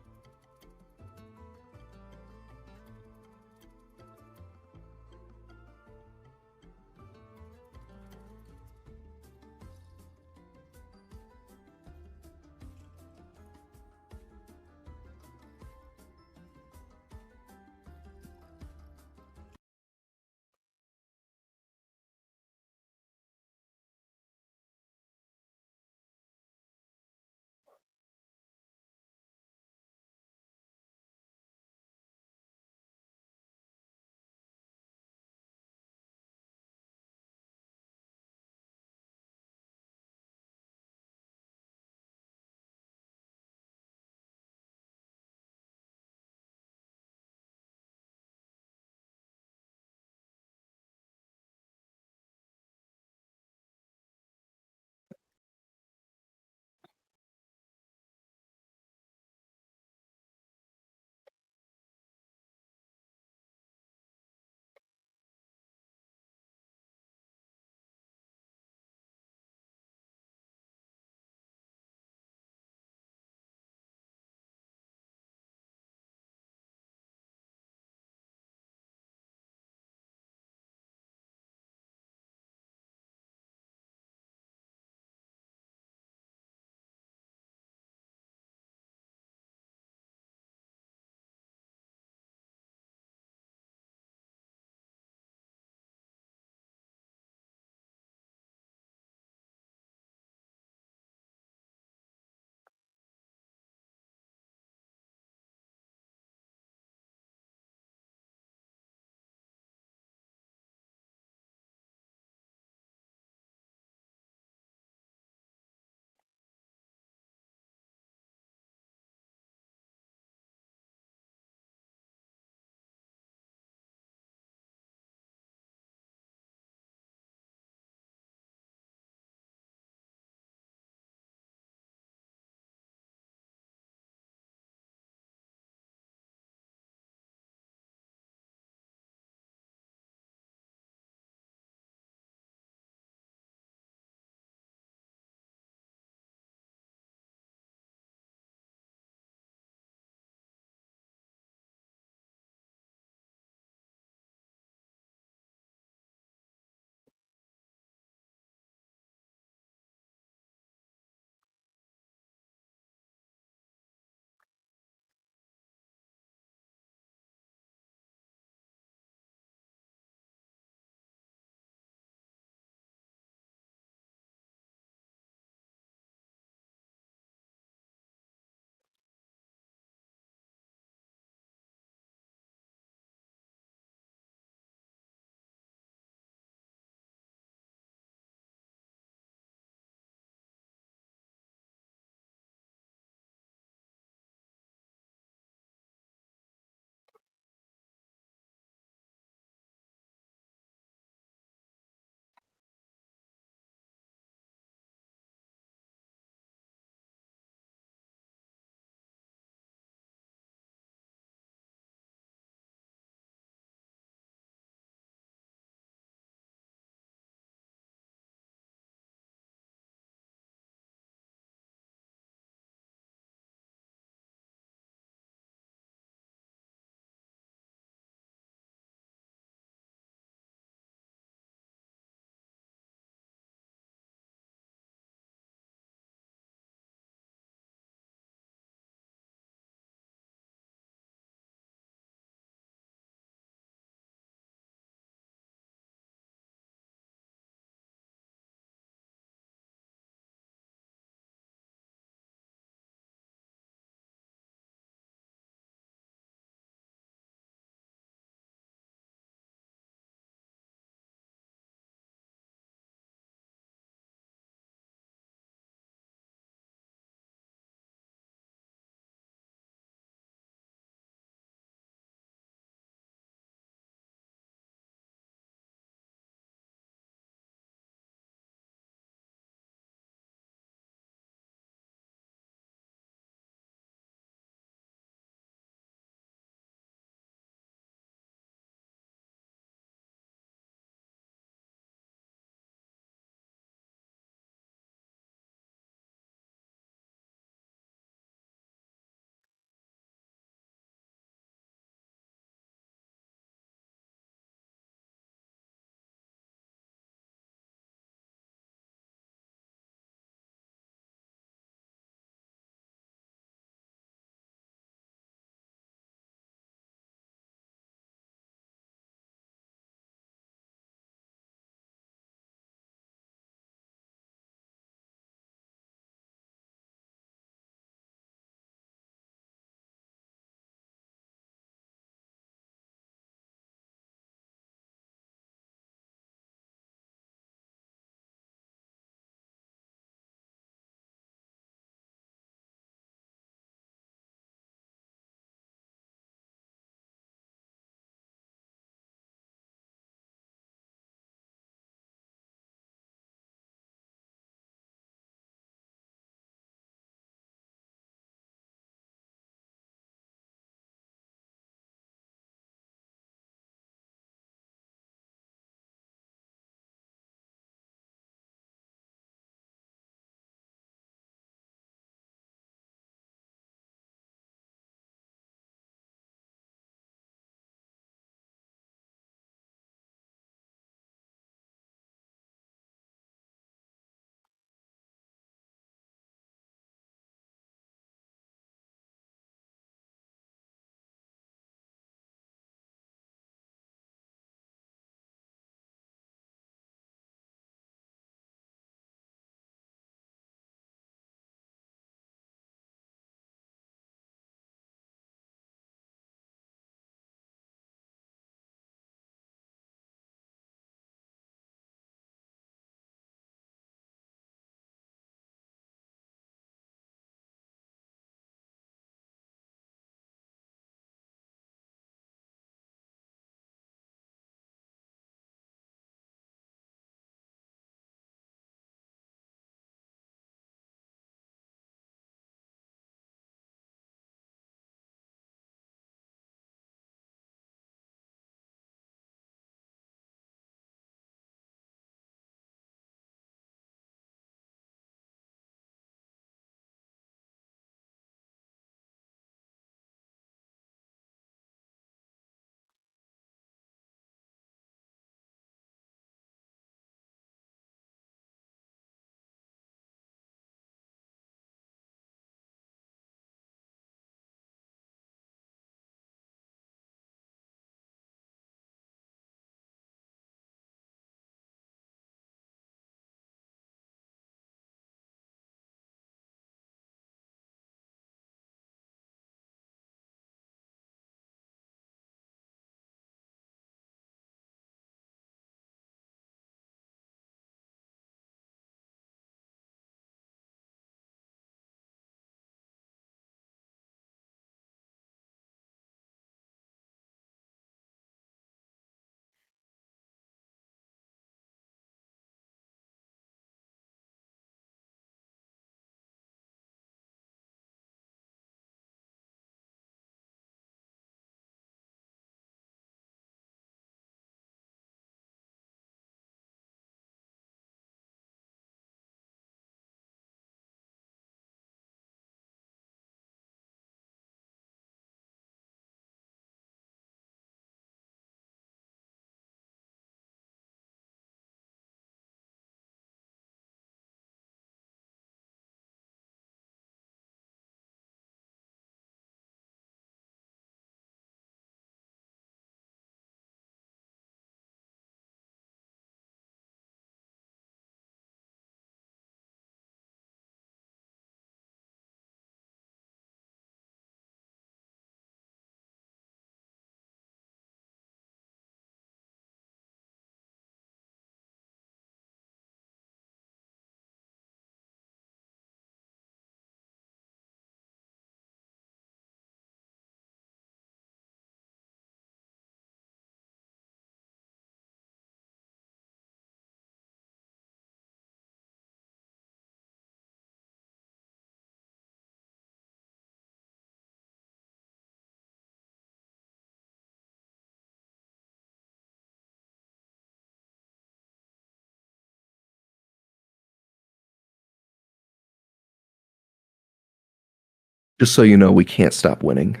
Just so you know, we can't stop winning.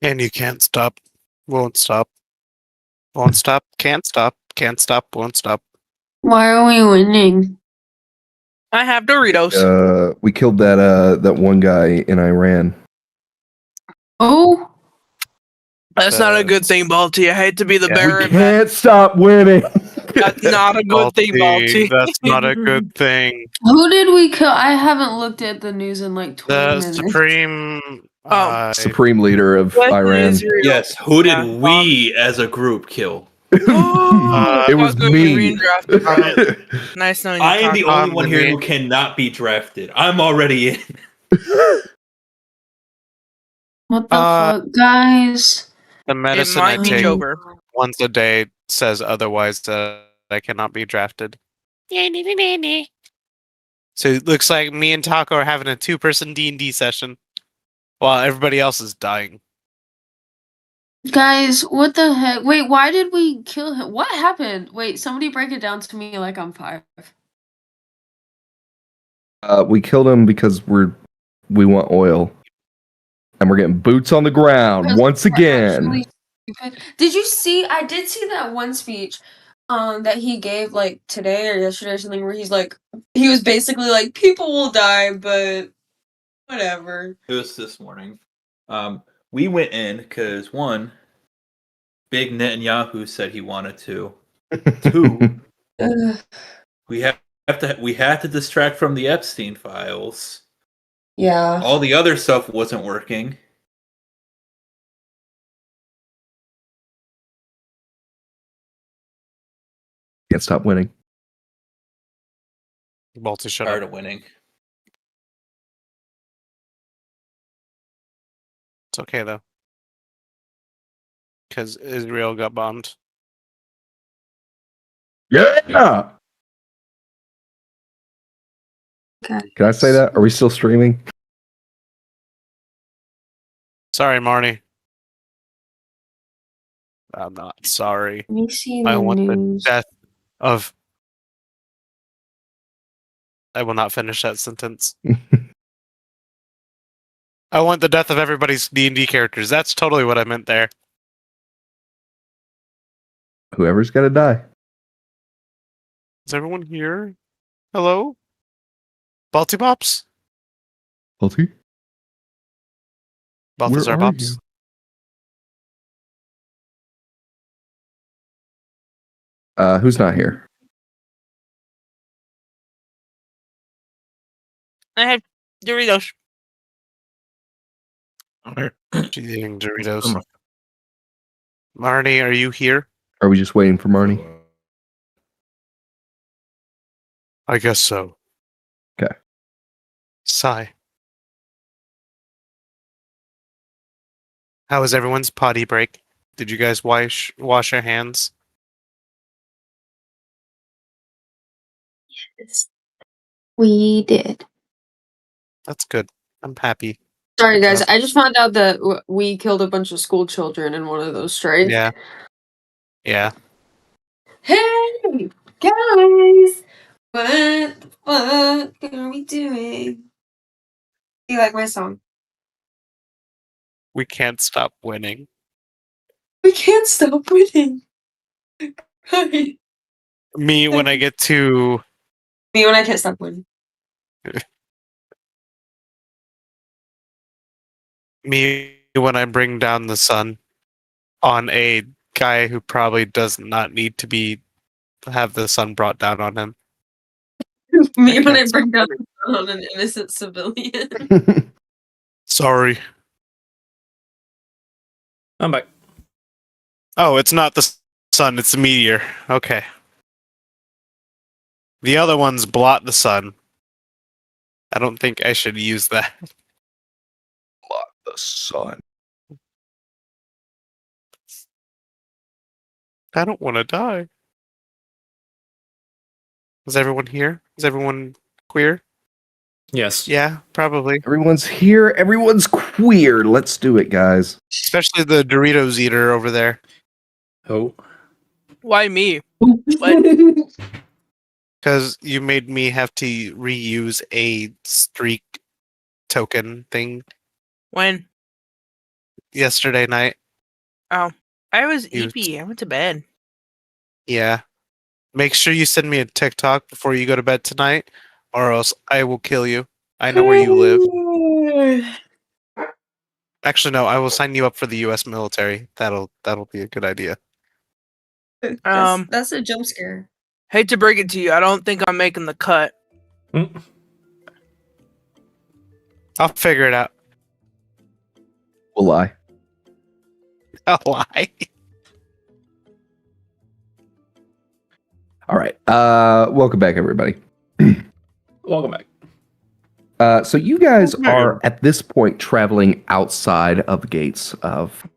And you can't stop. Won't stop. Won't stop. Can't stop. Can't stop. Won't stop. Why are we winning? I have Doritos. We killed that one guy in Iran. Oh, That's not a good thing, Balti. I hate to be the bearer We of bad. can't stop winning. That's not a good thing, Balti. That's not a good thing. who did we kill? I haven't looked at the news in like 20 The minutes. supreme. Supreme leader of What Iran. is your- Yes, who did Yeah, we as a group kill? It was Taco, me. you're being drafted. Nice knowing you. I am the Taco. only one here who cannot be drafted. I'm already in. What the fuck, guys? The It medicine I might be take Jover. once a day says otherwise that I cannot be drafted. So it looks like me and Taco are having a 2-person D&D session while everybody else is dying. Guys, what the heck? Wait, why did we kill him? What happened? Wait, somebody break it down to me like I'm 5. We killed him because we want oil, and we're getting boots on the ground Because once we're again. actually stupid. Did you see? I did see that one speech that he gave like today or yesterday or something where he was basically like people will die but whatever. It was this morning. We went in because one, Big Netanyahu said he wanted to. 2, Ugh, we had to distract from the Epstein files. yeah. All the other stuff wasn't working. Can't stop winning. Balti, shut Tired up. of winning. It's okay though. Because Israel got bombed. Yeah. Okay. Can I say that? Are we still streaming? Sorry, Marnie. I'm not sorry. Let me see I the want the news. death of. I will not finish that sentence. I want the death of everybody's D&D characters. That's totally what I meant there. Whoever's got to die. Is everyone here? Hello? Balti Pops? Balti? Balthazar Where are Pops? you? Who's not here? I have Doritos. She's eating Doritos. Marnie, are you here? Are we just waiting for Marnie? I guess so. Okay. Sigh. How was everyone's potty break? Did you guys wash your hands? Yes. We did. That's good. I'm happy. Sorry guys, Okay. I just found out that we killed a bunch of school children in one of those strikes. Yeah. Yeah. Hey guys, what the fuck are we doing? Do you like my song? We can't stop winning. We can't stop winning. Guys. Me when I get to Me when I can't stop winning. me when I bring down the sun on a guy who probably does not need to have the sun brought down on him. Me when I can't bring down on an innocent civilian. Sorry. I'm back. Oh, it's not the sun, it's the meteor. Okay. The other ones blot the sun. I don't think I should use that. Block the sun. I don't want to die. Is everyone here? Is everyone queer? Yes. Yeah, probably. Everyone's here. Everyone's queer. Let's do it, guys. Especially the Doritos eater over there. Oh. Why me? Because you made me have to reuse a streak token thing When? yesterday night. Oh, I was You- EP. I went to bed. Yeah. Make sure you send me a TikTok before you go to bed tonight, or else I will kill you. I know where you live. Actually, no. I will sign you up for the U.S. military. That'll be a good idea. That's a jump scare. Hate to break it to you, I don't think I'm making the cut. I'll figure it out. Will I? I'll lie. All right. Welcome back, everybody. Welcome back. So you guys are at this point traveling outside of the gates of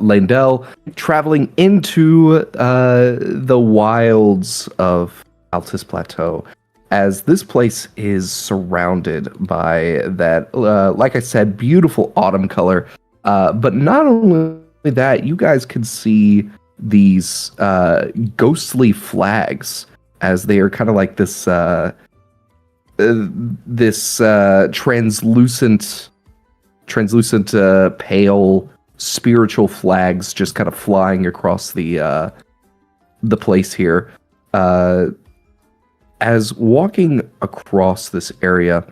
Landell, traveling into the wilds of Altus Plateau, as this place is surrounded by that, like I said, beautiful autumn color. But not only that, you guys can see these ghostly flags, as they are kind of like this translucent pale spiritual flags just kind of flying across the place here. As walking across this area,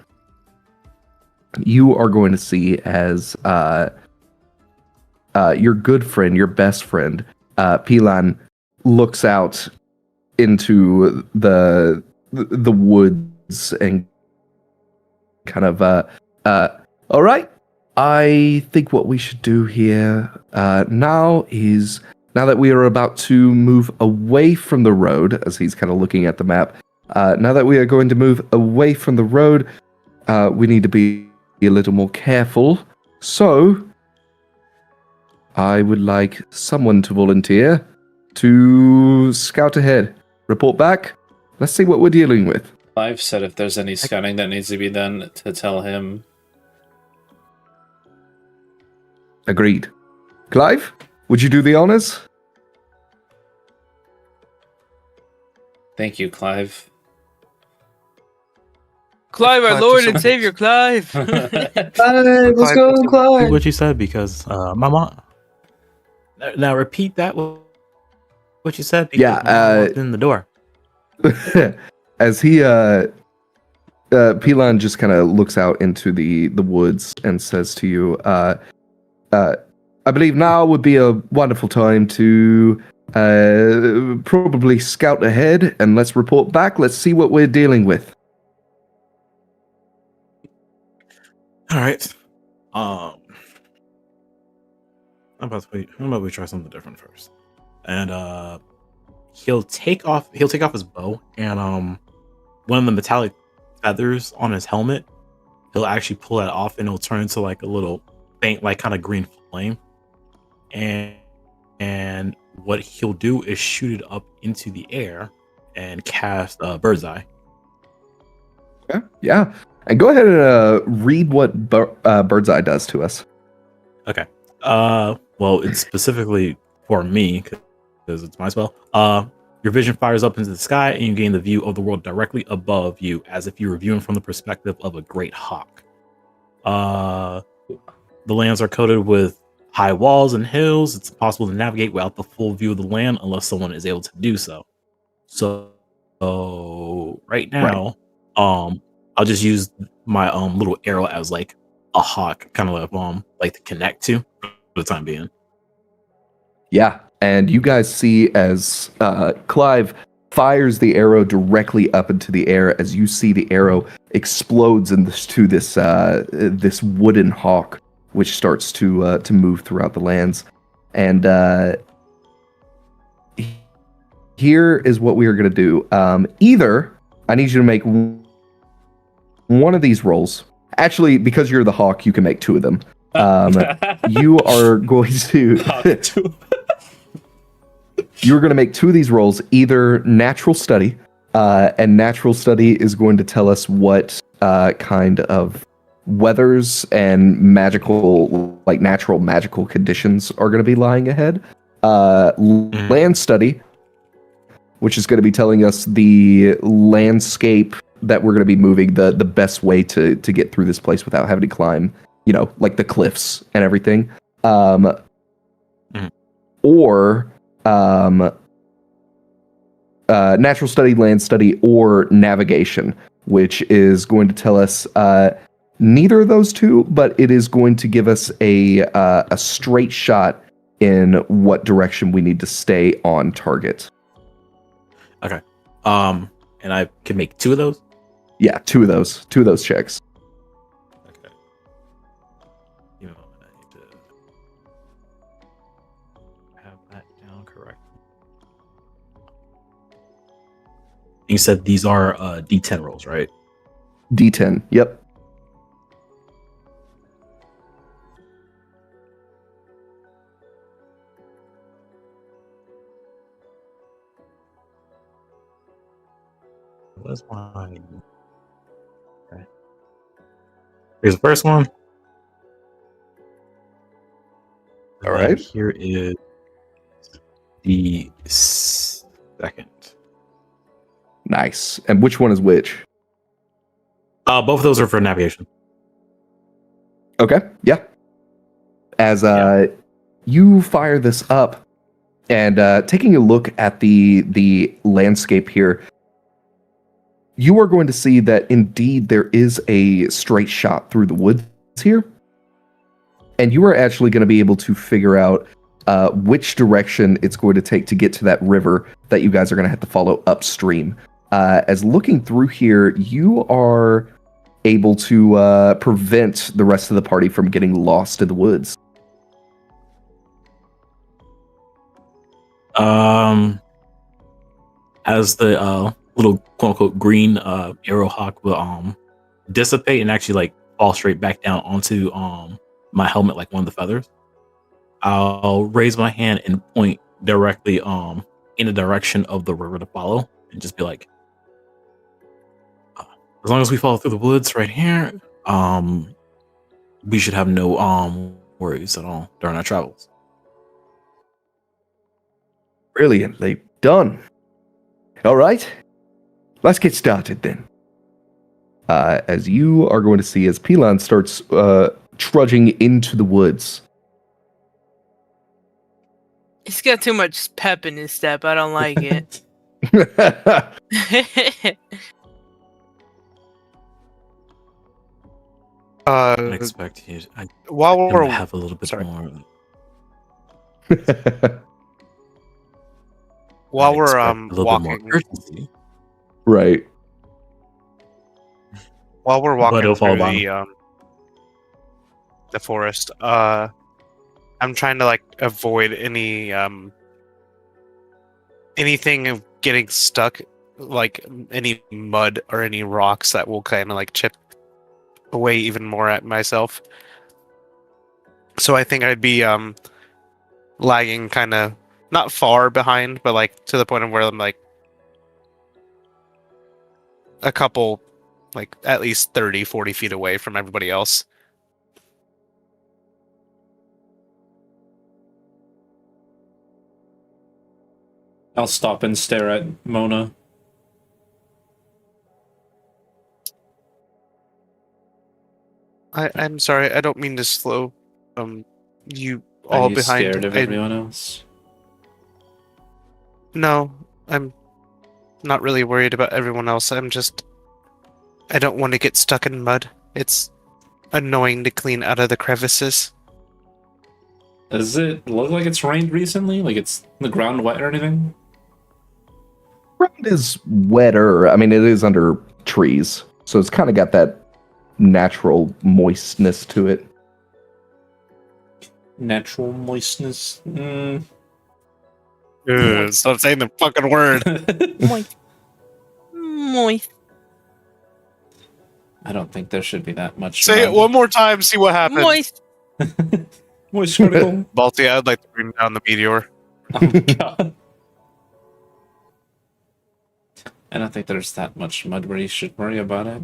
you are going to see as your good friend, your best friend, Pilan, looks out into the woods and kind of all right, I think what we should do here now that we are about to move away from the road, as he's kind of looking at the map, now that we are going to move away from the road, we need to be a little more careful. So I would like someone to volunteer to scout ahead, report back. Let's see what we're dealing with. I've said if there's any scouting that needs to be done, to tell him. Agreed. Clive, would you do the honors? Thank you, Clive. Clive, our Clive, Lord do and Savior, Clive. Clive, let's go, Do Clive. what you said, because my mom. Now repeat that. What you said? Because Yeah, my mom walked in the door. As he Pilan just kind of looks out into the woods and says to you, I believe now would be a wonderful time to probably scout ahead and let's report back. Let's see what we're dealing with. All right. How about we try something different first? And he'll take off his bow, and one of the metallic feathers on his helmet, he'll actually pull that off, and it'll turn into like a little faint, like kind of green flame. And what he'll do is shoot it up into the air and cast Bird's Eye. Yeah. And go ahead and read what Bird's Eye does to us. Okay. Well, it's specifically for me because it's my spell. Your vision fires up into the sky, and you gain the view of the world directly above you, as if you were viewing from the perspective of a great hawk. The lands are coated with high walls and hills. It's impossible to navigate without the full view of the land unless someone is able to do so. So right now, I'll just use my little arrow as like a hawk, kind of like to connect to for the time being. Yeah, and you guys see as Clive fires the arrow directly up into the air, as you see the arrow explodes into this wooden hawk, which starts to move throughout the lands. And here is what we are going to do. Either I need you to make one of these rolls. Actually, because you're the hawk, you can make two of them. You are going to you're going to make two of these rolls, either natural study, and natural study is going to tell us what kind of weathers and natural magical conditions are going to be lying ahead. Land study which is going to be telling us the landscape that we're going to be moving, the best way to get through this place without having to climb, like the cliffs and everything. Or natural study, land study, or navigation, which is going to tell us neither of those two, but it is going to give us a straight shot in what direction we need to stay on target. Okay. And I can make 2 of those? Yeah, 2 of those checks. Okay. You know, I need to have that down correct. You said these are D10 rolls, right? D10. Yep. What's mine? Okay. Here's the first one. All right. Here is the second. Nice. And which one is which? Both of those are for navigation. Okay. Yeah. As you fire this up and taking a look at the landscape here, you are going to see that indeed there is a straight shot through the woods here. And you are actually going to be able to figure out which direction it's going to take to get to that river that you guys are going to have to follow upstream. As looking through here, you are able to prevent the rest of the party from getting lost in the woods. As the little quote-unquote green arrowhawk will dissipate and actually like fall straight back down onto my helmet like one of the feathers, I'll raise my hand and point directly in the direction of the river to follow and just be like, as long as we follow through the woods right here, we should have no worries at all during our travels. Brilliantly done. All right, let's get started then. As you are going to see as Pilon starts trudging into the woods. He's got too much pep in his step. I don't like it. I expect you. While we're have a little bit more. While we're a little walking, bit more urgency. Right. While we're But walking it'll fall through the forest, I'm trying to like avoid any anything of getting stuck, like any mud or any rocks that will kind of like chip away even more at myself. So I think I'd be lagging kind of not far behind, but like to the point of where I'm like a couple, like at least 30, 40 feet away from everybody else. I'll stop and stare at Mona. I'm sorry, I don't mean to slow you Are all you behind. scared of everyone else? No, I'm not really worried about everyone else. I don't want to get stuck in mud. It's annoying to clean out of the crevices. Does it look like it's rained recently? Like it's the ground wet or anything? Ground is wetter. I mean, it is under trees, so it's kind of got that natural moistness to it. Natural moistness. Stop saying the fucking word. Moist. Moist. I don't think there should be that much. Say it one more time, see what happens. Moist. Moist critical. Balti, I'd like to bring down the meteor. Oh god. I don't think there's that much mud where you should worry about it.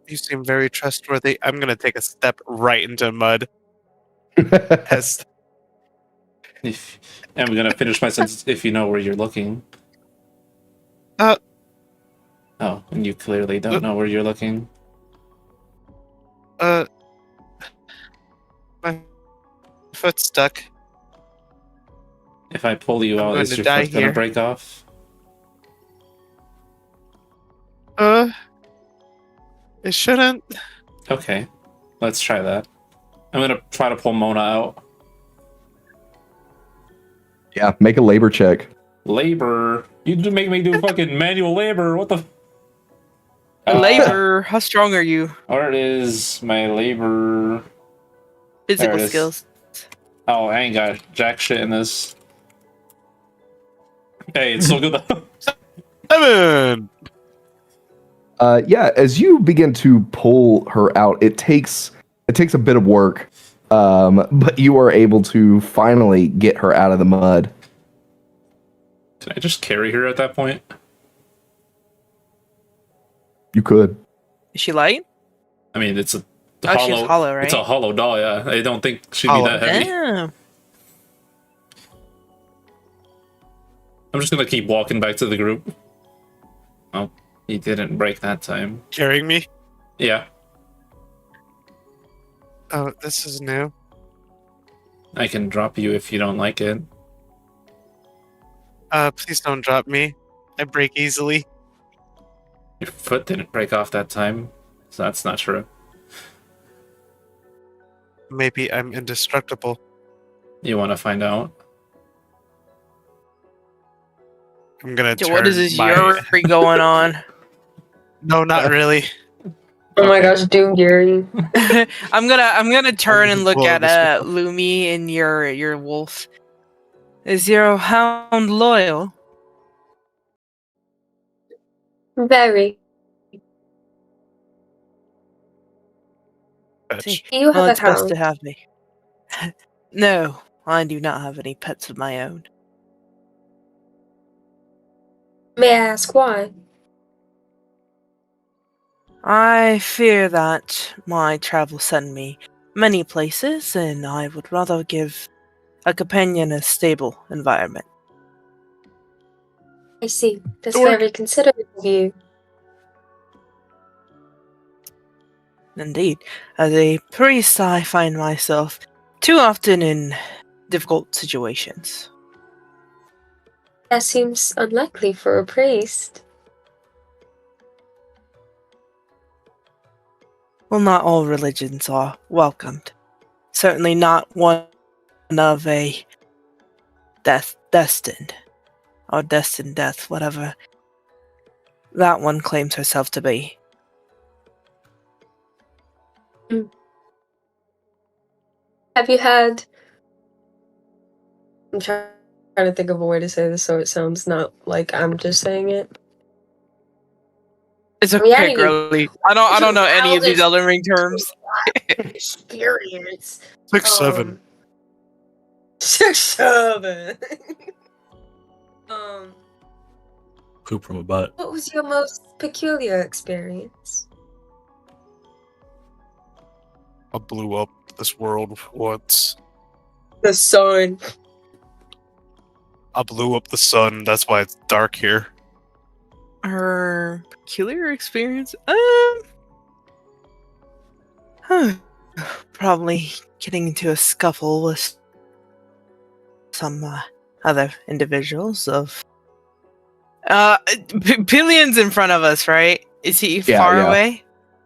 You seem very trustworthy. I'm gonna take a step right into mud. If I'm gonna finish my sentence if you know where you're looking. Uh. Oh, and you clearly don't know where you're looking. My foot's stuck. If I pull you I'm out, going is to your die foot gonna here. break off? It shouldn't. Okay, let's try that. I'm gonna try to pull Mona out. Yeah, make a labor check. Labor? You do make me do fucking manual labor. What the? Labor, how strong are you? Where it is my labor? Physical There it is. skills. Oh, I ain't got jack shit in this. Hey, it's still good though. 7. Yeah, as you begin to pull her out, it takes a bit of work, but you are able to finally get her out of the mud. Can I just carry her at that point? You could. Is she light? I mean, it's a Oh, she's hollow, right? It's a hollow doll. Yeah, I don't think she'd Hollow. be that heavy. Damn. I'm just gonna keep walking back to the group. Oh, he didn't break that time. Carrying me? Yeah, Oh, this is new. I can drop you if you don't like it. Please don't drop me. I break easily. Your foot didn't break off that time, so that's not true. Maybe I'm indestructible. You want to find out? I'm gonna So turn what is this my... Yuri going on? No, not really. Oh my gosh, Doom Gary. I'm gonna turn and look Well, at this- Lumi and your wolf. Is your hound loyal? Very. See, Do you well, have it's a best hound? to have me. No, I do not have any pets of my own. May I ask why? I fear that my travels send me many places, and I would rather give a companion a stable environment. I see. That's Dork. very considerate of you. Indeed, as a priest, I find myself too often in difficult situations. That seems unlikely for a priest. Well, not all religions are welcomed. Certainly not one of a destined, or destined death, whatever that one claims herself to be. Have you had... I'm trying to think of a way to say this so it sounds not like I'm just saying it. It's I mean, okay, girly. I don't know any of these Elden Ring terms. Experience. 6-7. 6-7. Poop from a butt. What was your most peculiar experience? I blew up this world once. The sun. I blew up the sun. That's why it's dark here. Her peculiar experience? Probably getting into a scuffle with some other individuals of Pillion's in front of us, right? Is he Yeah, far yeah. away?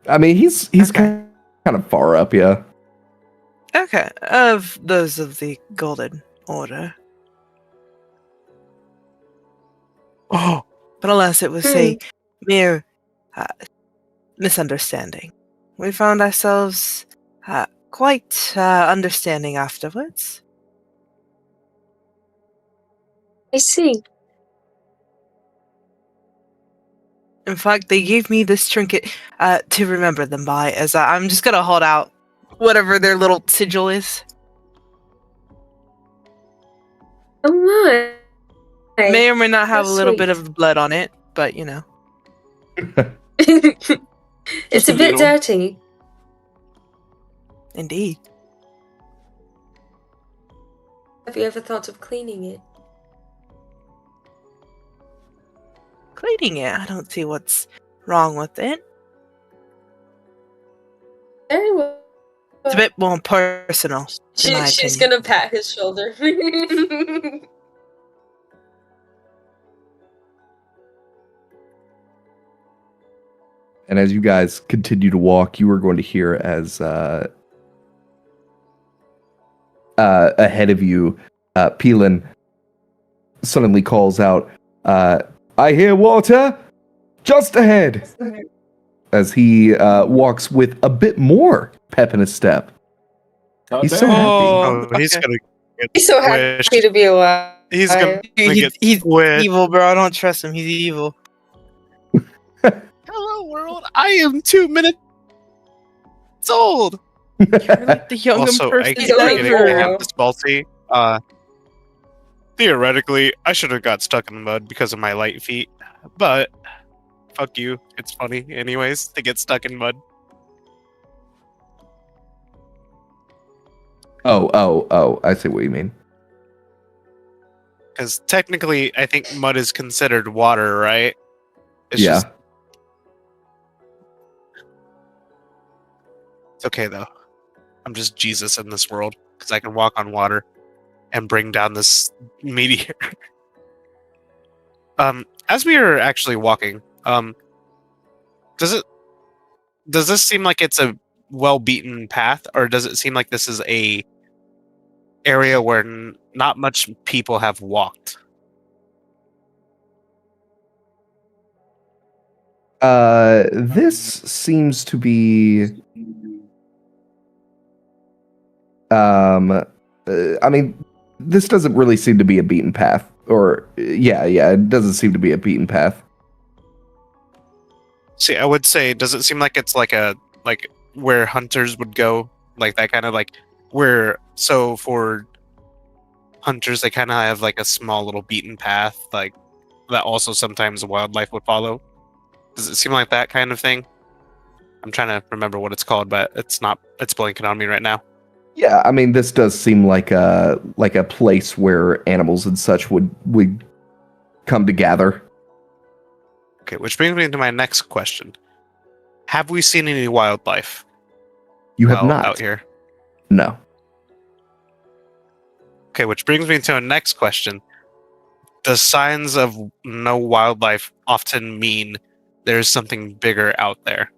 I mean, he's Okay. kind of far up, yeah. Okay, of those of the Golden Order. Oh, But alas, it was a mere misunderstanding. We found ourselves quite understanding afterwards. I see. In fact, they gave me this trinket to remember them by, as I'm just gonna hold out whatever their little sigil is. Oh my. May or may not have a That's little bit sweet. of blood on it, but you know. It's Just a a bit little. Indeed. Have you ever thought of cleaning it? Cleaning it, I don't see what's wrong with it. Very well. It's a bit more personal, in my She's opinion. gonna pat his shoulder. And as you guys continue to walk, you are going to hear as ahead of you, Peelin suddenly calls out, "I hear water just ahead!" As he walks with a bit more pep in his step. He's so happy. Oh, he's okay. gonna get He's so happy squished. to be alive. He's gonna get He's squished. evil, bro. I don't trust him. He's evil. Hello, world. I am 2 minutes old. You're like the youngest Also, person He's only getting four. ever. this ballsy. Theoretically, I should have got stuck in the mud because of my light feet, but fuck you. It's funny, anyways, to get stuck in mud. Oh, I see what you mean. Because technically, I think mud is considered water, right? It's Yeah. just- it's okay though. I'm just Jesus in this world because I can walk on water and bring down this meteor. As we are actually walking, does this seem like it's a well beaten path, or does it seem like this is a area where not much people have walked? This seems to be I mean, this doesn't really seem to be a beaten path. Or yeah, it doesn't seem to be a beaten path. See, I would say, does it seem like it's like where hunters would go, like that kind of like where? So for hunters, they kind of have like a small little beaten path, like that. Also, sometimes wildlife would follow. Does it seem like that kind of thing? I'm trying to remember what it's called, but it's not. It's blanking on me right now. Yeah, I mean, this does seem like a place where animals and such would come to gather. Okay, which brings me to my next question: have we seen any wildlife? You have not out here. No. Okay, which brings me to a next question: does signs of no wildlife often mean there's something bigger out there?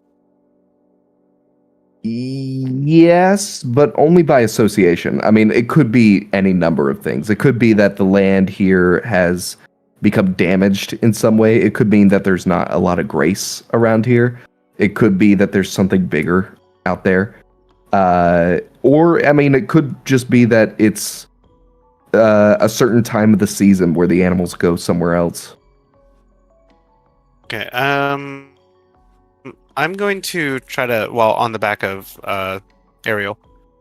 Yes, but only by association. I mean, it could be any number of things. It could be that the land here has become damaged in some way. It could mean that there's not a lot of grace around here. It could be that there's something bigger out there. Or, I mean, it could just be that it's a certain time of the season where the animals go somewhere else. Okay, I'm going to try to, well, on the back of Ariel,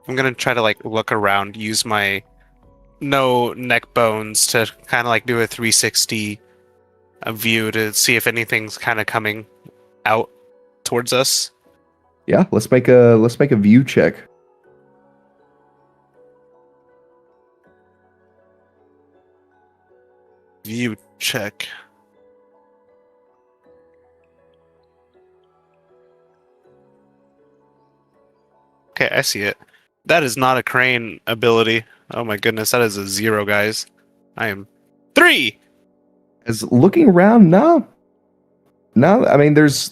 I'm going to try to like look around, use my no neck bones to kind of like do a 360 view to see if anything's kind of coming out towards us. Yeah, let's make a view check. View check. Okay, I see it. That is not a crane ability. Oh my goodness, that is a 0, guys. I am 3. As looking around, no. I mean, there's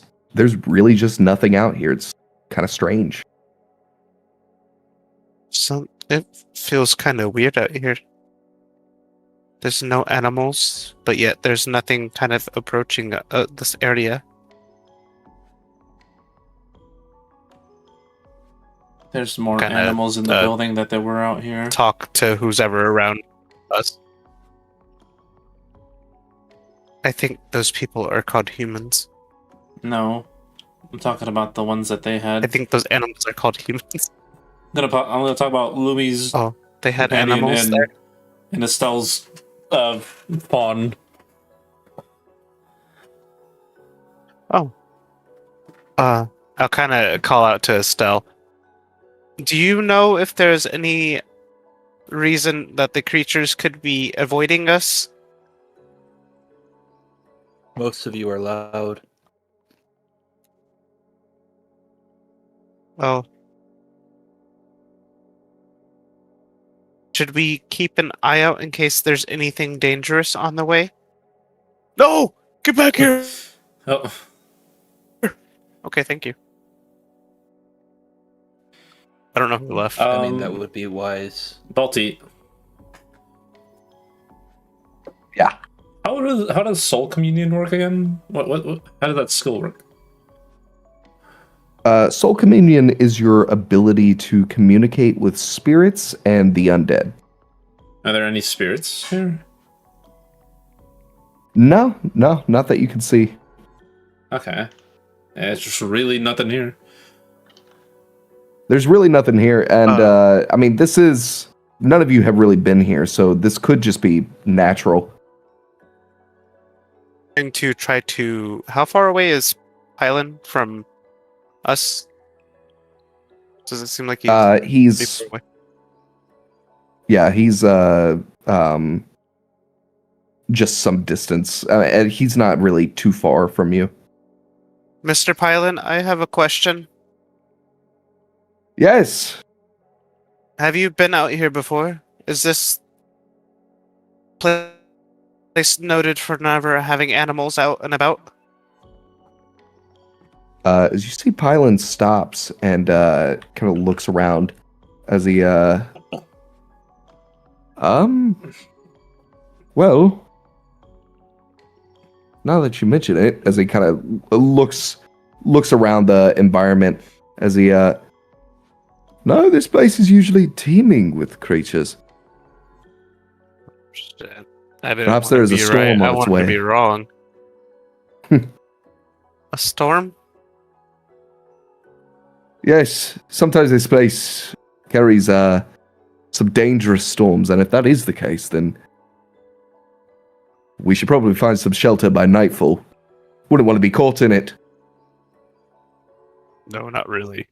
really just nothing out here. It's kind of strange. It feels kind of weird out here. There's no animals, but yet there's nothing kind of approaching this area. There's more Kinda, animals in the building that there were out here. Talk to who's ever around us. I think those people are called humans. No, I'm talking about the ones that they had. I think those animals are called humans. I'm gonna talk about Lumi's. Oh, they had companion animals there. and Estelle's fawn. Oh. I'll kind of call out to Estelle. Do you know if there's any reason that the creatures could be avoiding us? Most of you are loud. Oh. Should we keep an eye out in case there's anything dangerous on the way? No! Get back here! Oh, Okay, thank you. I don't know who left. I mean, that would be wise. Balti. Yeah. How does soul communion work again? What how does that skill work? Soul communion is your ability to communicate with spirits and the undead. Are there any spirits here? No, not that you can see. Okay. Yeah, it's just really nothing here. There's really nothing here, and I mean, this is none of you have really been here, so this could just be natural. Going to try to. How far away is Pylon from us? Does it seem like He's far away? yeah, he's just some distance, and he's not really too far from you. Mr. Pylon, I have a question. Yes. Have you been out here before? Is this place noted for never having animals out and about? As you see, Pylon stops and kind of looks around as he well, now that you mention it, as he kind of looks around the environment, as he no, this place is usually teeming with creatures. I didn't Perhaps want to there is a be storm right. on I its wanted way. to be wrong. A storm? Yes, sometimes this place carries some dangerous storms, and if that is the case, then we should probably find some shelter by nightfall. Wouldn't want to be caught in it. No, not really.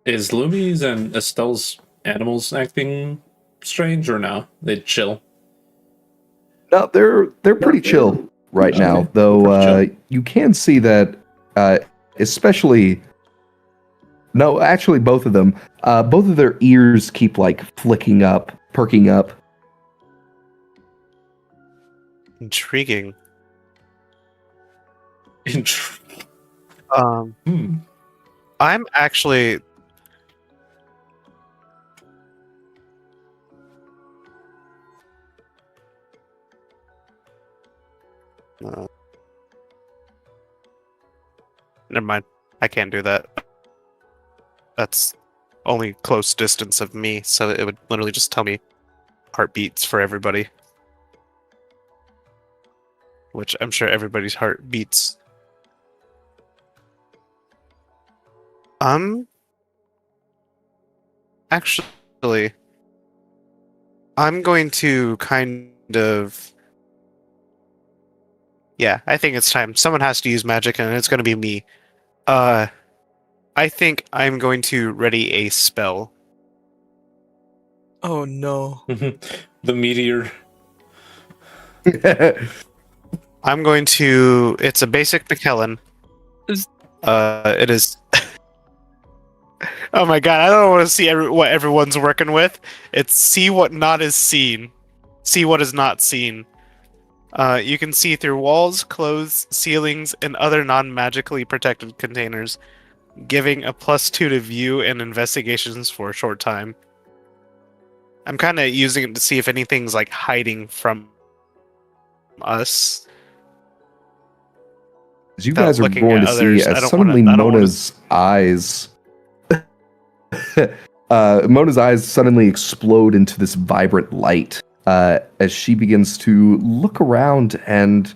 Is Lumi's and Estelle's animals acting strange or no? They chill. No, they're pretty chill right now, though. Pretty chill. You can see that, especially. No, actually, both of them. Both of their ears keep like flicking up, perking up. Intriguing. Hmm. I'm actually. Never mind. I can't do that. That's only close distance of me, so it would literally just tell me heartbeats for everybody. Which I'm sure everybody's heart beats. Actually, I'm going to kind of. Yeah, I think it's time. Someone has to use magic, and it's going to be me. I think I'm going to ready a spell. Oh no. The meteor. I'm going to. It's a basic McKellen. It is. Oh my god! I don't want to see what everyone's working with. It's see what not is seen, see what is not seen. You can see through walls, clothes, ceilings, and other non-magically protected containers, giving a +2 to view and investigations for a short time. I'm kind of using it to see if anything's like hiding from us. As you guys are looking going at to others, see, I as don't suddenly wanna- I don't wanna- Mona's eyes, Mona's eyes suddenly explode into this vibrant light as she begins to look around, and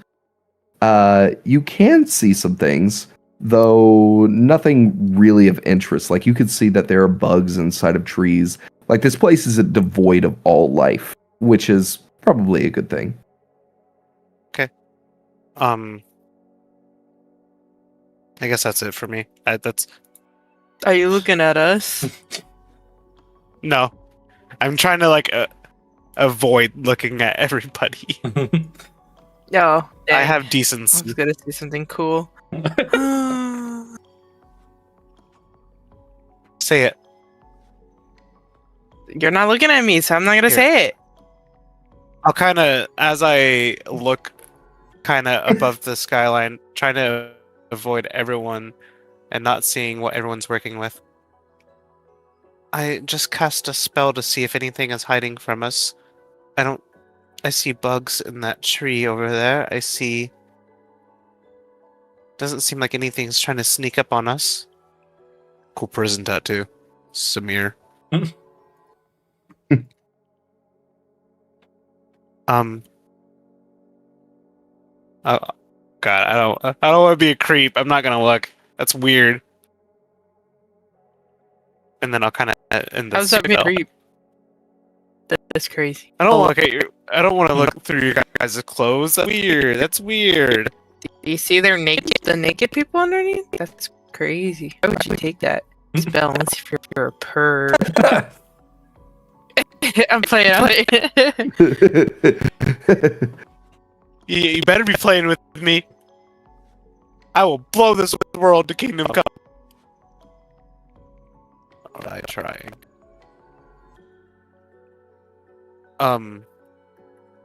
you can see some things, though nothing really of interest. Like you could see that there are bugs inside of trees. Like this place is devoid of all life, which is probably a good thing. I guess that's it for me. That's Are you looking at us? no. I'm trying to like avoid looking at everybody. No. I Dang. have I decency. was gonna say something cool. Say it. You're not looking at me, so I'm not gonna Here. say it. I'll kind of, as I look kind of above the skyline, trying to avoid everyone and not seeing what everyone's working with. I just cast a spell to see if anything is hiding from us. I see bugs in that tree over there. I see... Doesn't seem like anything's trying to sneak up on us. Cool prison tattoo. Samir. Oh, God, I don't want to be a creep. I'm not gonna look. That's weird. And then I'll kind of end the How's that being spell. creep? That's crazy. I don't look at your. I don't want to look through your guys' clothes. That's weird. That's weird. Do you see their naked, the naked people underneath? That's crazy. Why would you take that spell unless if you're a perv? I'm playing. You better be playing with me. I will blow this world to kingdom come. I'll die trying.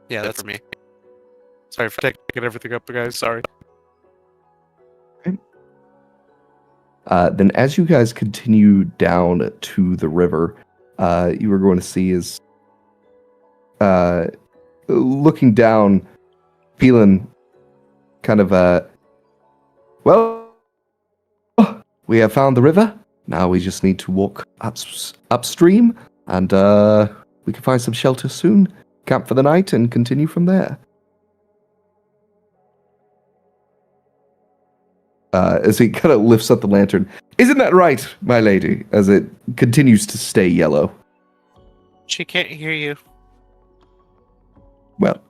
Yeah, that's for me. Sorry for taking everything up, guys. Sorry. Then as you guys continue down to the river, you are going to see is looking down, feeling kind of well, we have found the river. Now we just need to walk upstream, and we can find some shelter soon, camp for the night, and continue from there. As he kind of lifts up the lantern. Isn't that right, my lady? As it continues to stay yellow. She can't hear you. Well,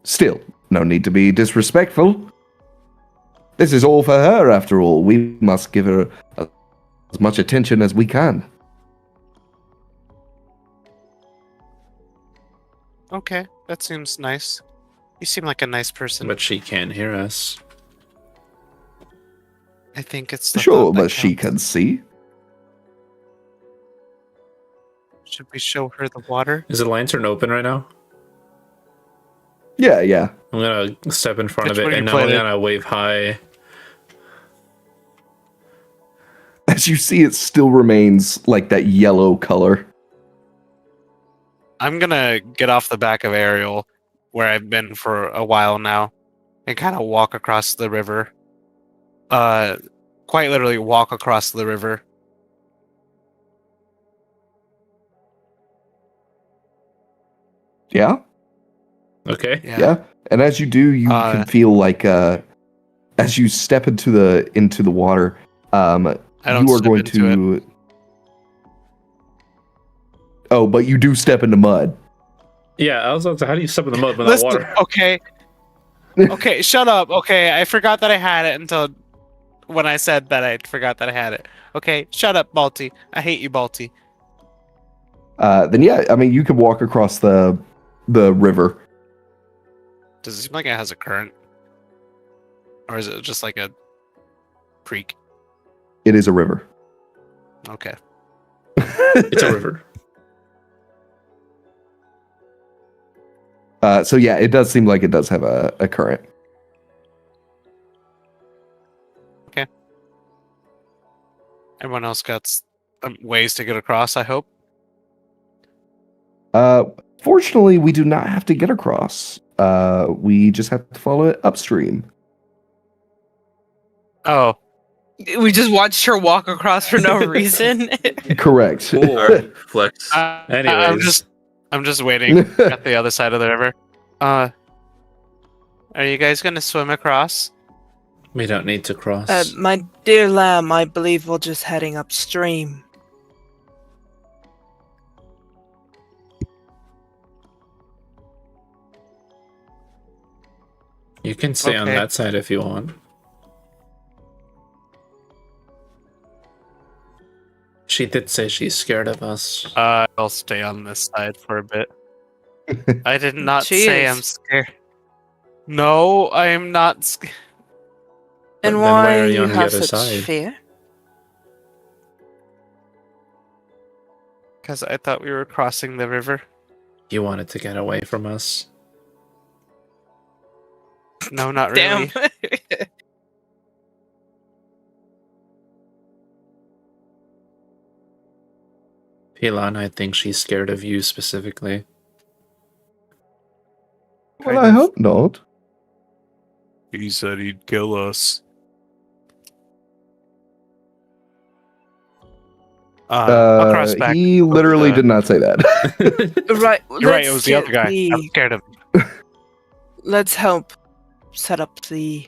still, no need to be disrespectful. This is all for her, after all. We must give her as much attention as we can. Okay, that seems nice. You seem like a nice person. But she can't hear us. I think it's the Sure, thought that but she counts. can see. Should we show her the water? Is the lantern open right now? Yeah, yeah. I'm gonna step in front Which of one it are and you I'm playing? gonna wave hi. As you see, it still remains like that yellow color. I'm gonna get off the back of Ariel, where I've been for a while now, and kind of walk across the river. Quite literally walk across the river. Yeah? Okay. Yeah. And as you do, you can feel like as you step into the water, I don't you are step going into to Oh, but you do step into mud. Yeah, I was about to, how do you step in the mud without Listen, water? okay. Okay, shut up. Okay, I forgot that I had it until when I said that I forgot that I had it. Okay, shut up, Balti. I hate you, Balti. Then yeah, I mean you could walk across the river. Does it seem like it has a current? Or is it just like a creek? It is a river. Okay. It's a river. So yeah, it does seem like it does have a current. Okay. Everyone else got ways to get across, I hope. Fortunately, we do not have to get across. We just have to follow it upstream. Oh, We just watched her walk across for no reason. Correct. Or flex. Anyways. I'm just waiting at the other side of the river. Are you guys gonna swim across? We don't need to cross. My dear lamb, I believe we're just heading upstream. You can stay on Okay. that side if you want. She did say she's scared of us. I'll stay on this side for a bit. I did not She say is. I'm scared. No, I am not scared. But And then why why are do you you on the have other such side? fear? Because I thought we were crossing the river. You wanted to get away from us. No, not really. Damn. Pilan, I think she's scared of you specifically. Well, Kind I of. hope not. He said he'd kill us. I'll cross back. He over literally the- did not say that. Right. You're right, it was the other guy. I'm scared of him. Let's help set up the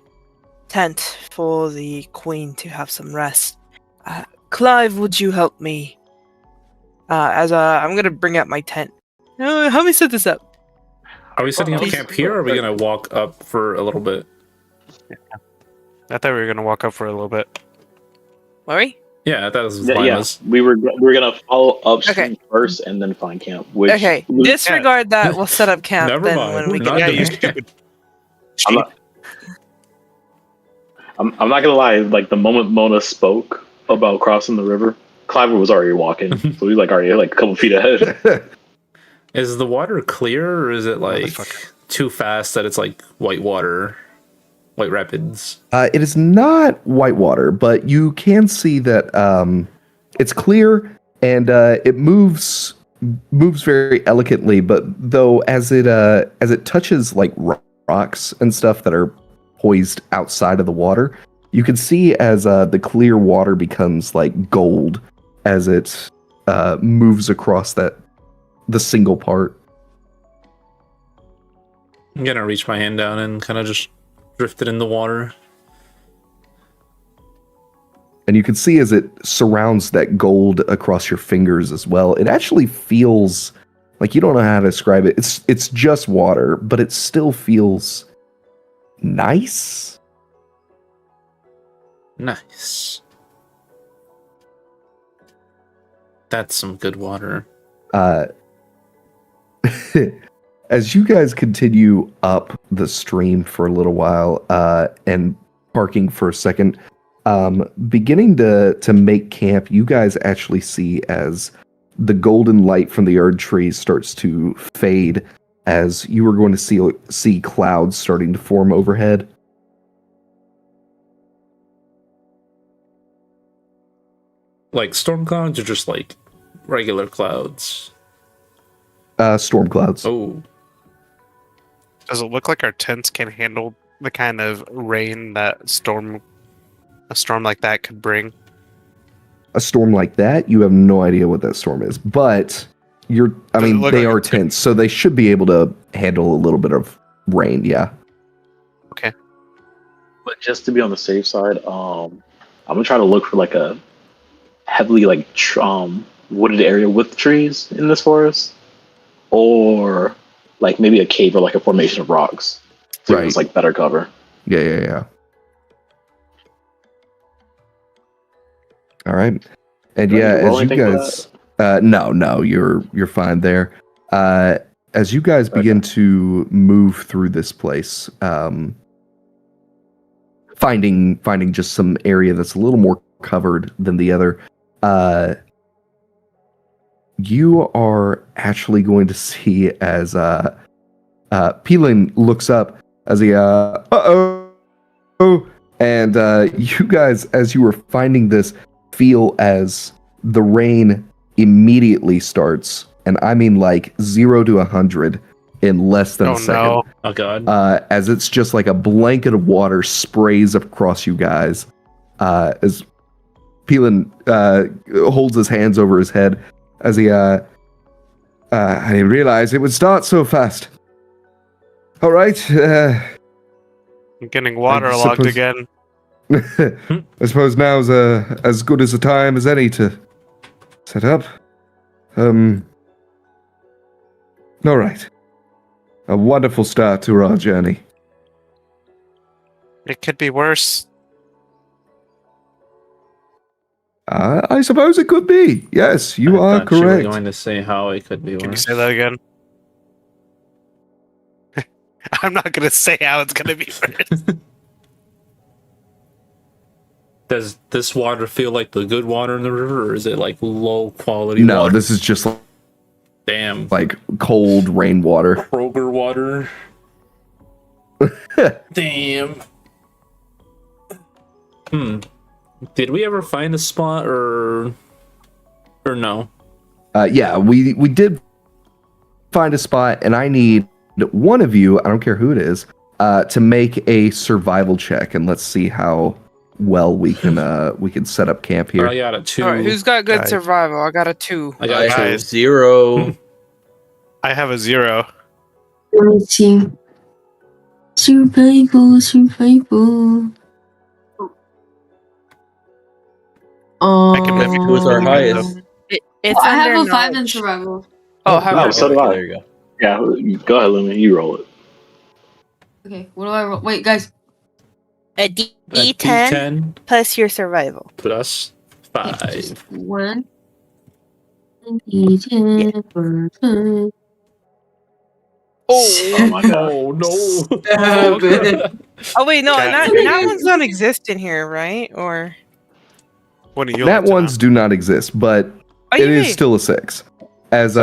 tent for the queen to have some rest. Clive, would you help me? I'm gonna bring out my tent. Help me set this up. Are we setting up Please. camp here, or are we gonna walk up for a little bit? I thought we were gonna walk up for a little bit. Worry? Yeah, that was Yeah, mine yeah. was. We were gonna follow upstream Okay. first and then find camp. Which Okay, disregard that. We'll set up camp Never then mind, when we're we not get Yeah, you there. stupid. I'm not, I'm not gonna lie. Like the moment Mona spoke about crossing the river, Cliver was already walking, so he's like already like a couple feet ahead. Is the water clear, or is it like Motherfucker. too fast that it's like white water, white rapids? It is not whitewater, but you can see that it's clear and it moves very elegantly. But though, as it touches like rocks and stuff that are poised outside of the water, you can see as the clear water becomes like gold as it moves across the single part. I'm gonna reach my hand down and kind of just drift it in the water. And you can see as it surrounds that gold across your fingers as well. It actually feels like, you don't know how to describe it. It's just water, but it still feels nice. Nice. That's some good water. As you guys continue up the stream for a little while, and parking for a second, beginning to make camp, you guys actually see as the golden light from the Erd tree starts to fade, as you are going to see clouds starting to form overhead. Like storm clouds, or just like regular clouds? Storm clouds. Oh, Does it look like our tents can handle the kind of rain that a storm like that could bring? A storm like that, you have no idea what that storm is, but they look like are it could- tents, so they should be able to handle a little bit of rain. Yeah. But just to be on the safe side, I'm gonna try to look for like a heavily like wooded area with trees in this forest, or like maybe a cave or like a formation of rocks. So Right. it's like better cover. Yeah. All right. And Do I yeah, need to roll as you anything for guys, no, you're fine there. As you guys begin to move through this place, finding just some area that's a little more covered than the other, you are actually going to see as Peelin looks up as he and you guys, as you were finding this, feel as the rain immediately starts, and I mean like 0 to 100 in less than Oh, a second. no. oh god. As it's just like a blanket of water sprays across you guys. As Peelin holds his hands over his head as he I didn't realize it would start so fast. All right. I'm getting waterlogged suppose- again. I suppose now's as good as a time as any to set up. All right. A wonderful start to our journey. It could be worse. I suppose it could be. Yes, you I are thought you were correct. going to say how it could be worse. Can you say that again? I'm not gonna say how it's gonna be worse. Does this water feel like the good water in the river, or is it like low quality No, water? this is just Damn. like cold rainwater. Kroger water. Damn. Did we ever find a spot or no? Yeah, we did find a spot, and I need one of you, I don't care who it is, to make a survival check, and let's see how well we can set up camp here. I got a 2. All right, who's got good Guys. survival? I got a 2. I got I a 2. have 0. I have a 0. Let's see. Survival. I can maybe Who is our highest? It's I have under a 5 in knowledge. survival. Oh, how Oh, about so do I. There you go. Yeah, go ahead, Lumi. You roll it. Okay, what do I roll? Wait, guys. a D10 plus your survival. plus 5. Just 1. D10. Oh my god. Oh no. Oh wait, no, Okay. that one's don't exist in here, right? Or What are you? That ones do not exist, but oh, it you is may. still a 6. As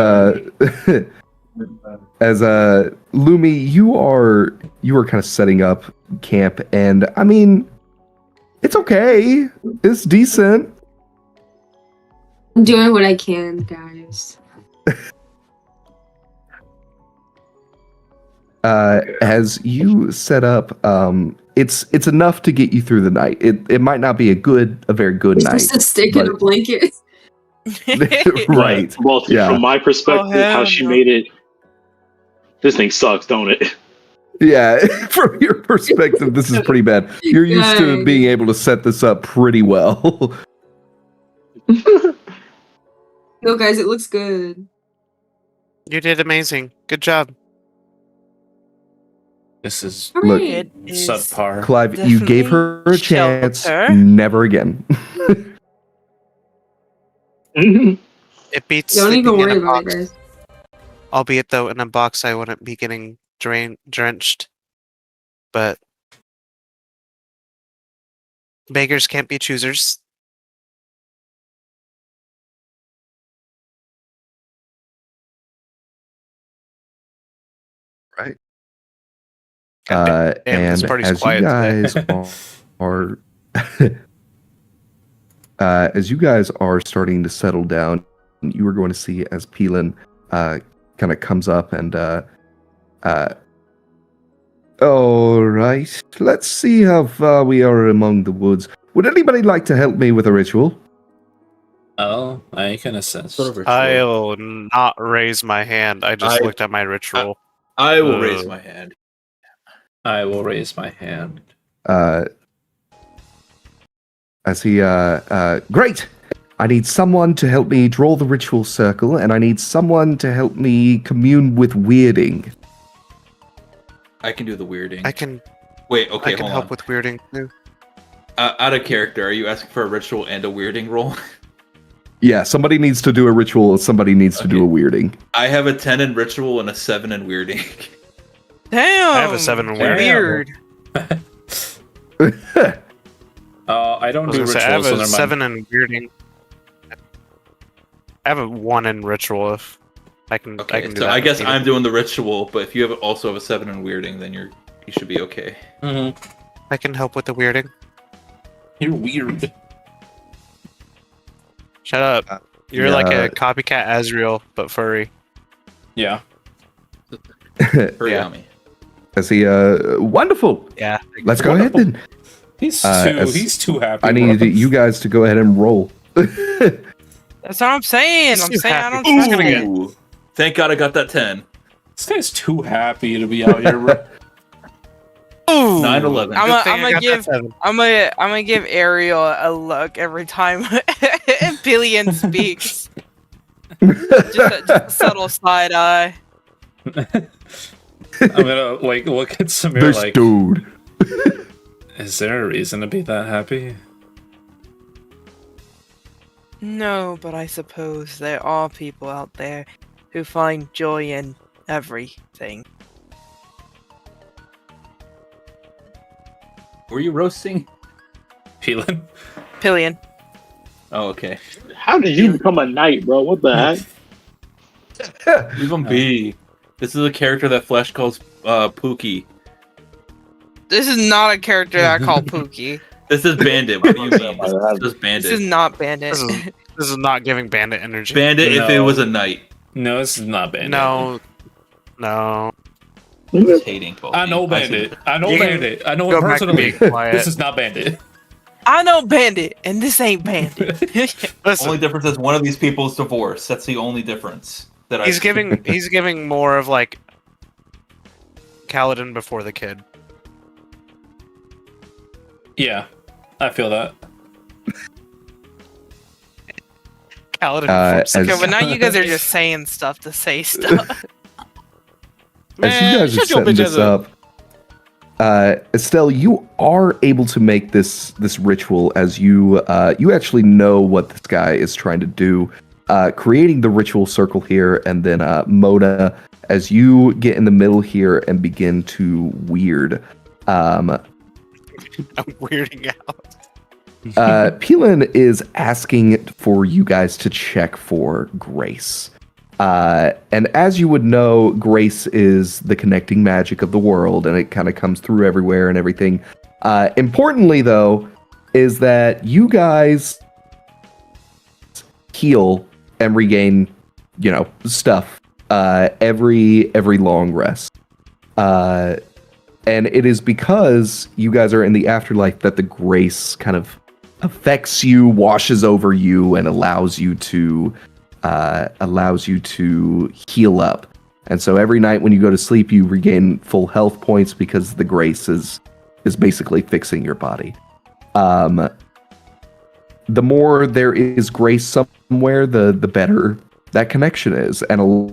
Lumi, you are kind of setting up camp, and I mean, it's okay. It's decent. I'm doing what I can, guys. As you set up, it's enough to get you through the night. It might not be a very good It's night. just a stick in a but- blanket. Right. Well, Yeah. from my perspective, hell how she no. made it, this thing sucks, don't it? Yeah, from your perspective, this is pretty bad. You're used to Guys. being able to set this up pretty well. No, guys, it looks good. You did amazing. Good job. This is Look, It is subpar. Clive, you gave her a Definitely chance. shelter. Never again. It beats Don't sleeping even in worry a about it, box. guys. Albeit though, in a box, I wouldn't be getting drenched. But beggars can't be choosers. Right. God damn, this And party's as you quiet guys today. are as you guys are starting to settle down, you are going to see as Peelin kind of comes up and all right, let's see how far we are among the woods. Would anybody like to help me with a ritual? Oh, I can assist. Sort of ritual. I'll not raise my hand. I just I- looked at my ritual. I will raise my hand. I will raise my hand. As he great. I need someone to help me draw the ritual circle, and I need someone to help me commune with weirding. I can do the weirding. I can Wait, okay, I can hold help on. with weirding too. Out of character, are you asking for a ritual and a weirding roll? Yeah, somebody needs to do a ritual, and somebody needs to do a weirding. I have a 10 in ritual and a 7 in weirding. Damn. I have a 7 in weirding. Weird. I don't I was do gonna say, I rituals, have so a never 7 mind. in weirding. I have a 1 in ritual. If I can, I Okay, can do so that I guess if needed. I'm doing the ritual, but if you also have a 7 in weirding, then you should be okay. Mhm. I can help with the weirding. You're weird. Shut up. You're like a copycat Azrael, but furry. Yeah. Hurry on me. As he wonderful. Yeah. Let's go ahead then. He's as- he's too happy. I need bro. you guys to go ahead and roll. That's what I'm saying. I'm Too saying I happy. don't trust gonna it. get- Ooh, thank God I got that 10. This guy's too happy to be out here. Bro. 9/11. I'm Good thing I gonna got give that 7. I'm gonna give Ariel a look every time Billion speaks. just a subtle side eye. I'm gonna like look at Samir This like, dude. is there a reason to be that happy? No, but I suppose there are people out there who find joy in everything. Were you roasting? Peeling. Pillion. Oh, okay. How did you become a knight, bro? What the heck? Leave him be. This is a character that Flesh calls Pookie. This is not a character I call Pookie. This is Bandit. What do you mean? This is Bandit. This is not Bandit. This is not giving Bandit energy. Bandit if it was a knight. No, this is not Bandit. No. He's hating both. I know Bandit. I know You can Bandit. I know go him back to personally. being quiet. This is not Bandit. I know Bandit, and this ain't Bandit. Listen, Only difference is one of these people is divorced. That's the only difference. That he's giving more of like Kaladin before the kid. Yeah, I feel that. Kaladin from Okay, but now you guys are just saying stuff to say stuff. As you guys are shut your setting bitch this ass up, Estelle, you are able to make this ritual as you actually know what this guy is trying to do, creating the ritual circle here, and then Mona, as you get in the middle here and begin to weird. I'm weirding out. Peelan is asking for you guys to check for grace. And as you would know, grace is the connecting magic of the world, and it kind of comes through everywhere and everything. Importantly, though, is that you guys heal and regain, stuff every long rest. And it is because you guys are in the afterlife that the grace kind of affects you, washes over you, and allows you to heal up. And so every night when you go to sleep, you regain full health points because the grace is basically fixing your body. The more there is grace somewhere, the better that connection is. And a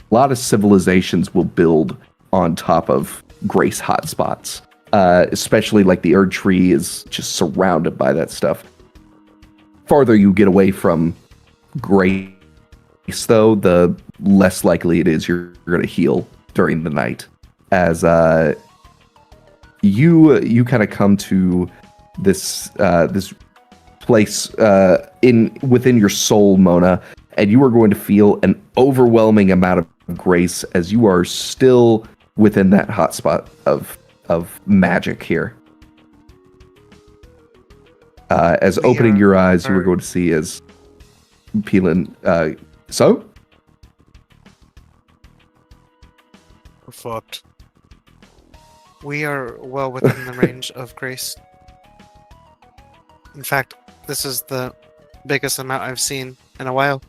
lot of civilizations will build on top of grace hotspots. Especially like the Erd Tree is just surrounded by that stuff. Farther you get away from grace, though, the less likely it is you're going to heal during the night. As you kind of come to this place within your soul, Mona, and you are going to feel an overwhelming amount of grace as you are still within that hotspot of magic here. As opening your eyes, you were going to see as Peelan. So? We're fucked. We are well within the range of grace. In fact, this is the biggest amount I've seen in a while.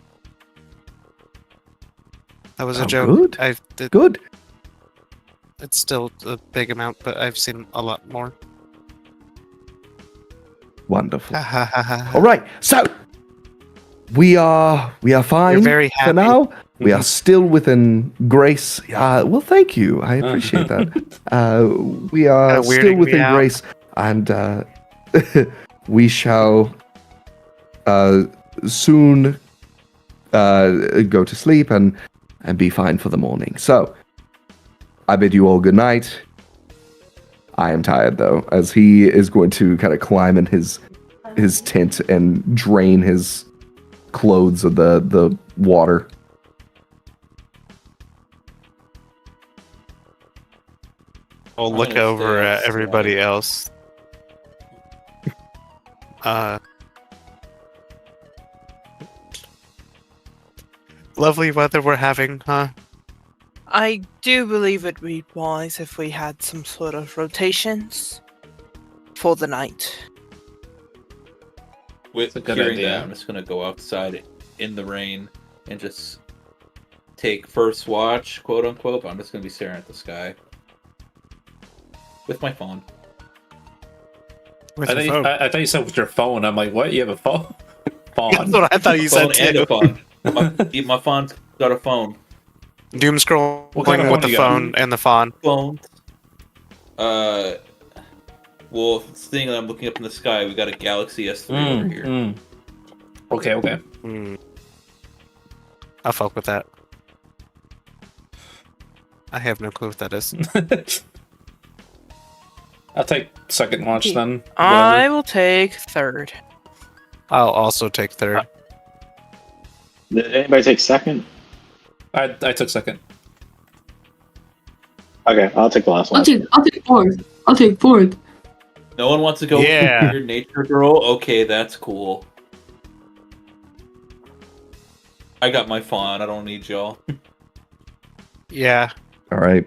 That was a joke. Good. Good. It's still a big amount, but I've seen a lot more. Wonderful. All right, so we are fine. You're very happy. For now. We are still within grace. Well, thank you. I appreciate that. We are still within grace, and we shall soon go to sleep and be fine for the morning. So, I bid you all good night. I am tired, though, as he is going to kind of climb in his tent and drain his clothes of the water. I'll look over at everybody else. Lovely weather we're having, huh? I do believe it'd be wise if we had some sort of rotations for the night. With a good hearing idea. that, I'm just gonna go outside in the rain and just take first watch, quote unquote. But I'm just gonna be staring at the sky with my phone. I thought you said with your phone. I'm like, what? You have a phone? That's what I thought you said Phone and too. a phone. My phone's got a phone. Doom scrolling What kind of with phone the you got? phone and the fawn. Phone. Well, seeing that I'm looking up in the sky, we got a Galaxy S3 over here. Okay, okay. I'll fuck with that. I have no clue what that is. I'll take second watch then. I will take third. I'll also take third. Did anybody take second? I took second. Okay, I'll take the last one. I'll take fourth. I'll take fourth. No one wants to go Yeah. with your nature girl? Okay, that's cool. I got my fawn. I don't need y'all. Yeah. All right.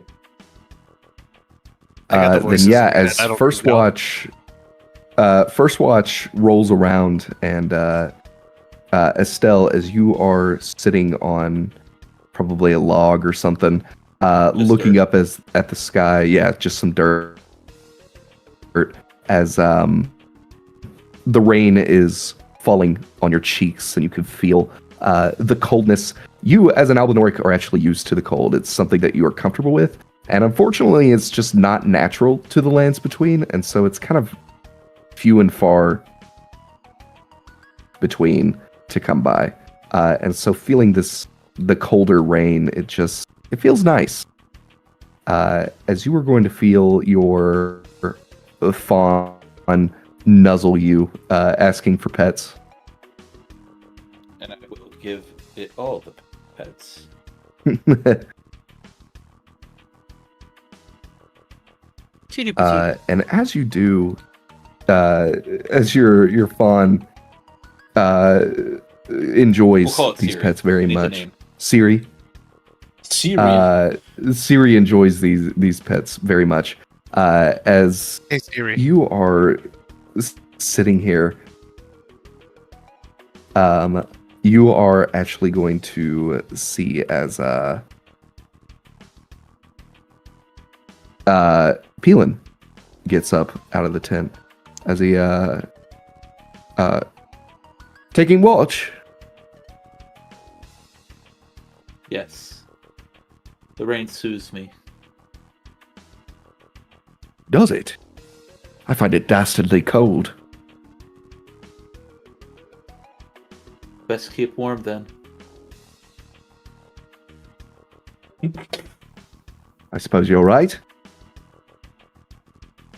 I got the Then voices yeah, in my head. as I don't first know. first watch rolls around, and Estelle, as you are sitting on probably a log or something, looking dirt. up at the sky, yeah, just some dirt, as the rain is falling on your cheeks, and you can feel the coldness. You, as an Albinoric, are actually used to the cold. It's something that you are comfortable with. And unfortunately, it's just not natural to the lands between, and so it's kind of few and far between to come by. And so feeling the colder rain, it feels nice. As you are going to feel your fawn nuzzle you, asking for pets. And I will give it all the pets. And as you do, as your fawn enjoys We'll call it these Siri. pets very We need the much. name. Siri. Siri. Siri enjoys these pets very much. As Hey Siri. you are sitting here, you are actually going to see as Peelin gets up out of the tent as he taking watch. Yes. The rain soothes me. Does it? I find it dastardly cold. Best keep warm then. I suppose you're right.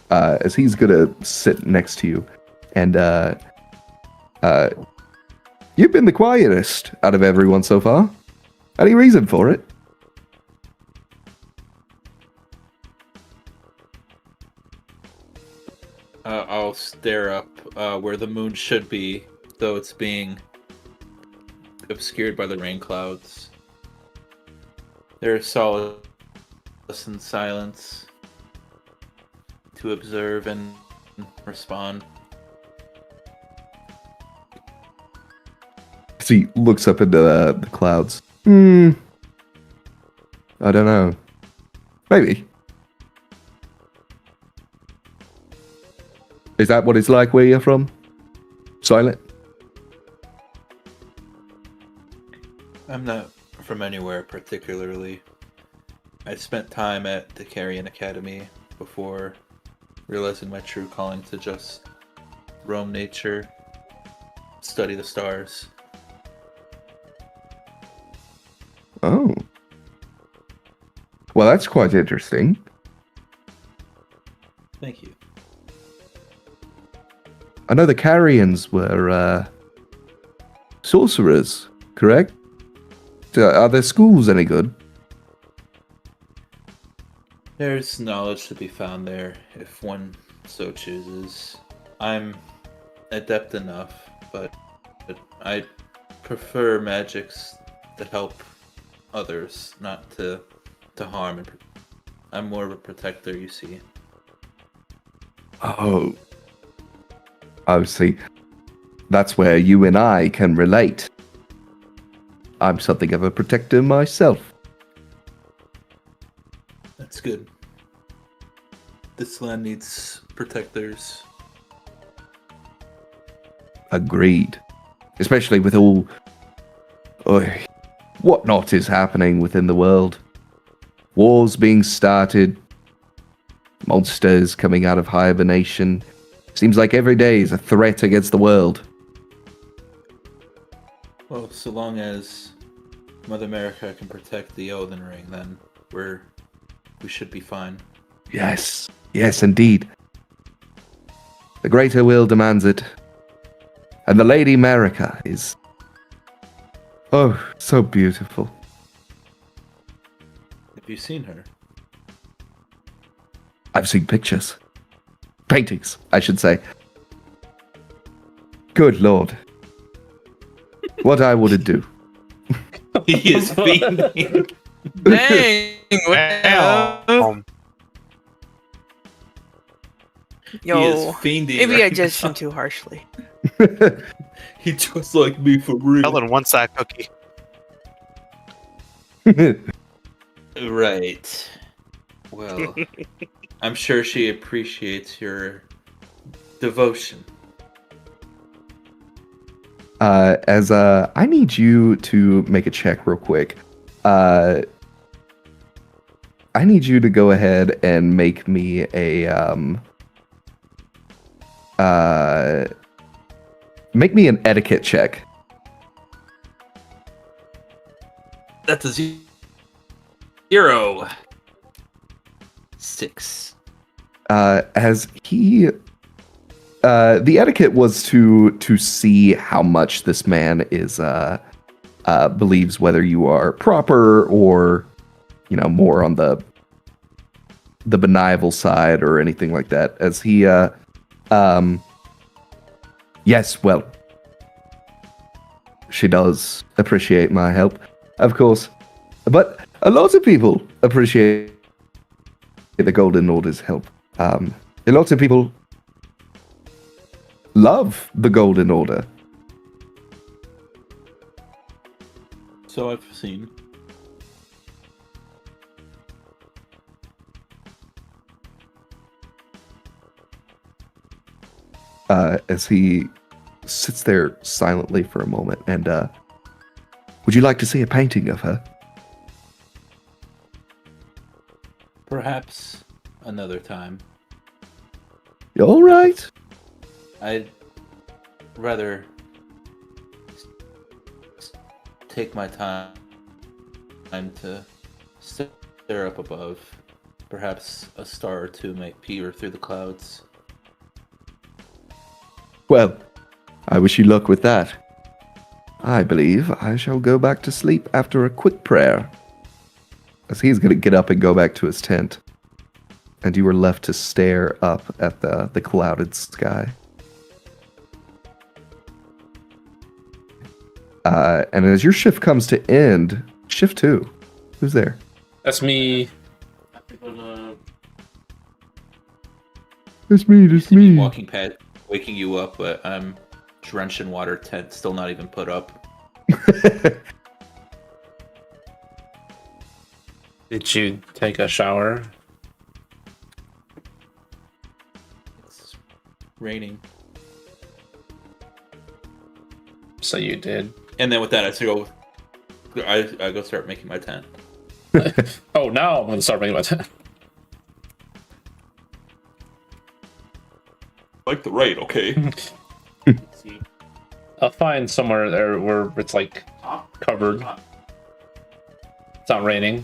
As he's gonna sit next to you, and you've been the quietest out of everyone so far. Any reason for it? I'll stare up where the moon should be, though it's being obscured by the rain clouds. There is solace in silence to observe and respond. As he looks up into the clouds. I don't know. Maybe. Is that what it's like where you're from? Silent? I'm not from anywhere particularly. I spent time at the Carrion Academy before realizing my true calling to just roam nature, study the stars. Oh. Well, that's quite interesting. Thank you. I know the Carrions were sorcerers, correct? Are their schools any good? There's knowledge to be found there if one so chooses. I'm adept enough, but I prefer magics that help others, not to harm. I'm more of a protector, you see. Oh. See. That's where you and I can relate. I'm something of a protector myself. That's good. This land needs protectors. Agreed. Especially with all whatnot is happening within the world. Wars being started, monsters coming out of hibernation. Seems like every day is a threat against the world. Well, so long as Mother America can protect the Elden Ring, then we should be fine. Yes, yes, indeed. The greater will demands it. And the Lady America is... oh, so beautiful. Have you seen her? I've seen pictures. Paintings, I should say. Good lord. What I wouldn't do. He is fiending. Dang! What the hell? Damn. He is Yo, fiending. maybe I right judged now. him too harshly. He just like me for real. Ellen wants that cookie. Right. Well, I'm sure she appreciates your devotion. I need you to make a check real quick. I need you to go ahead and make me make me an etiquette check. That's a 0. 6. As he the etiquette was to see how much this man is believes, whether you are proper or, you know, more on the benevolent side or anything like that. As he yes, well, she does appreciate my help, of course, but a lot of people appreciate the Golden Order's help. A lot of people love the Golden Order. So I've seen. As he sits there silently for a moment, and would you like to see a painting of her? Perhaps another time. All right. I'd rather take my time to stare up above. Perhaps a star or two might peer through the clouds. Well, I wish you luck with that. I believe I shall go back to sleep after a quick prayer. As he's going to get up and go back to his tent. And you are left to stare up at the clouded sky. And as your shift comes to end, shift 2. Who's there? That's me. It's me, it's me. Walking past, waking you up, but I'm drenched in water, tent still not even put up. Did you take a shower? It's raining. So you did. And then with that, I go start making my tent. Oh, now I'm gonna start making my tent. Like the raid, okay. I'll find somewhere there where it's like covered. It's not raining.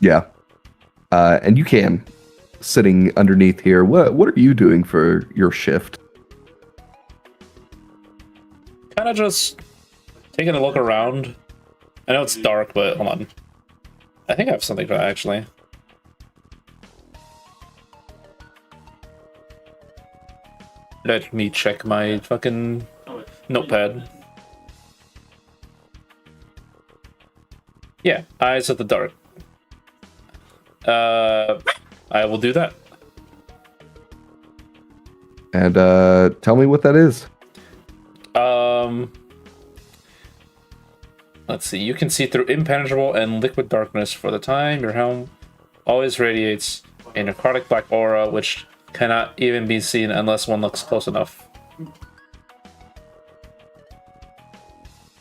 Yeah. And you can, sitting underneath here. What are you doing for your shift? Kind of just taking a look around. I know it's dark, but hold on. I think I have something for that, actually. Let me check my fucking notepad. Yeah, eyes at the dark. I will do that. And tell me what that is. Let's see. You can see through impenetrable and liquid darkness for the time. Your helm always radiates a necrotic black aura, which cannot even be seen unless one looks close enough.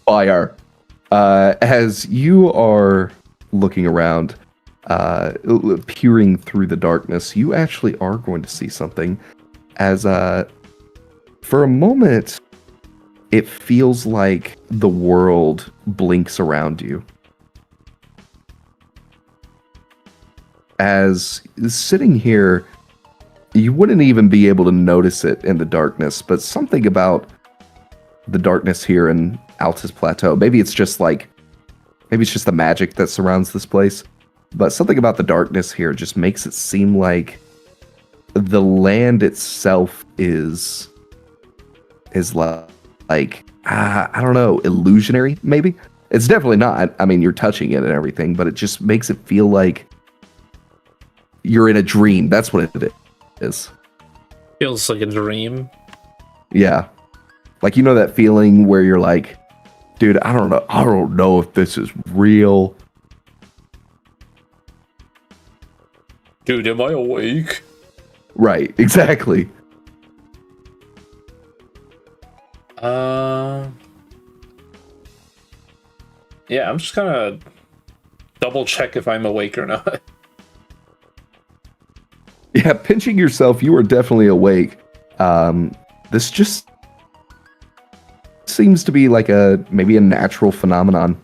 Fire. As you are looking around, peering through the darkness, you actually are going to see something. As For a moment, it feels like the world blinks around you. As sitting here, you wouldn't even be able to notice it in the darkness, but something about the darkness here in Altus Plateau, maybe it's just the magic that surrounds this place, but something about the darkness here just makes it seem like the land itself is like I don't know, illusionary, maybe? It's definitely not. I mean, you're touching it and everything, but it just makes it feel like you're in a dream. That's what it is. Feels like a dream. Yeah. Like, you know that feeling where you're like, dude, I don't know if this is real. Dude, am I awake? Right, exactly. Yeah, I'm just gonna double check if I'm awake or not. Yeah, pinching yourself, you are definitely awake. This just seems to be like maybe a natural phenomenon.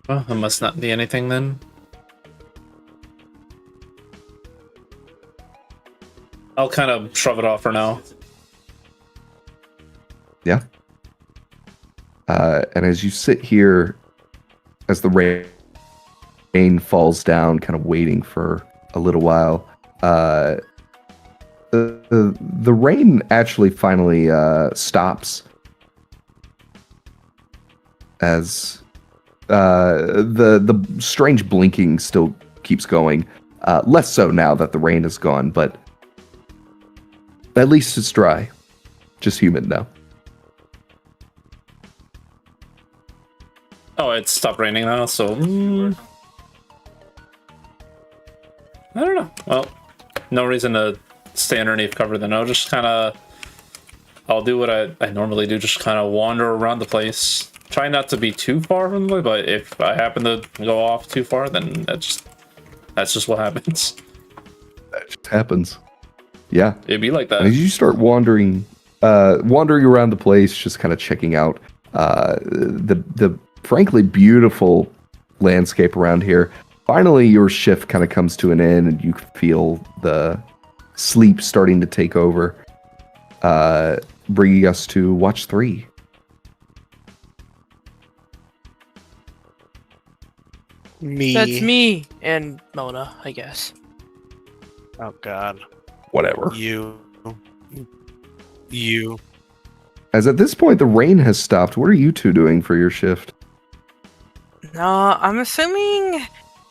Well, it must not be anything then. I'll kind of shrug it off for now. Yeah. And as you sit here, as the rain falls down, kind of waiting for a little while, the rain actually finally stops as the strange blinking still keeps going. Less so now that the rain is gone, but at least it's dry. Just humid now. Oh, it stopped raining now, so... I don't know. Well, no reason to stay underneath cover then. I'll do what I normally do, just kind of wander around the place. Try not to be too far from the way, but if I happen to go off too far, then that's just what happens. That just happens. Yeah. It'd be like that. And as you start wandering around the place, just kind of checking out the frankly beautiful landscape around here. Finally, your shift kind of comes to an end, and you feel the sleep starting to take over, bringing us to Watch 3. Me. That's me and Mona, I guess. Oh God. Whatever. You. As at this point, the rain has stopped. What are you two doing for your shift? No, I'm assuming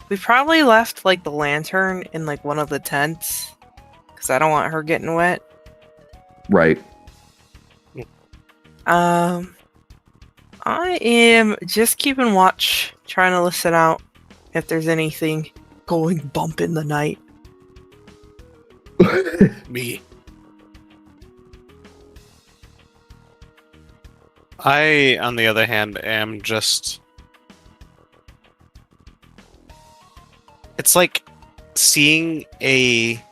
we probably left like the lantern in like one of the tents because I don't want her getting wet. Right. I am just keeping watch, trying to listen out if there's anything going bump in the night. Me. I, on the other hand, am just... It's like seeing a...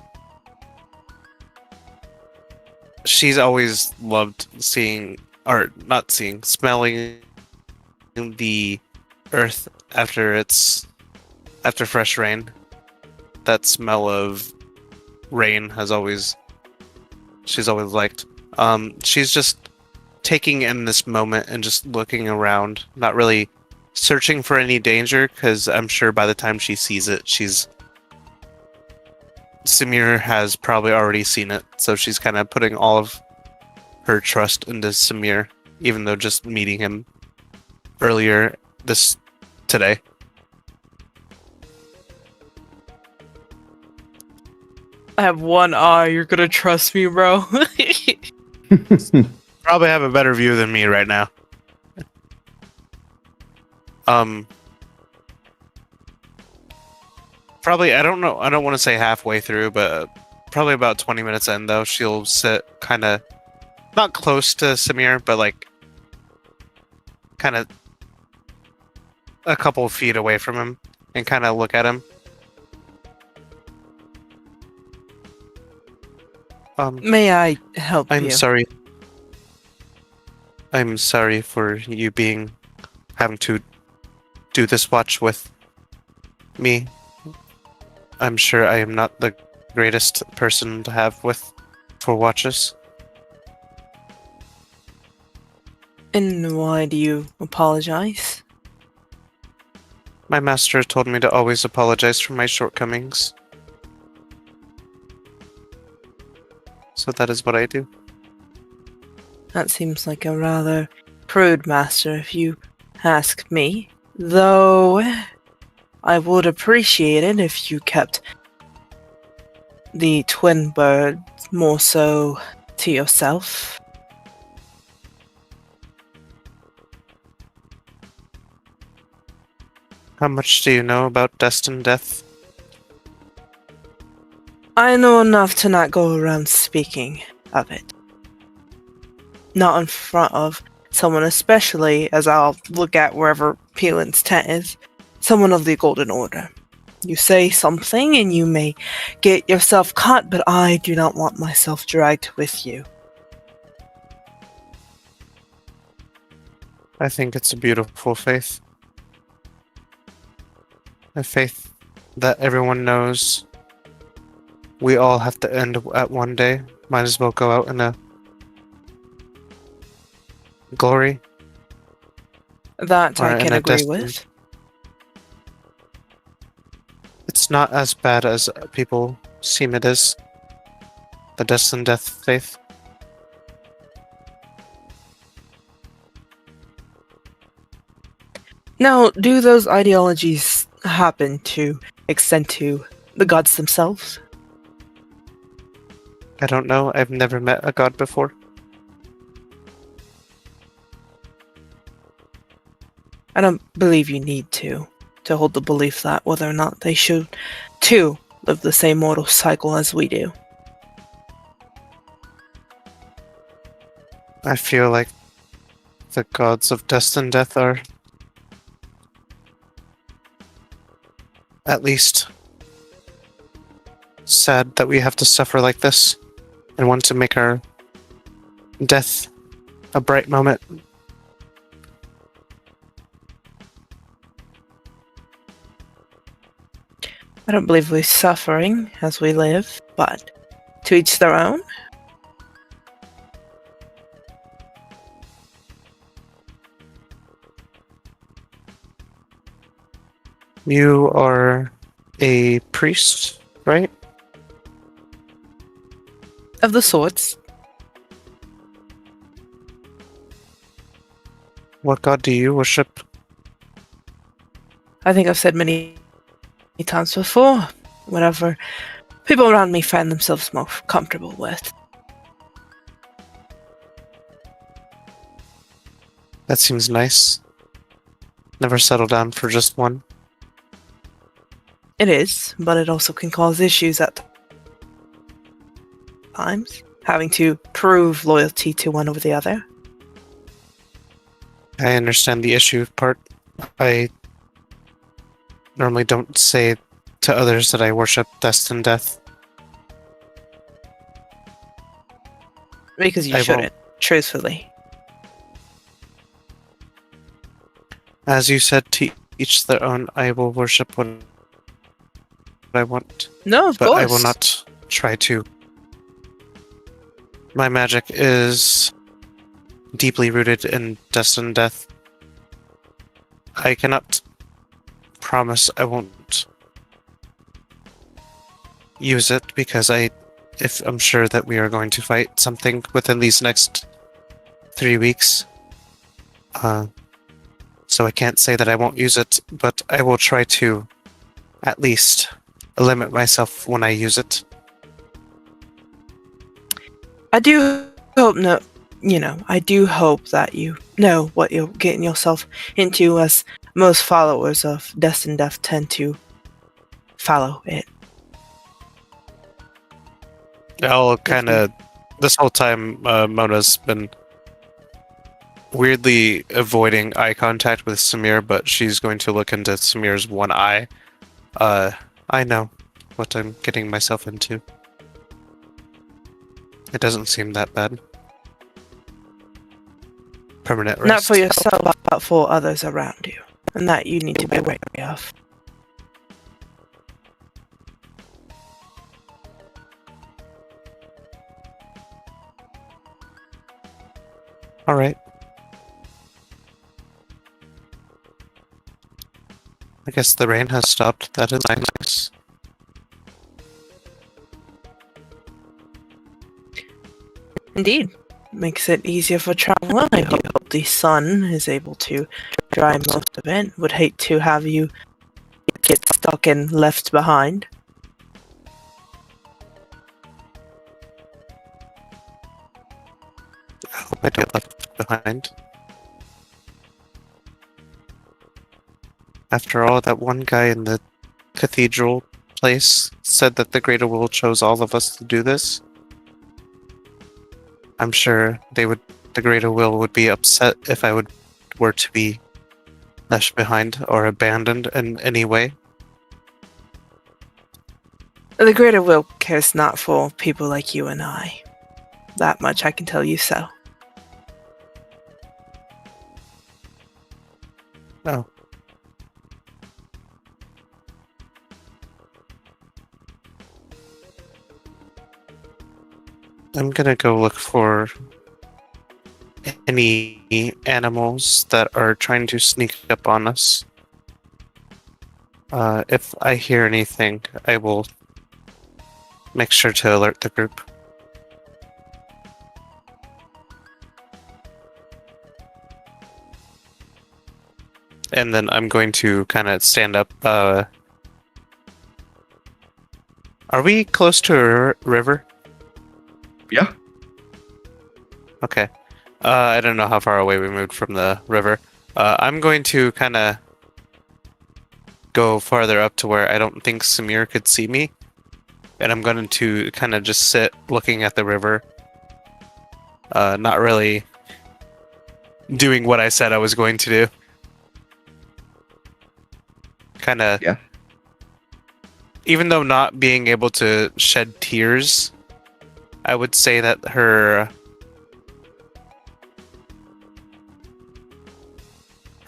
She's always loved seeing, or not seeing, smelling the earth after fresh rain. That smell of rain she's always liked. She's just taking in this moment and just looking around, not really searching for any danger, because I'm sure by the time she sees it, Samir has probably already seen it, so she's kind of putting all of her trust into Samir, even though just meeting him earlier today. I have one eye. You're gonna trust me, bro. Probably have a better view than me right now. Probably, I don't know, I don't want to say halfway through, but probably about 20 minutes in, though, she'll sit kind of, not close to Samir, but like, kind of a couple of feet away from him, and kind of look at him. May I help I'm you? sorry. I'm sorry for you having to do this watch with me. I'm sure I am not the greatest person to have with for watches. And why do you apologize? My master told me to always apologize for my shortcomings. So that is what I do. That seems like a rather prude master, if you ask me. Though, I would appreciate it if you kept the twin birds more so to yourself. How much do you know about destined death? I know enough to not go around speaking of it. Not in front of someone, especially as I'll look at wherever Peelin's tent is, someone of the Golden Order. You say something and you may get yourself caught, but I do not want myself dragged with you. I think it's a beautiful faith. A faith that everyone knows we all have to end at one day. Might as well go out in a glory. That Or I in can a agree destiny. with. It's not as bad as people seem it is. The destined death faith. Now, do those ideologies happen to extend to the gods themselves? I don't know. I've never met a god before. I don't believe you need to hold the belief that whether or not they should, too, live the same mortal cycle as we do. I feel like the gods of destined death are at least sad that we have to suffer like this and want to make our death a bright moment. I don't believe we're suffering as we live, but to each their own. You are a priest, right? Of the sorts. What god do you worship? I think I've said many times before, whatever people around me find themselves more comfortable with. That seems nice. Never settle down for just one. It is, but it also can cause issues at times, having to prove loyalty to one over the other. I understand the issue part. I normally don't say to others that I worship destined death. Because you I shouldn't, truthfully. As you said, to each their own, I will worship what I want. No, of but course. I will not try to. My magic is deeply rooted in destined death. I cannot promise I won't use it because if I'm sure that we are going to fight something within these next 3 weeks. So I can't say that I won't use it, but I will try to at least limit myself when I use it. I do hope I do hope that you know what you're getting yourself into, as most followers of Destined Death tend to follow it. I'll kind of... This whole time, Mona's been weirdly avoiding eye contact with Samir, but she's going to look into Samir's one eye. I know what I'm getting myself into. It doesn't seem that bad. Permanent rest. Not for yourself, but for others around you. And that you need to be wary of. All right. I guess the rain has stopped. That is nice. Indeed. Makes it easier for travel. I hope the sun is able to dry most of it. Would hate to have you get stuck and left behind. I hope I get left behind. After all, that one guy in the cathedral place said that the Greater Will chose all of us to do this. I'm sure the Greater Will would be upset if I were to be left behind or abandoned in any way. The Greater Will cares not for people like you and I. That much I can tell you so. Oh. I'm gonna go look for any animals that are trying to sneak up on us. If I hear anything, I will make sure to alert the group. And then I'm going to kind of stand up. Are we close to a river? Yeah. Okay. I don't know how far away we moved from the river. I'm going to kind of go farther up to where I don't think Samir could see me. And I'm going to kind of just sit looking at the river. Not really doing what I said I was going to do. Kind of... Yeah. Even though not being able to shed tears, I would say that her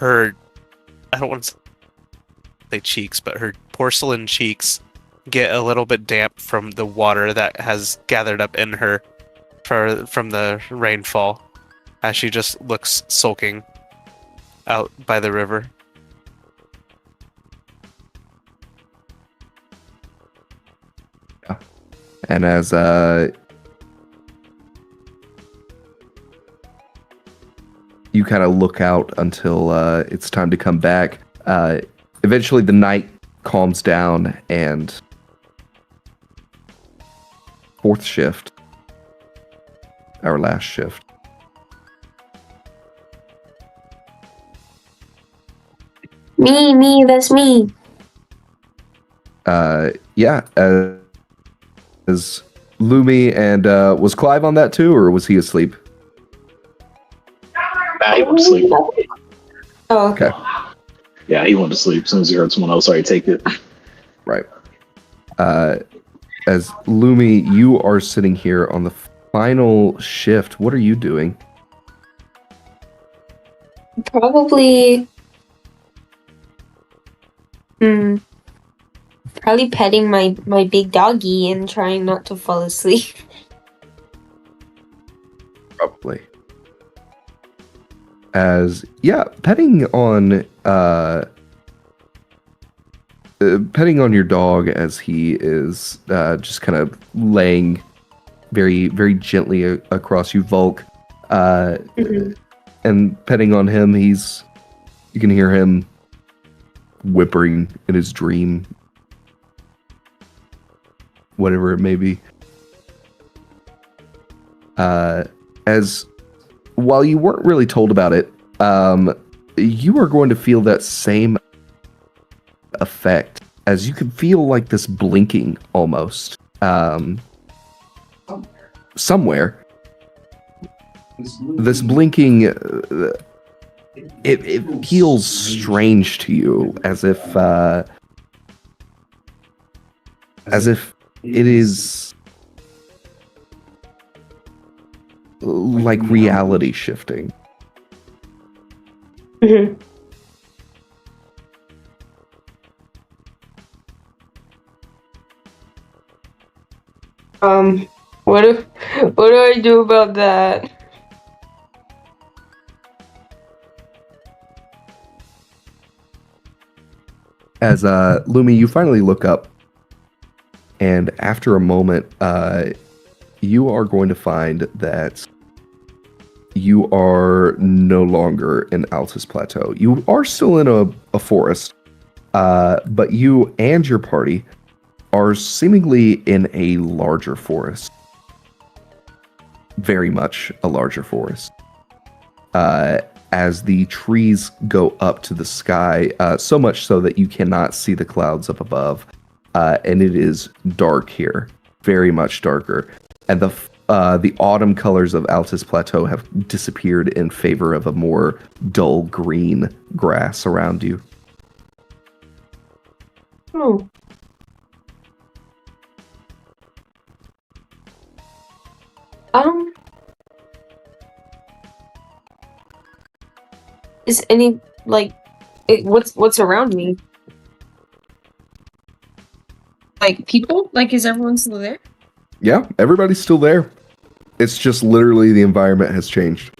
I don't want to say cheeks, but her porcelain cheeks get a little bit damp from the water that has gathered up in her from the rainfall, as she just looks sulking out by the river. And as you kind of look out until it's time to come back, eventually the night calms down, and fourth shift, our last shift. Me, that's me. Yeah, as Lumi, and was Clive on that too, or was he asleep? Nah, he went to sleep. Oh, Okay. Yeah, he went to sleep as soon as he heard someone else already take it. Right. As Lumi, you are sitting here on the final shift. What are you doing? probably. Probably petting my big doggy and trying not to fall asleep. Probably. As petting on your dog as he is just kind of laying very, very gently across you, Volk, and petting on him. You can hear him whimpering in his dream, whatever it may be. As while you weren't really told about it, you are going to feel that same effect, as you can feel like this blinking almost somewhere. This blinking, it feels strange to you, as if it is like reality shifting. Mhm. What do I do about that? As Lumi, you finally look up, and after a moment, you are going to find that you are no longer in Altus Plateau. You are still in a forest, but you and your party are seemingly in a larger forest. Very much a larger forest. As the trees go up to the sky, so much so that you cannot see the clouds up above, and it is dark here, very much darker. And the autumn colors of Altus Plateau have disappeared in favor of a more dull green grass around you. Oh. Is any what's around me? Like people? Like is everyone still there? Yeah, everybody's still there. It's just literally the environment has changed.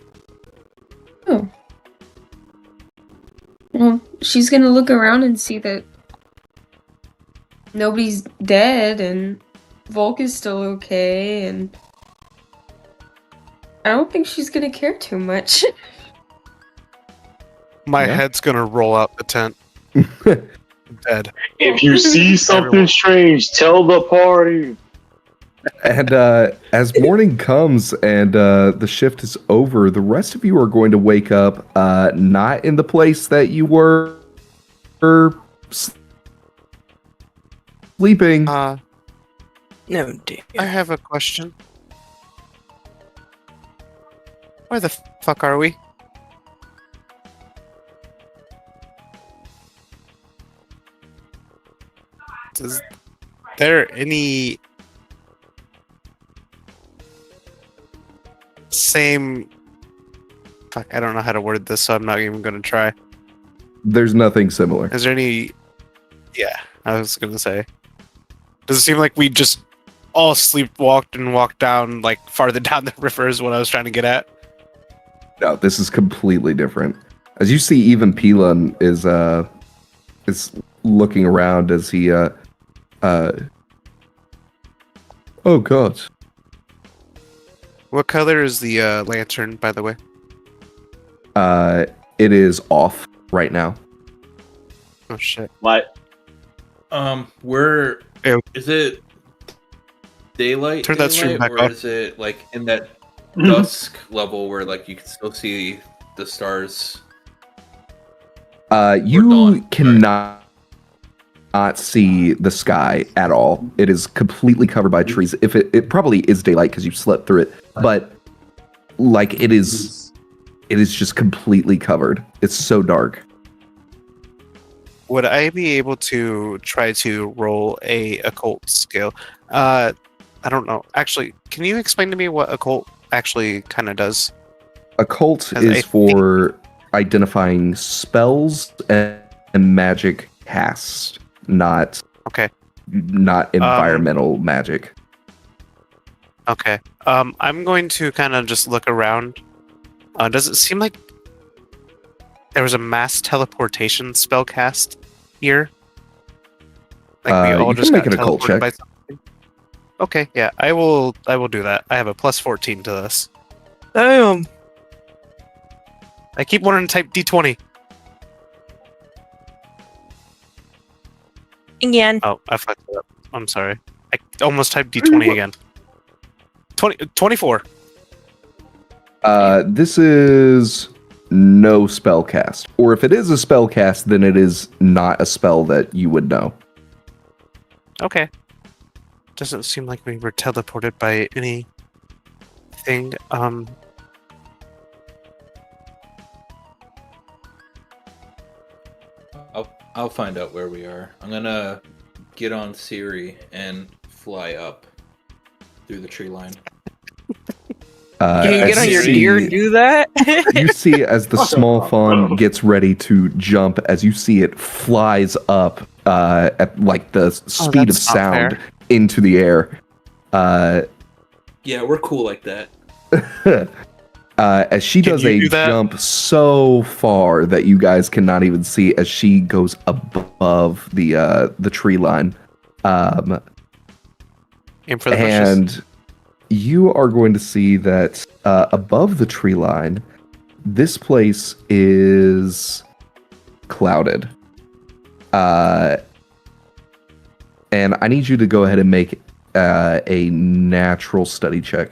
Oh. Well, she's gonna look around and see that nobody's dead and Volk is still okay, and I don't think she's gonna care too much. My Yeah. head's gonna roll out the tent. Dead. If you see something Everyone. strange, tell the party. And as morning comes and the shift is over, the rest of you are going to wake up not in the place that you were sleeping. No, dear. I have a question. Where the fuck are we? Is there any same... Fuck, I don't know how to word this, so I'm not even going to try. There's nothing similar. Is there any... Yeah, I was going to say. Does it seem like we just all sleepwalked and walked down, like, farther down the river is what I was trying to get at? No, this is completely different. As you see, even Pelon is looking around as he oh god. What color is the lantern, by the way? It is off right now. Oh shit. What? Where Ew. is it? Daylight? Turn that stream back or up. is it like in that dusk level where like you can still see the stars? You dawn, cannot not see the sky at all. It is completely covered by trees. If it probably is daylight because you slept through it, but like it is just completely covered. It's so dark. Would I be able to try to roll a occult skill? I don't know. Actually, can you explain to me what occult actually kind of does? Occult 'Cause is for identifying spells and magic cast, not environmental magic. Okay. I'm going to kind of just look around. Does it seem like there was a mass teleportation spell cast here? Like we all you just can make got an occult teleported check. by something? Okay, yeah, I will do that. I have a plus 14 to this. Damn. I keep wanting to type D20. Again. Oh, I fucked it up. I'm sorry. I almost typed D20 again. 24. This is no spell cast. Or if it is a spell cast, then it is not a spell that you would know. Okay. Doesn't seem like we were teleported by anything. I'll find out where we are. I'm gonna get on Siri and fly up through the tree line. Can you as get on your deer and do that? you see as the small fawn gets ready to jump, as you see it flies up at like the speed of that's not sound fair. into the air. Yeah, we're cool like that. As she Can does you a do that? jump so far that you guys cannot even see as she goes above the tree line. Aim for the bushes. And you are going to see that above the tree line, this place is clouded. And I need you to go ahead and make a natural study check.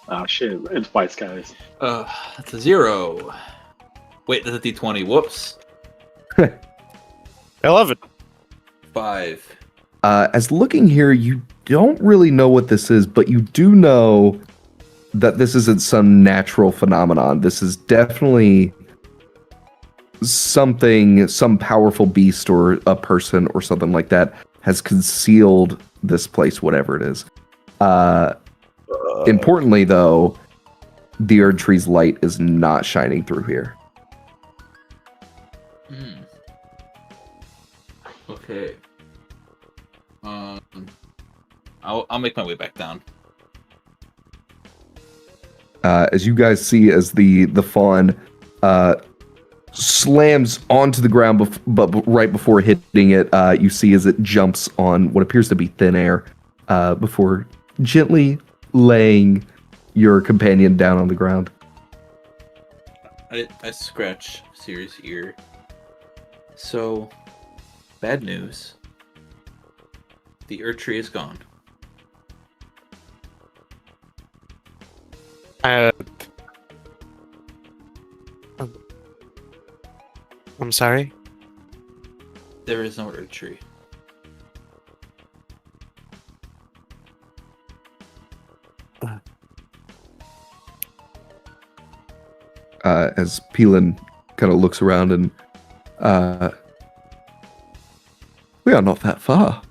Oh shit, it's white skies. That's a 0. Wait, that's a D20. Whoops. 11. 5. As looking here, you don't really know what this is, but you do know that this isn't some natural phenomenon. This is definitely something, some powerful beast or a person or something like that has concealed this place, whatever it is. Importantly, though, the Erd Tree's light is not shining through here. Okay. I'll make my way back down. As you guys see, as the fawn slams onto the ground, but right before hitting it, you see as it jumps on what appears to be thin air, before gently laying your companion down on the ground. I scratch Sirius' ear. So, bad news. The Earth Tree is gone. I'm sorry. There is no Earth Tree. As Peelin kind of looks around and we are not that far.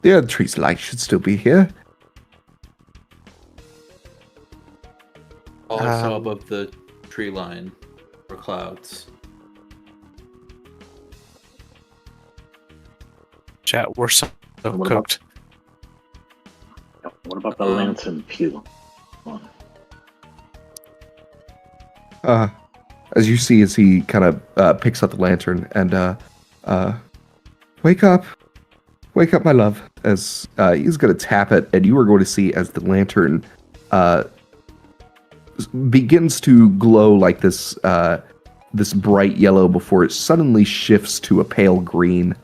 The Erd Tree's light should still be here. All I saw above the tree line were clouds. Chat, we're so What cooked. What about the lantern pew? As you see, as he kind of picks up the lantern and wake up, my love. As he's going to tap it, and you are going to see as the lantern begins to glow like this this bright yellow before it suddenly shifts to a pale green. Is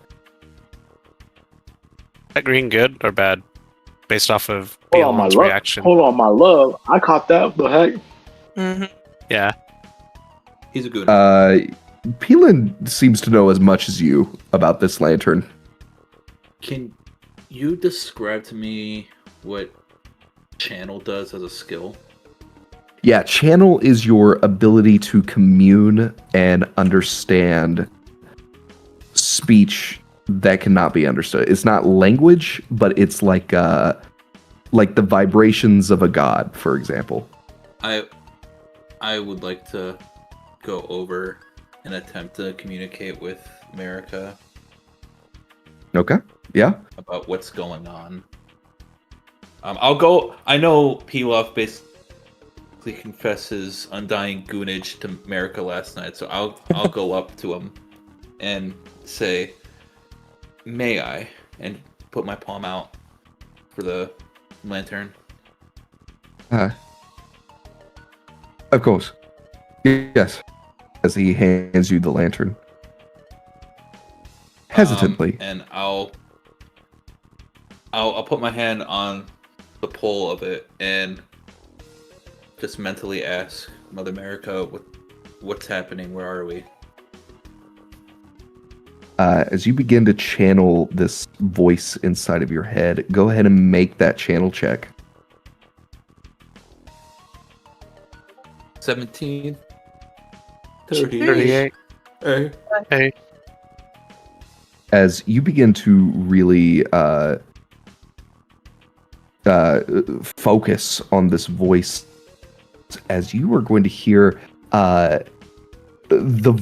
that green good or bad? Based off of Hold on, my Beyond's love. reaction. Hold on, my love. I caught that. The heck? Mm-hmm. Yeah. He's a good. Peelin seems to know as much as you about this lantern. Can you describe to me what channel does as a skill? Yeah, channel is your ability to commune and understand speech that cannot be understood. It's not language, but it's like the vibrations of a god, for example. I would like to go over and attempt to communicate with America Okay. Yeah. about what's going on. I'll go. I know Pilaf basically confessed his undying goonage to America last night, so I'll go up to him and say, "May I?" and put my palm out for the lantern. Of course. Yes. As he hands you the lantern. Hesitantly. And I'll put my hand on the pole of it and just mentally ask Mother America, what's happening? Where are we? As you begin to channel this voice inside of your head, go ahead and make that channel check. 17. 38. Hey. Hey. As you begin to really focus on this voice as you are going to hear the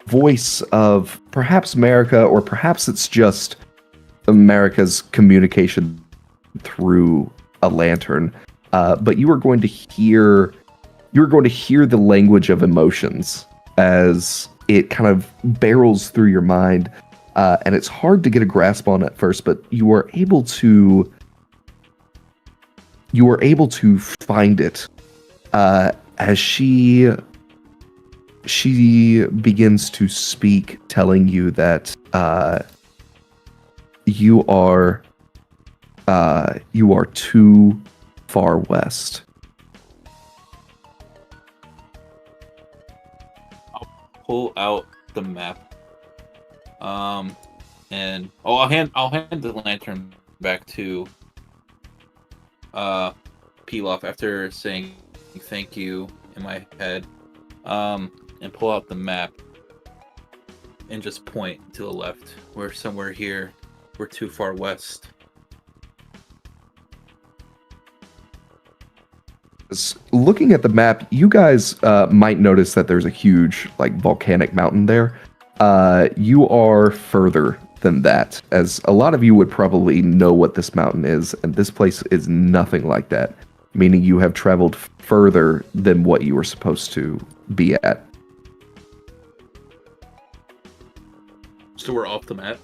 voice of perhaps America, or perhaps it's just America's communication through a lantern. But you are going to hear the language of emotions as it kind of barrels through your mind, and it's hard to get a grasp on at first, but you are able to find it as she begins to speak, telling you that you are too far west. Pull out the map. And I'll hand the lantern back to Pilaf after saying thank you in my head. And pull out the map and just point to the left. We're somewhere here. We're too far west. Looking at the map, you guys might notice that there's a huge volcanic mountain there. You are further than that, as a lot of you would probably know what this mountain is, and this place is nothing like that, meaning you have traveled further than what you were supposed to be at. So we're off the map,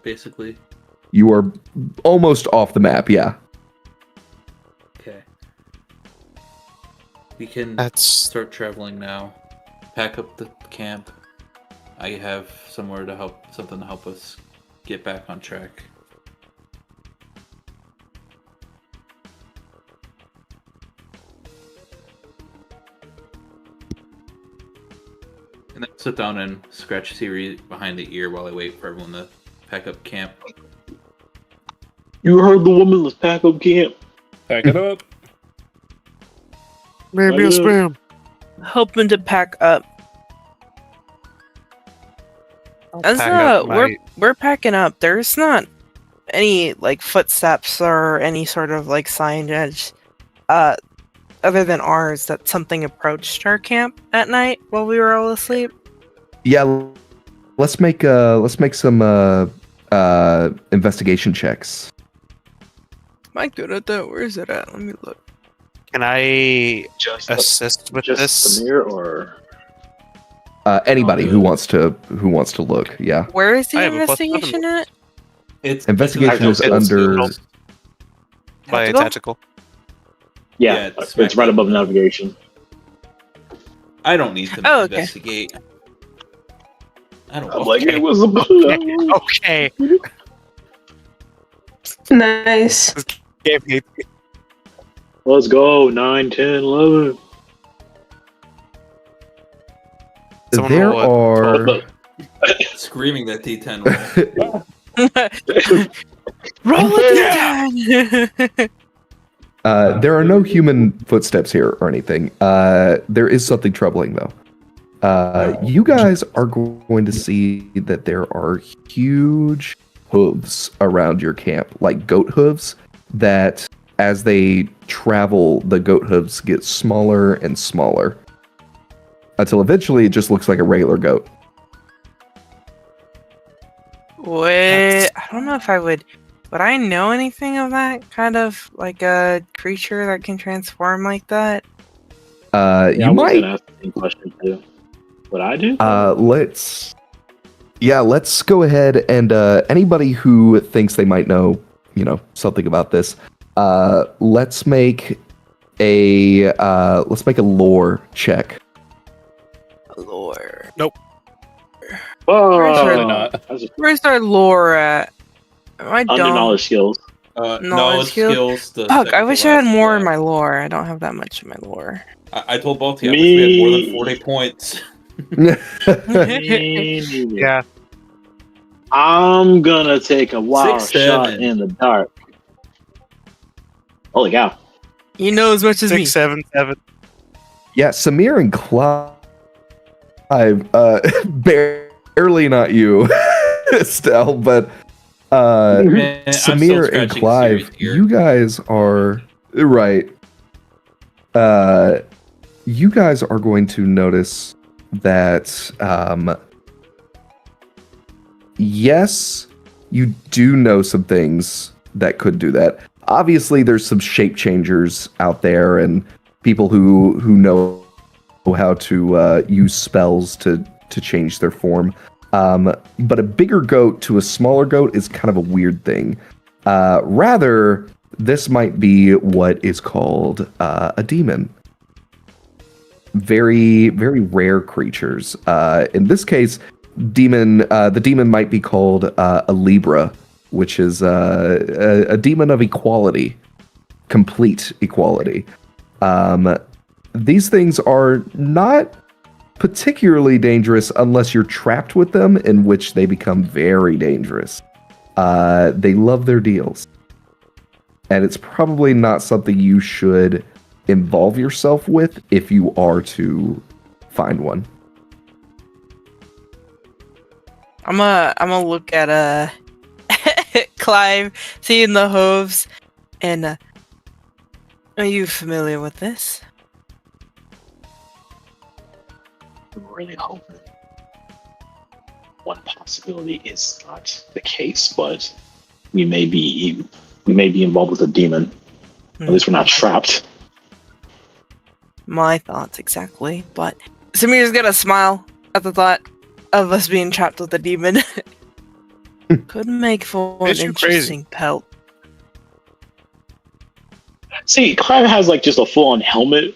basically. You are almost off the map, yeah. Okay. We can That's start traveling now. Pack up the camp. I have something to help us get back on track. And then sit down and scratch Siri behind the ear while I wait for everyone to pack up camp. You heard the woman. Let's pack up camp. Pack it up. maybe a spam. Hoping to pack up. As pack up my- we're packing up. There's not any footsteps or any sort of signage other than ours that something approached our camp at night while we were all asleep. Yeah, let's make some investigation checks. Am I good at that? Where is it at? Let me look. Can I Just assist with just this? Samir or Anybody who wants to look, yeah. Where is I the have a plus investigation at? It's Investigation is it's- under. By Tactical? tactical. yeah, it's right above navigation. I don't need to Oh, okay. investigate. I don't. I'm like, Okay. it was above. Okay. Nice. Let's go. 9, 10, 11. Someone There roll are. Screaming that D10. Roll it down. There are no human footsteps here or anything. There is something troubling though. You guys are going to see that there are huge hooves around your camp, like goat hooves, that as they travel, the goat hooves get smaller and smaller until eventually it just looks like a regular goat. Wait, I don't know if I would I know anything of that kind of a creature that can transform like that? Yeah, You I was might. gonna ask the same question too. What I do? Let's go ahead and anybody who thinks they might know, something about this, let's make a lore check. Lore. Oh, Probably not. that's Where's our lore at? I under don't. knowledge skills. Knowledge skills. Fuck, I wish I had more in my lore. I don't have that much in my lore. I told both of you. I wish we had more than 40 points. Yeah. I'm gonna take a wild 6, shot 7. in the dark. Holy cow! You know as much as me. 6, 7, 7. Yeah, Samir and Clive, barely not you, Estelle, but Man, I'm still Samir and scratching Clive, Siri's ear. you guys are right. You guys are going to notice that yes, you do know some things that could do that. Obviously, there's some shape changers out there and people who know how to use spells to change their form. But a bigger goat to a smaller goat is kind of a weird thing. Rather, this might be what is called a demon. Very, very rare creatures. In this case, the demon might be called a Libra, which is a demon of equality, complete equality. These things are not particularly dangerous unless you're trapped with them, in which they become very dangerous. They love their deals. And it's probably not something you should involve yourself with if you are to find one. I'm gonna look at Clive, seeing the hooves, and are you familiar with this? I'm really hoping one possibility is not the case, but we may be involved with a demon. At least we're not trapped. My thoughts exactly, but Samir's gonna smile at the thought of us being trapped with a demon. Could make for an Bitch, you interesting pelt. See, Clive has like just a full-on helmet,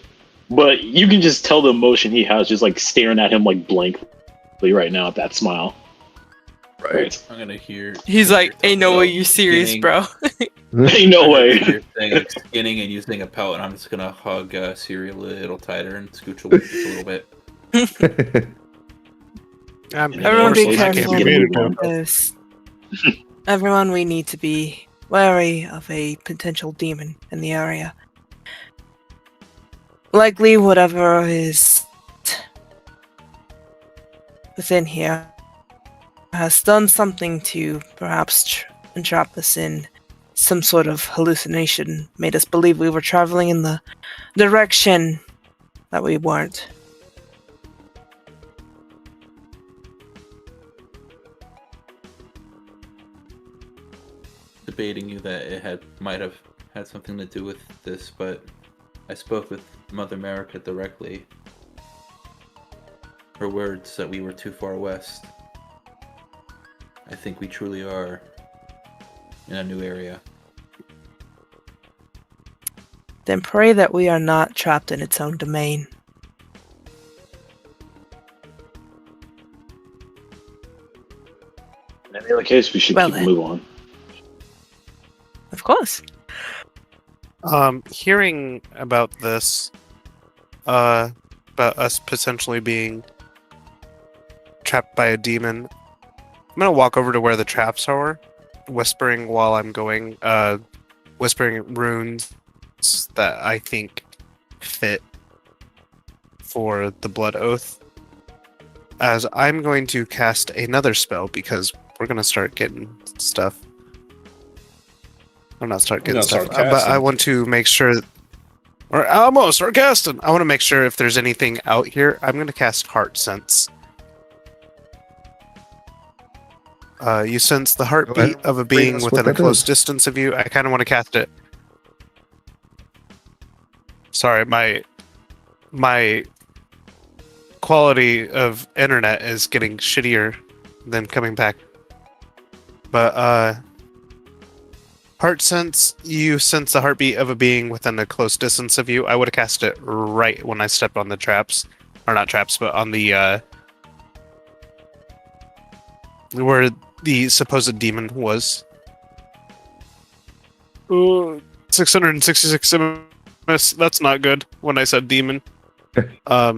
but you can just tell the emotion he has just like staring at him like blankly right now at that smile. Right. I'm gonna hear. He's like, "Ain't no way you serious, skinning. bro." Ain't no way. You're saying like skinning and using a pelt, and I'm just gonna hug Siri a little tighter and scooch away just a little bit. Everyone be I can't careful get with one. this. Everyone, we need to be wary of a potential demon in the area. Likely, whatever is within here has done something to perhaps entrap us in some sort of hallucination, made us believe we were traveling in the direction that we weren't. Debating you that it might have had something to do with this, but I spoke with Mother America directly. Her words that we were too far west. I think we truly are in a new area. Then pray that we are not trapped in its own domain. In any other case, we should Well keep then. move on. Of course. Hearing about this, about us potentially being trapped by a demon, I'm gonna walk over to where the traps are, whispering while I'm going, whispering runes that I think fit for the blood oath. As I'm going to cast another spell because we're gonna start getting stuff. I'm not start getting stuff, but I want to make sure, or almost start casting. I want to make sure if there's anything out here. I'm gonna cast Heart Sense. You sense the heartbeat of a being us what within a that close does. distance of you. I kind of want to cast it. Sorry, my quality of internet is getting shittier than coming back. But Heart Sense, you sense the heartbeat of a being within a close distance of you. I would have cast it right when I stepped on the traps, or not traps, but on the where the supposed demon was. 666 MS. That's not good. When I said demon. All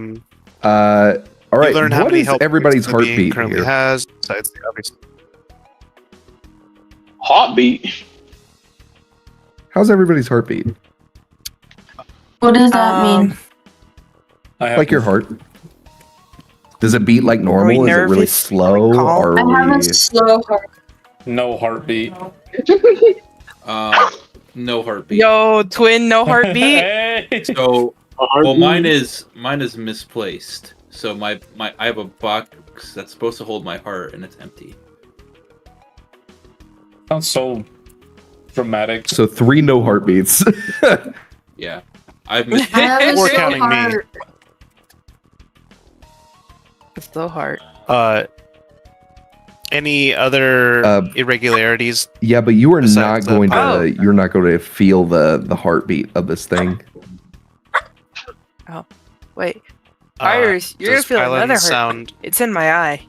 right. Learn how What many is health everybody's points the being heartbeat currently here? has. Besides the obvious. Heartbeat. How's everybody's heartbeat? What does that mean? I have Like your heart? Does it beat like Are we normal? Is it really nervous? slow? Are we Are I have a we? slow heart. No heartbeat. No heartbeat. Yo, twin, no heartbeat. Hey! So, well, mine is misplaced. So I have a box that's supposed to hold my heart, and it's empty. Sounds so dramatic. So 3 no heartbeats. Yeah, I've We're counting me. It's so hard. Any other irregularities? Yeah, but you are Besides not going to. Oh. You're not going to feel the heartbeat of this thing. Wait, Fires, you're gonna does feel Kylan another hurt. sound? It's in my eye.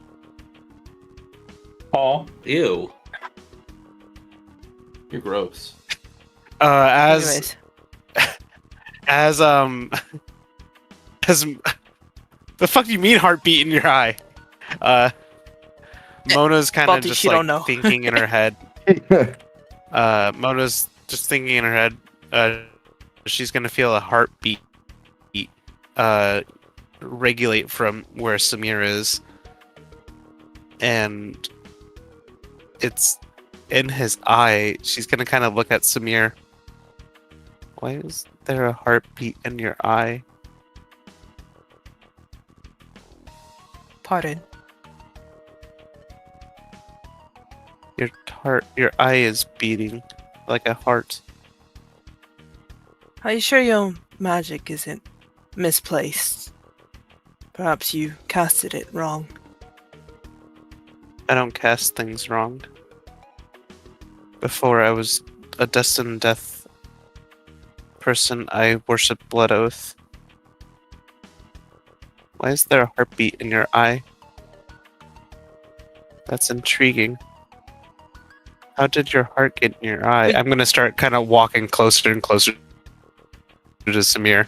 Aw. Ew. You're gross. As Anyways, as as the fuck do you mean heartbeat in your eye? Mona's kind of Balti, just she don't know. like thinking in her head. Mona's just thinking in her head. She's gonna feel a heartbeat regulate from where Samir is, and it's in his eye. She's gonna kind of look at Samir. Why is there a heartbeat in your eye? pardon. Your eye is beating like a heart. Are you sure your magic isn't misplaced? Perhaps you casted it wrong. I don't cast things wrong. Before I was a destined death person, I worshipped Blood Oath. Why is there a heartbeat in your eye? That's intriguing. How did your heart get in your eye? I'm gonna start kind of walking closer and closer to Samir.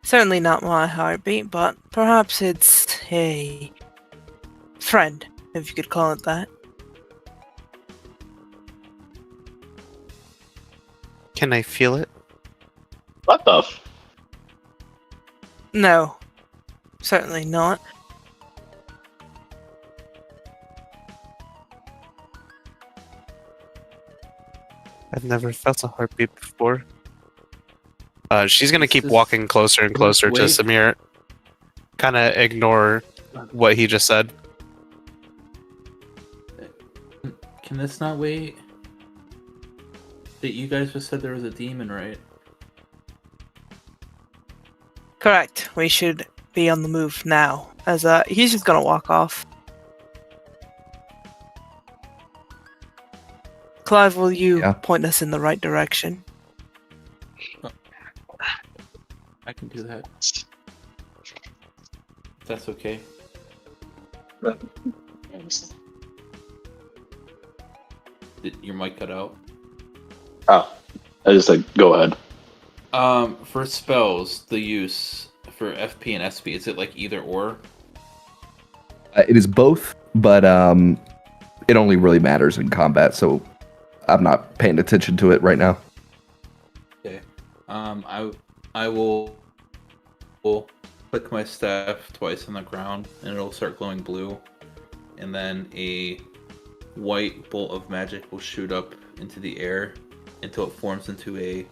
Certainly not my heartbeat, but perhaps it's a friend, if you could call it that. Can I feel it? What the? No, certainly not. I've never felt a heartbeat before. She's gonna keep This is- walking closer and closer to Wait. Samir. Kind of ignore what he just said. Can this not wait? That you guys just said there was a demon, right? Correct. We should be on the move now, as he's just gonna walk off. Clive, will you Yeah. point us in the right direction? I can do that. If that's okay. Did your mic cut out? Oh, I just like go ahead. For spells, the use for FP and SP, is it like either or? It is both, but it only really matters in combat, so I'm not paying attention to it right now. Okay. I will click my staff twice on the ground, and it'll start glowing blue, and then a white bolt of magic will shoot up into the air until it forms into a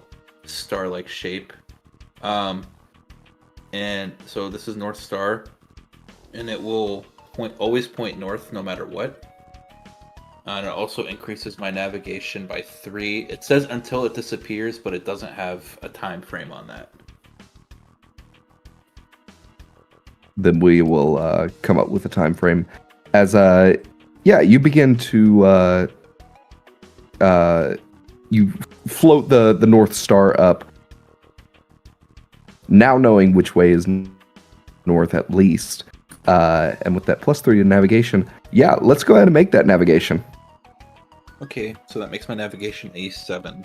star-like shape. And so this is North Star, and it will always point north no matter what. And it also increases my navigation by 3. It says until it disappears, but it doesn't have a time frame on that. Then we will come up with a time frame. As you begin to you float the North Star up. Now knowing which way is north at least, and with that +3 to navigation, yeah, let's go ahead and make that navigation. Okay, so that makes my navigation a 7.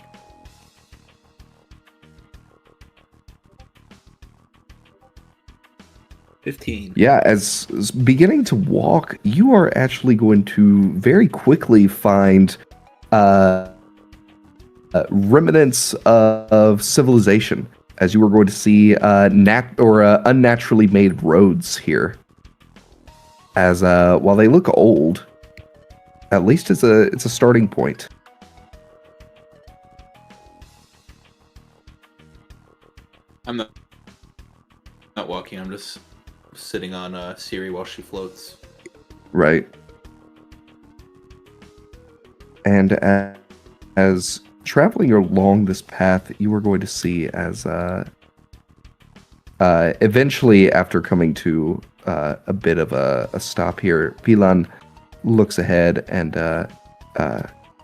Yeah, as beginning to walk, you are actually going to very quickly find remnants of civilization, as you are going to see unnaturally made roads here. As while they look old, at least it's a starting point. I'm not walking. I'm just sitting on Siri while she floats. Right. And as traveling along this path, you are going to see as eventually, after coming to a bit of a stop here, Pilan looks ahead and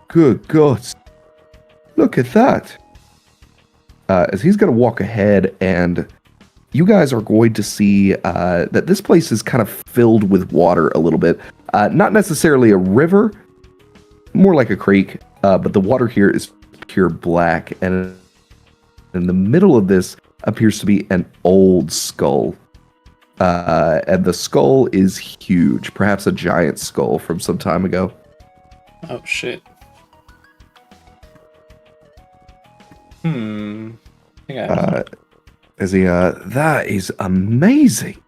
good gods, look at that. As he's going to walk ahead, and you guys are going to see that this place is kind of filled with water a little bit. Not necessarily a river, more like a creek, but the water here is pure black, and in the middle of this appears to be an old skull. And the skull is huge, perhaps a giant skull from some time ago. Oh, shit. Yeah. As he, that is amazing.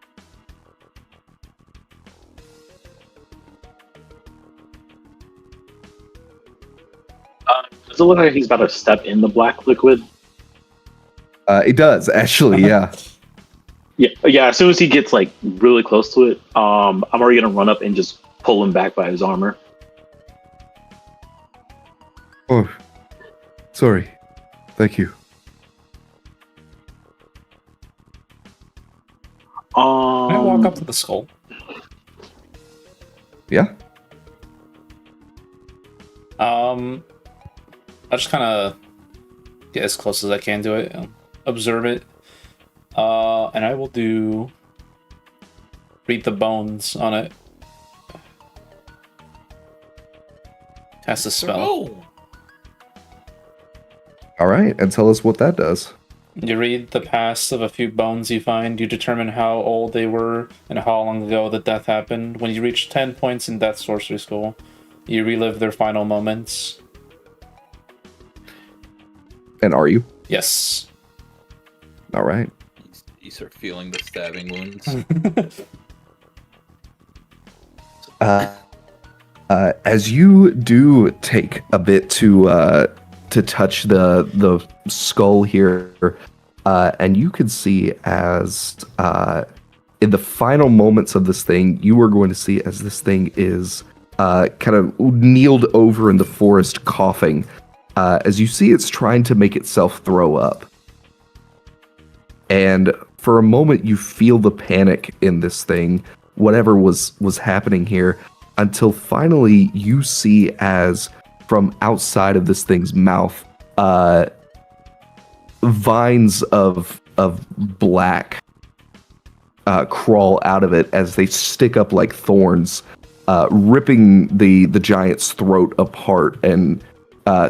Does it look like he's about to step in the black liquid? It does, actually, yeah. Yeah. As soon as he gets like really close to it, I'm already gonna run up and just pull him back by his armor. Oh, sorry. Thank you. Can I walk up to the skull? Yeah. I just kind of get as close as I can to it, observe it, and I will read the bones on it. Cast a spell. All right, and tell us what that does. You read the past of a few bones you find. You determine how old they were and how long ago the death happened. When you reach 10 points in Death Sorcery School, you relive their final moments. And are you? Yes. All right. You start feeling the stabbing wounds. As you do take a bit to touch the skull here, and you can see as in the final moments of this thing, you are going to see as this thing is kind of kneeled over in the forest, coughing. As you see, it's trying to make itself throw up. And for a moment, you feel the panic in this thing, whatever was happening here, until finally you see as from outside of this thing's mouth, vines of black crawl out of it as they stick up like thorns, ripping the giant's throat apart and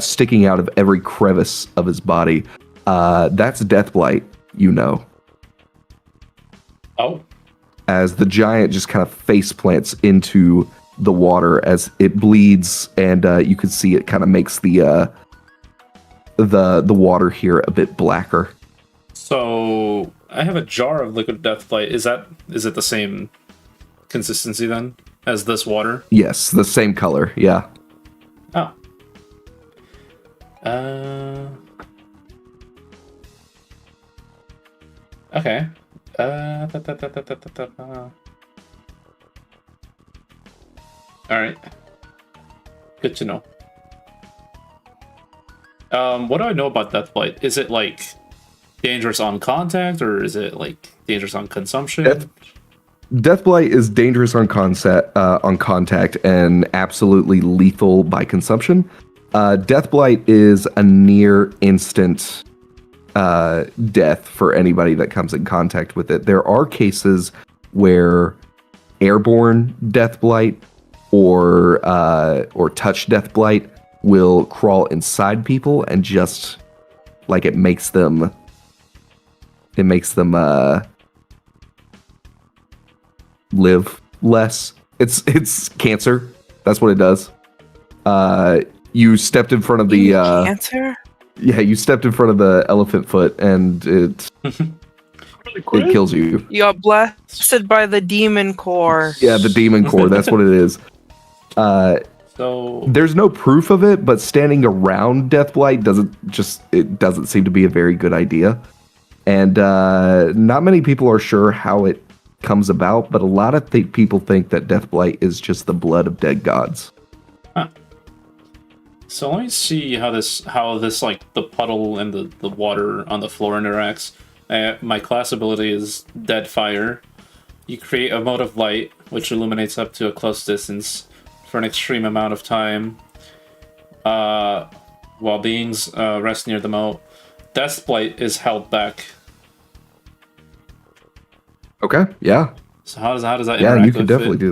sticking out of every crevice of his body. That's Deathblight, you know. Oh. As the giant just kind of face plants into the water as it bleeds, and you can see it kind of makes the water here a bit blacker. So I have a jar of liquid Deathblight. Is it the same consistency then as this water? Yes, the same color. Yeah. Oh. Okay. Alright. Good to know. What do I know about Deathblight? Is it like dangerous on contact, or is it like dangerous on consumption? Deathblight is dangerous on contact and absolutely lethal by consumption. Deathblight is a near instant death for anybody that comes in contact with it. There are cases where airborne Deathblight or touch Deathblight will crawl inside people and just like it makes them live less. It's cancer. That's what it does. You stepped in front of the cancer? Yeah, you stepped in front of the elephant foot and it kills you. You got blasted by the demon core. Yeah, the demon core, that's what it is. So There's no proof of it, but standing around Deathblight doesn't seem to be a very good idea. And not many people are sure how it comes about, but a lot of people think that Deathblight is just the blood of dead gods. So let me see how this like the puddle and the water on the floor interacts. My class ability is Dead Fire. You create a mode of light which illuminates up to a close distance for an extreme amount of time, while beings rest near the moat. Deathblight is held back. Okay, yeah. So how does that interact? Yeah, you can with definitely it? do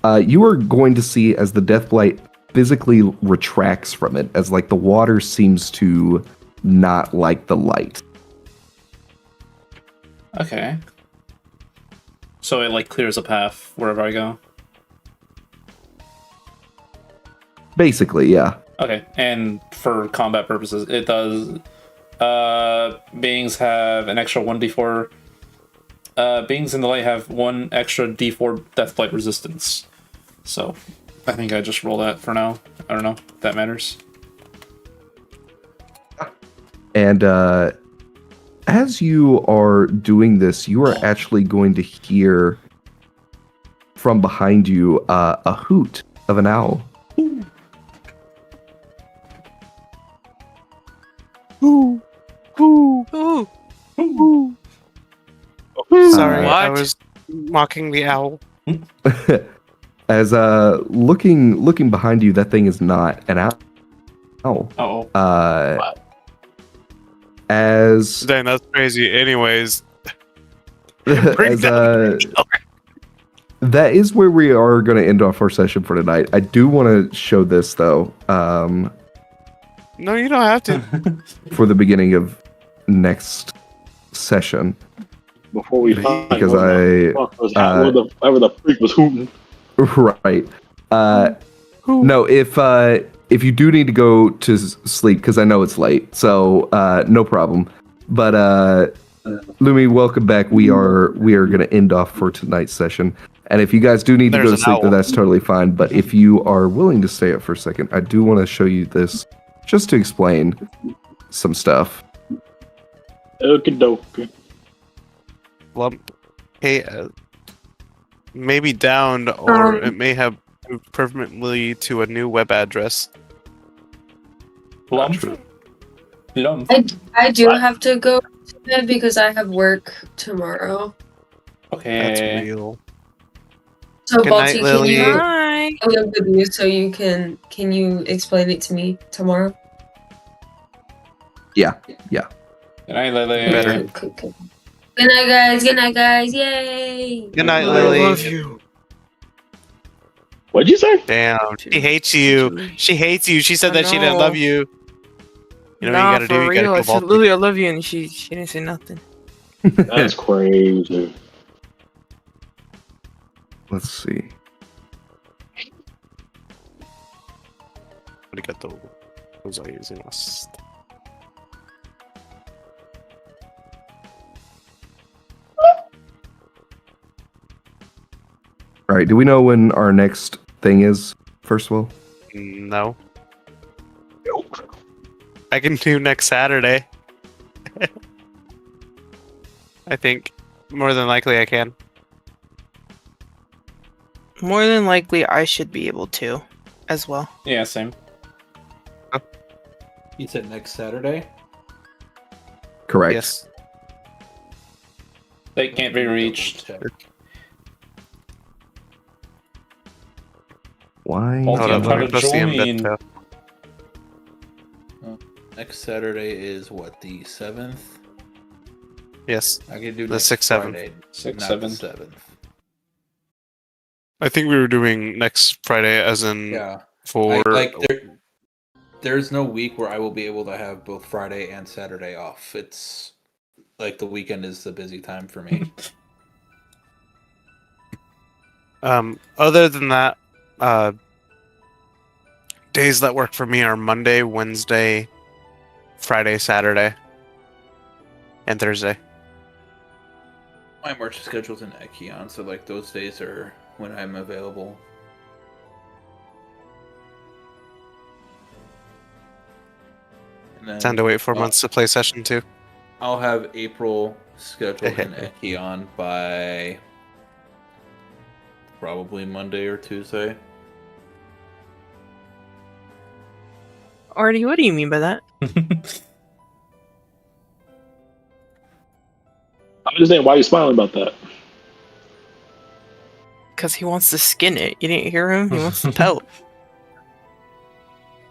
that. You are going to see as the Deathblight physically retracts from it, as like the water seems to not like the light. Okay. So it like clears a path wherever I go. Basically, yeah. Okay, and for combat purposes, it does. Beings have an extra 1d4. Beings in the light have one extra d4 Deathblight resistance. So, I think I just roll that for now. I don't know if that matters. And as you are doing this, you are actually going to hear from behind you a hoot of an owl. Ooh, ooh, Ooh. ooh. Sorry, I What? was mocking the owl. As looking behind you, that thing is not an owl. Oh. As Dang, that's crazy. Anyways, as that is where we are going to end off our session for tonight. I do want to show this though. no, you don't have to. For the beginning of next session. Before we find Because whoever the freak was hooting. Right. No, if you do need to go to sleep, because I know it's late, so no problem. But Lumi, welcome back. We are going to end off for tonight's session. And if you guys do need to go to sleep, then that's totally fine. But if you are willing to stay up for a second, I do want to show you this just to explain some stuff. Okie dokie. Lump. Hey, maybe downed, or it may have moved permanently to a new web address. Lump. I do have to go to bed because I have work tomorrow. Okay. That's real. So Good Balti, night, Lily. Hi. I live with you, so you can you explain it to me tomorrow? Yeah. Good night, Lily. Better. Good night, guys. Good night, guys. Yay. Good night, I Lily. love you. What'd you say? Damn, she hates you. She hates you. She said I that she didn't know. love you. You know Nah, what you gotta do? for You real. gotta I said, kill Lily, I love you, and she didn't say nothing. That's crazy. Let's see. Arigato. Gozaimasu. All right. Do we know when our next thing is? First of all. No. I can do next Saturday. I think more than likely I can. More than likely, I should be able to, as well. Yeah, same. You said next Saturday? Correct. Yes. They can't be reached. Why? Hold Hold on, up, how let me to post the join? invento. Next Saturday is what, the 7th? Yes. I can do The next 6th, 7th. Friday, 6th, not the 7th. 7th. I think we were doing next Friday as in Yeah. for There's no week where I will be able to have both Friday and Saturday off. It's like the weekend is the busy time for me. Other than that, days that work for me are Monday, Wednesday, Friday, Saturday, and Thursday. My March schedule's in Ekion, so like those days are when I'm available. And then Time to wait 4 months to play session 2. I'll have April scheduled in Ekion by probably Monday or Tuesday. Artie, what do you mean by that? I understand why you're smiling about that. Because he wants to skin it. You didn't hear him? He wants the pelt.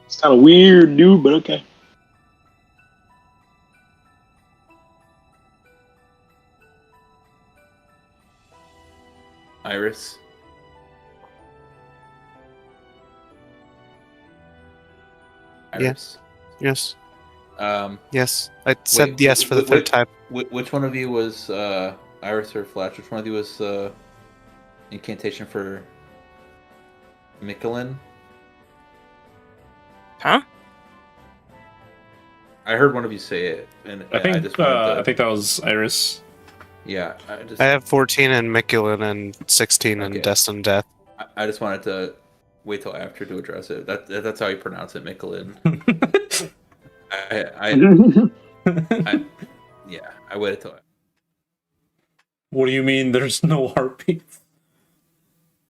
It's kind of weird, dude, but okay. Iris. Iris. Yes. Um, Yes. I said yes for the third time. Which one of you was Iris or Flash? Which one of you was incantation for Michelin? Huh? I heard one of you say it, and I think just wanted to, I think that was Iris. yeah. I have 14 in Mikulin and 16 Okay. in Destined Death. I just wanted to wait till after to address it. That's how you pronounce it, Michelin. Yeah, I waited till. What do you mean? There's no heartbeats.